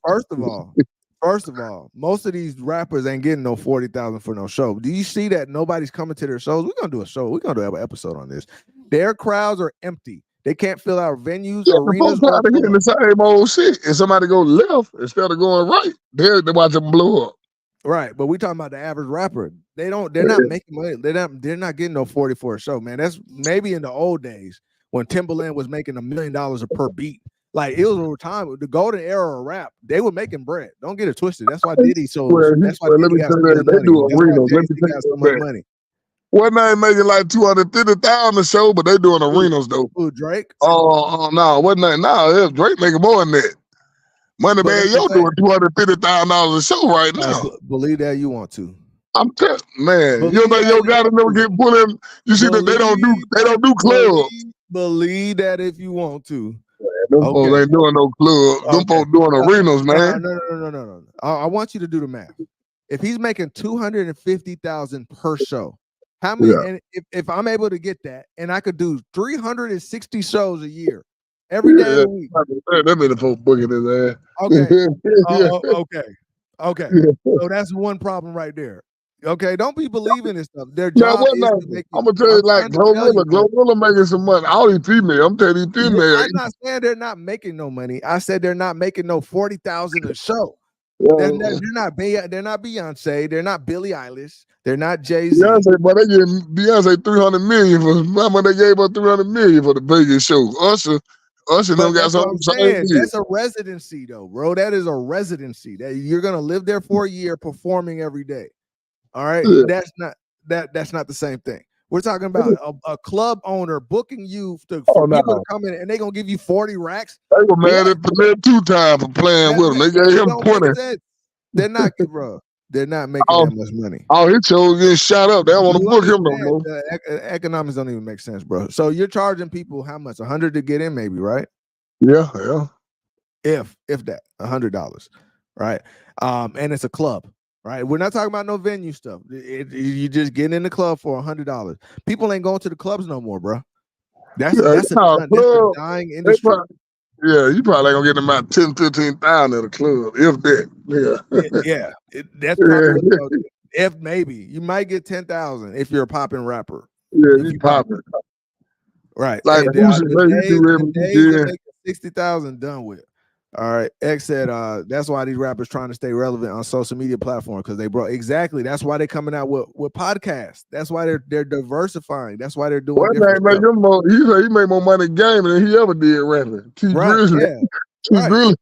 first of all, most of these rappers ain't getting no 40,000 for no show. Do you see that nobody's coming to their shows? We're gonna do a show. We're gonna do an episode on this. Their crowds are empty. They can't fill out venues, arenas. They're getting the same old shit. And somebody go left instead of going right. They watch them blow up. Right, but we talking about the average rapper. They're not making money. They're not getting no 40 for a show, man. That's maybe in the old days when Timbaland was making $1 million per beat. Like, it was over time, the golden era of rap, they were making bread. Don't get it twisted. That's why Diddy so that's why Diddy got so much money. One man making like 250,000 a show, but they doing arenas though. Who, Drake? Oh no, wasn't that? Drake making more than that. Moneybagg Yo doing $250,000 a show right now. Believe that you want to. I'm telling man, you don't think Yo gotta never get put in. You see that they don't do clubs. Believe that if you want to. Them folks ain't doing no club. Them folks doing arenas, man. No. I want you to do the math. If he's making $250,000 per show, how many? And if I'm able to get that, and I could do 360 shows a year, every day of the week. That many folks booking his ass. Okay. So that's one problem right there. Okay, don't be believing this stuff. Their job is to make. I'm gonna tell you, like Glorilla making some money. All these females, I'm telling you, females. I'm not saying they're not making no money. I said they're not making no 40,000 a show. They're not Beyonce. They're not Billie Eilish. They're not Jay-Z. Beyonce, but they gave Beyonce $300 million for. Remember they gave her $300 million for the Vegas show. Usher don't got something. That's a residency, though, bro. That is a residency. That you're gonna live there for a year, performing every day. All right, that's not the same thing. We're talking about a club owner booking you for people to come in, and they're gonna give you 40 racks. They were mad at Premier 2 times for playing with him. They gave him 20. They're not, bro. They're not making that much money. Oh, his show getting shot up. They don't want to book him no more. Economics don't even make sense, bro. So you're charging people how much? 100 to get in, maybe, right? Yeah. If that, $100, right? And it's a club. Right, we're not talking about no venue stuff. You just get in the club for $100. People ain't going to the clubs no more, bro. That's a dying industry. You probably ain't gonna get them about 10, 15,000 at a club, if that. That's probably if maybe you might get 10,000 if you're a popping rapper. Yeah, you popping. Right, like the days of making 60,000 done with. All right. X said that's why these rappers trying to stay relevant on social media platforms because they brought exactly. That's why they're coming out with podcasts. That's why they're diversifying. That's why they're doing One different thing make stuff. him more. He said he made more money gaming than he ever did rapping. T Right, Grizzly, yeah, T right. Grizzly,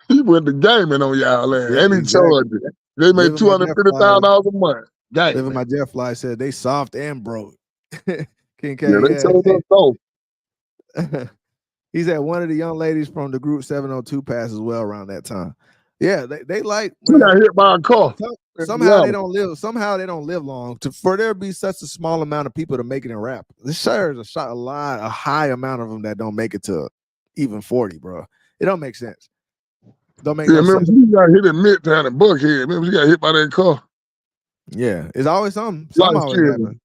he went to gaming on y'all ass, Yeah, and he exactly. charged it. They made Living my $250,000 a month. Living Gaming. my Jeff Fly said they soft and broke. King K, Yeah, they sold us both. He said one of the young ladies from the group 702 passed as well around that time. Yeah, they like He got hit by a car. somehow they don't live. Somehow they don't live long. For there to be such a small amount of people to make it in rap. This shares a high amount of them that don't make it to even 40, bro. It don't make sense. Don't make no remember sense. he got hit in Midtown in Buckhead. Remember he got hit by that car. Yeah, it's always something. Something always happens.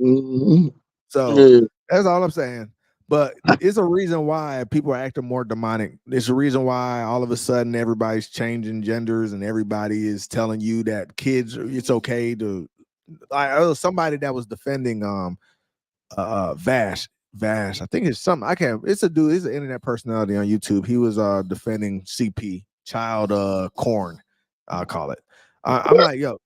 Mm-hmm. So that's all I'm saying. But it's a reason why people are acting more demonic. It's a reason why all of a sudden everybody's changing genders and everybody is telling you that kids, it's okay to. I was somebody that was defending Vash. I think it's something I can't. It's a dude. It's an internet personality on YouTube. He was defending CP, child corn. I'll call it. I'm like, yo,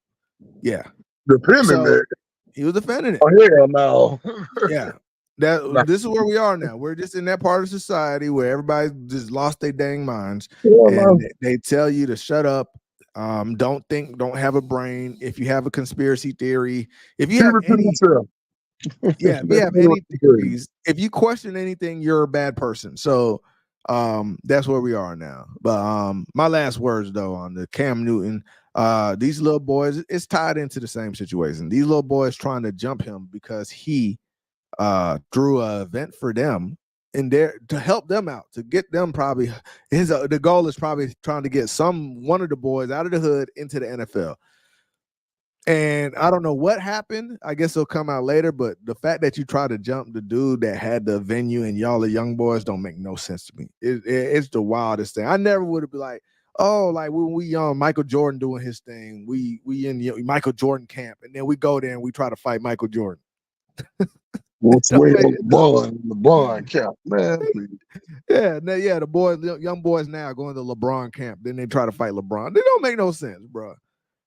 yeah. Defending that. He was defending it. Oh hell no. Yeah. This is where we are now. We're just in that part of society where everybody just lost their dang minds, and they tell you to shut up. Don't think, don't have a brain. If you have a conspiracy theory, if you have any, if you have any theories, if you question anything, you're a bad person. So that's where we are now. But my last words though on the Cam Newton, these little boys, it's tied into the same situation. These little boys trying to jump him because he threw an event for them and there to help them out, to get them probably the goal is probably trying to get one of the boys out of the hood into the NFL. And I don't know what happened. I guess it'll come out later, but the fact that you try to jump the dude that had the venue and y'all are young boys don't make no sense to me. It's the wildest thing. I never would have been like, oh, like when we young, Michael Jordan doing his thing, we in Michael Jordan camp, and then we go there and we try to fight Michael Jordan. What's way on LeBron camp, man? Yeah, the boys, young boys now going to LeBron camp. Then they try to fight LeBron. They don't make no sense, bro.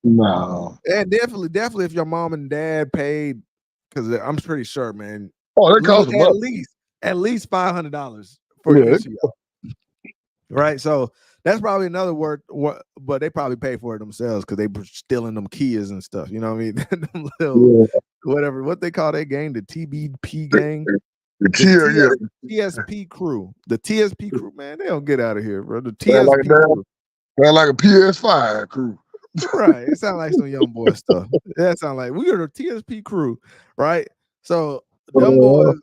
No. And definitely, if your mom and dad paid, because I'm pretty sure, man. Oh, that cost at least $500 for each of y'all. Right, so that's probably another word. But they probably pay for it themselves because they were stealing them Kias and stuff. You know what I mean? Them little, whatever, what they call that gang, the TBP gang, the TSP crew, the TSP crew, man, they don't get out of here, bro. The TSP crew, like a PS5 crew, right? It sounds like some young boy stuff. That sounds like we are the TSP crew, right? So young boys,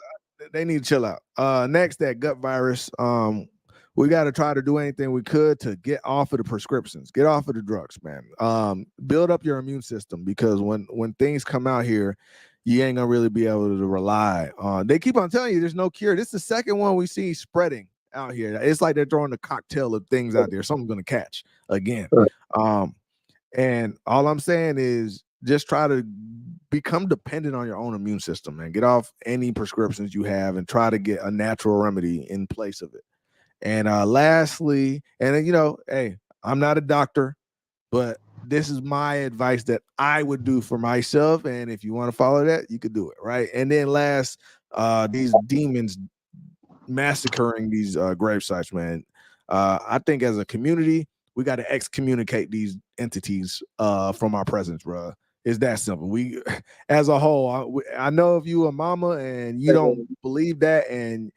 they need to chill out. Next, that gut virus. We got to try to do anything we could to get off of the prescriptions, get off of the drugs, man. Build up your immune system because when things come out here, you ain't gonna really be able to rely on. They keep on telling you there's no cure. This is the second one we see spreading out here. It's like they're throwing a cocktail of things out there. Something's gonna catch again. And all I'm saying is just try to become dependent on your own immune system, man. Get off any prescriptions you have and try to get a natural remedy in place of it. And lastly, and then, hey, I'm not a doctor, but this is my advice that I would do for myself. And if you want to follow that, you could do it, right? And then last, these demons massacring these grave sites, man. I think as a community, we got to excommunicate these entities from our presence, bro. It's that simple. We, as a whole, I know if you a mama and you don't believe that, and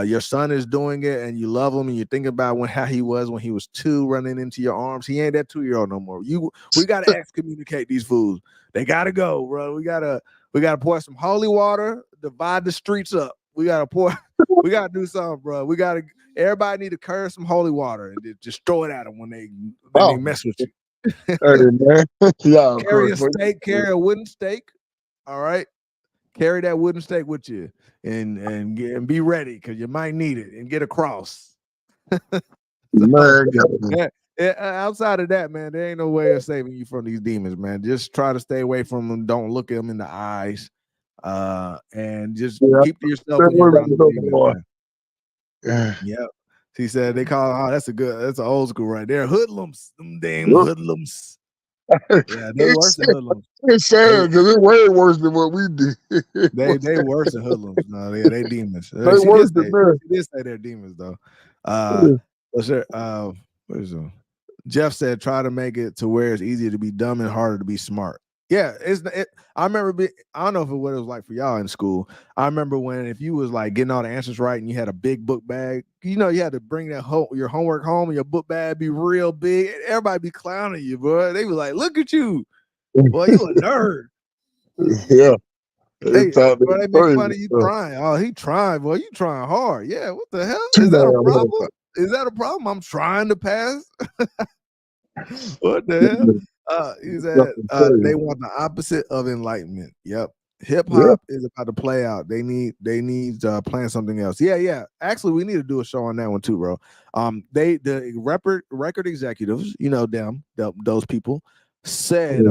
your son is doing it, and you love him, and you think about how he was when he was 2, running into your arms. He ain't that 2-year-old no more. We gotta excommunicate these fools. They gotta go, bro. We gotta pour some holy water, divide the streets up. We gotta do something, bro. Everybody need to curse some holy water and just throw it at them when they mess with you. Hey, man. Yeah, carry a wooden stake. All right, carry that wooden stake with you, and be ready because you might need it, and get a cross. Outside of that, man, there ain't no way of saving you from these demons, man. Just try to stay away from them. Don't look at them in the eyes, and just keep to yourself. When you're around the demons, man. Yeah. He said they call that's an old school right there. Hoodlums, them damn hoodlums. Yeah, they worse than hoodlums. It's sad because it's way worse than what we did. They worse than hoodlums. No, they demons. They worse than that. She did say they're demons though. What is it? Jeff said, try to make it to where it's easier to be dumb and harder to be smart. Yeah, I remember. I don't know what it was like for y'all in school. I remember when if you was like getting all the answers right and you had a big book bag, you had to bring your homework home and your book bag be real big. Everybody be clowning you, bro. They was like, "Look at you, boy, you a nerd." Yeah. Hey, bro, they make fun of you trying. Oh, he trying, boy. You trying hard. Yeah. What the hell? Is that a problem? Is that a problem? I'm trying to pass. What the hell? He said they want the opposite of enlightenment. Yep. Hip hop is about to play out. They need to plan something else. Yeah. Actually, we need to do a show on that one too, bro. The record executives, those people said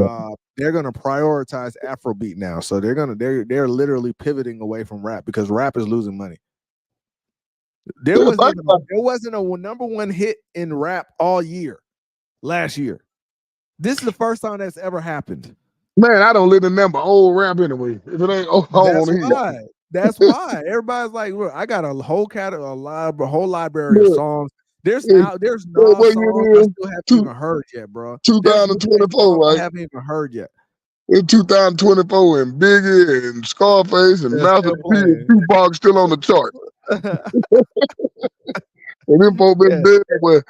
they're gonna prioritize Afrobeat now. So they're literally pivoting away from rap because rap is losing money. There wasn't a number one hit in rap all year last year. This is the first time that's ever happened. Man, I don't live in number old rap anyway. If it ain't that's why everybody's like, look, I got a whole a whole library of songs. There's no songs I still haven't even heard yet, bro. 2024, right? I haven't even heard yet. In 2024, and Biggie and Scarface and Master P and Tupac still on the chart. And them folks been dead for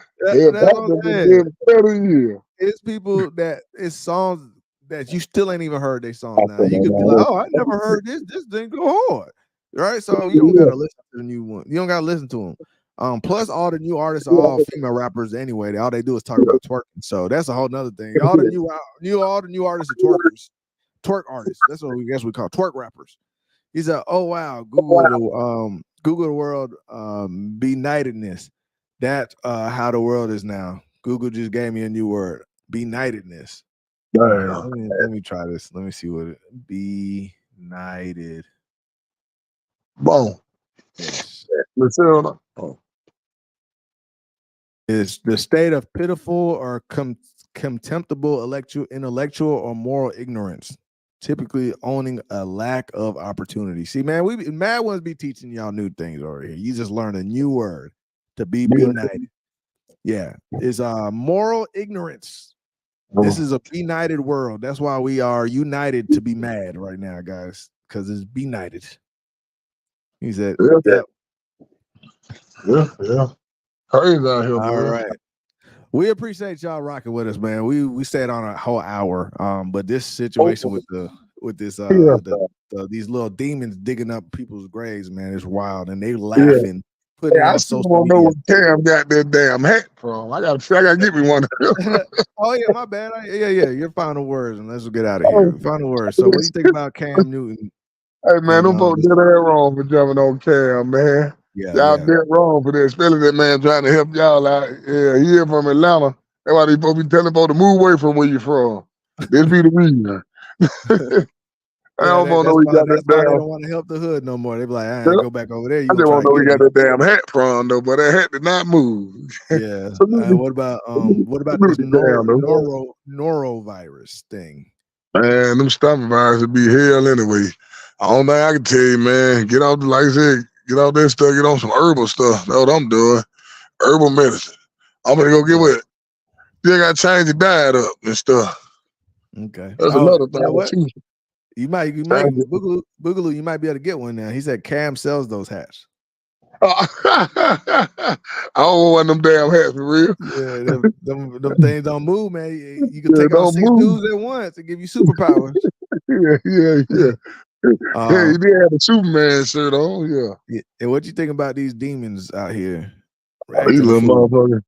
30 years. It's people it's songs that you still ain't even heard they songs now. You could be like, oh, I never heard this. This didn't go hard. Right? So you don't gotta listen to the new one. You don't gotta listen to them. Plus all the new artists are all female rappers anyway. All they do is talk about twerking. So that's a whole nother thing. All the new artists are twerkers. Twerk artists. That's what we call twerk rappers. He said, oh wow, Google the world benightedness. That's how the world is now. Google just gave me a new word. Benightedness. Let me try this. Let me see what it benighted. Boom. Yes. Is the state of pitiful or contemptible intellectual or moral ignorance, typically owning a lack of opportunity. See, man, Mad Ones be teaching y'all new things over here. You just learned a new word to be benighted. Yeah, it's moral ignorance. This is a benighted world. That's why we are united to be mad right now, guys, because it's benighted. He said, yeah. Crazy out here, all right. We appreciate y'all rocking with us, man. We stayed on a whole hour. But this situation with these little demons digging up people's graves, man, is wild, and they laughing. I still don't know where Cam got that damn hat from. I gotta get me one. Oh yeah, my bad. Yeah. Your final words, and let's get out of here. Final words. So, what do you think about Cam Newton? Hey man, them folks did that wrong for jumping on Cam, man. Y'all did wrong for that, especially that man trying to help y'all out. Yeah, he here from Atlanta. That's why they supposed to be telling folks to move away from where you're from. This be the reason. I don't want to know we got that damn. They don't want to help the hood no more. They be like, I ain't go back over there. I just want to know we got that damn hat from though, but that hat did not move. Yeah. What about this norovirus thing? Man, them stomach viruses be hell anyway. I don't think I can tell you, man. Get off like I said, get off that stuff, get on some herbal stuff. That's what I'm doing. Herbal medicine. I'm gonna go get with it. You gotta change your diet up and stuff. Okay. That's another thing. You might Boogaloo, you might be able to get one now. He said Cam sells those hats. I don't want them damn hats for real. Yeah, them things don't move, man. You can take on 6 dudes at once and give you superpowers. Yeah. Yeah, he did have a Superman shirt on, yeah. And what you think about these demons out here? These little motherfuckers.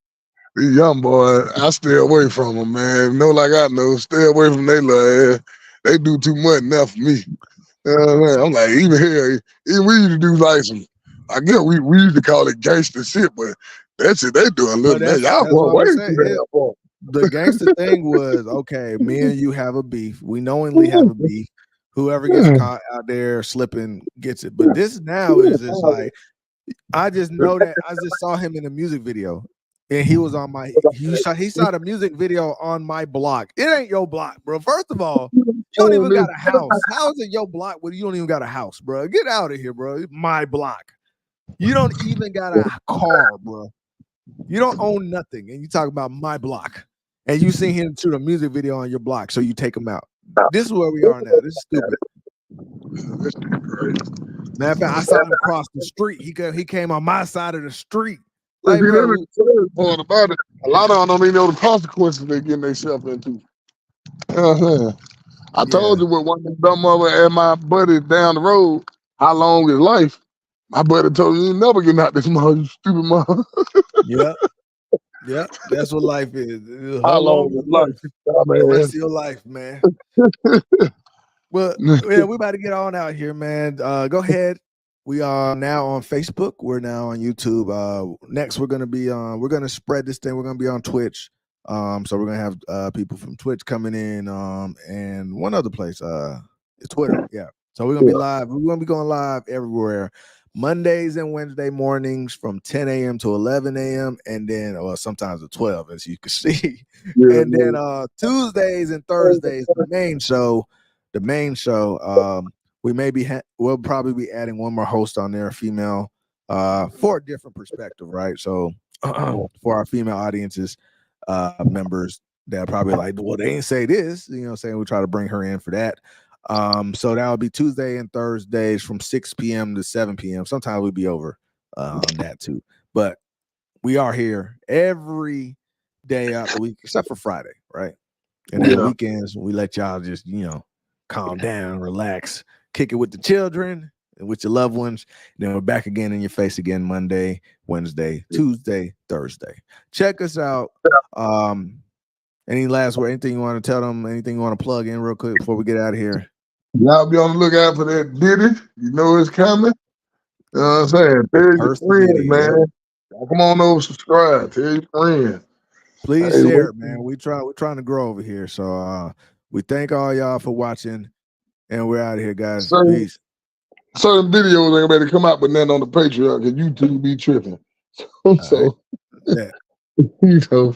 These young boys, I stay away from them, man. Know like I know, stay away from they little ass. They do too much now for me. I'm like, even here, we used to do like some, I guess we used to call it gangster shit, but that shit they do a little bit. Y'all going way too damn far. The gangster thing was, okay, me and you have a beef. We knowingly have a beef. Whoever gets caught out there slipping gets it. But this now is just like, I just know that I just saw him in a music video, and he was on my. He saw the music video on my block. It ain't your block, bro. First of all, you don't even got a house. How is it your block when you don't even got a house, bro? Get out of here, bro. It's my block. You don't even got a car, bro. You don't own nothing, and you talk about my block, and you seen him to the music video on your block, so you take him out. This is where we are now. This is stupid. Matter of fact, I saw him cross the street. He came on my side of the street. Like, bro, part about it. A lot of them don't even know the consequences they getting themselves into. I told you with one of them dumb mother and my buddy down the road, how long is life? My buddy told you never getting out this mother, you stupid mother. Yep, that's what life is. How long is life? The rest of your life, man. Well, yeah, we about to get on out here, man. Go ahead. We are now on Facebook. We're now on YouTube. Next, we're gonna spread this thing. We're gonna be on Twitch. So we're gonna have people from Twitch coming in. And one other place. It's Twitter. Yeah. So we're gonna be live. We're gonna be going live everywhere. Mondays and Wednesday mornings from 10 a.m. to 11 a.m. and then sometimes at 12, as you can see. And then Tuesdays and Thursdays, the main show. We'll probably be adding one more host on there, female, for a different perspective, right? So for our female audiences, members that are probably like, well, they ain't say this, saying we'll try to bring her in for that. So that will be Tuesday and Thursdays from 6 p.m. to 7 p.m. Sometimes we'll be over on that too. But we are here every day out the week, except for Friday, right? And then weekends, we let y'all just, calm down, relax, kick it with the children and with your loved ones. Then we're back again in your face again Monday, Wednesday, Tuesday, Thursday. Check us out. Any last word? Anything you want to tell them? Anything you want to plug in real quick before we get out of here? Y'all be on the lookout for that Diddy. You know it's coming. You know what I'm saying? Tell your friends, man. Come on over, subscribe. Tell your friends. Please share it, man. We're trying to grow over here. So we thank all y'all for watching, and we're out of here, guys. Peace. Certain videos ain't ready to come out, but nothing on the Patreon because YouTube be tripping. So, yeah. you know.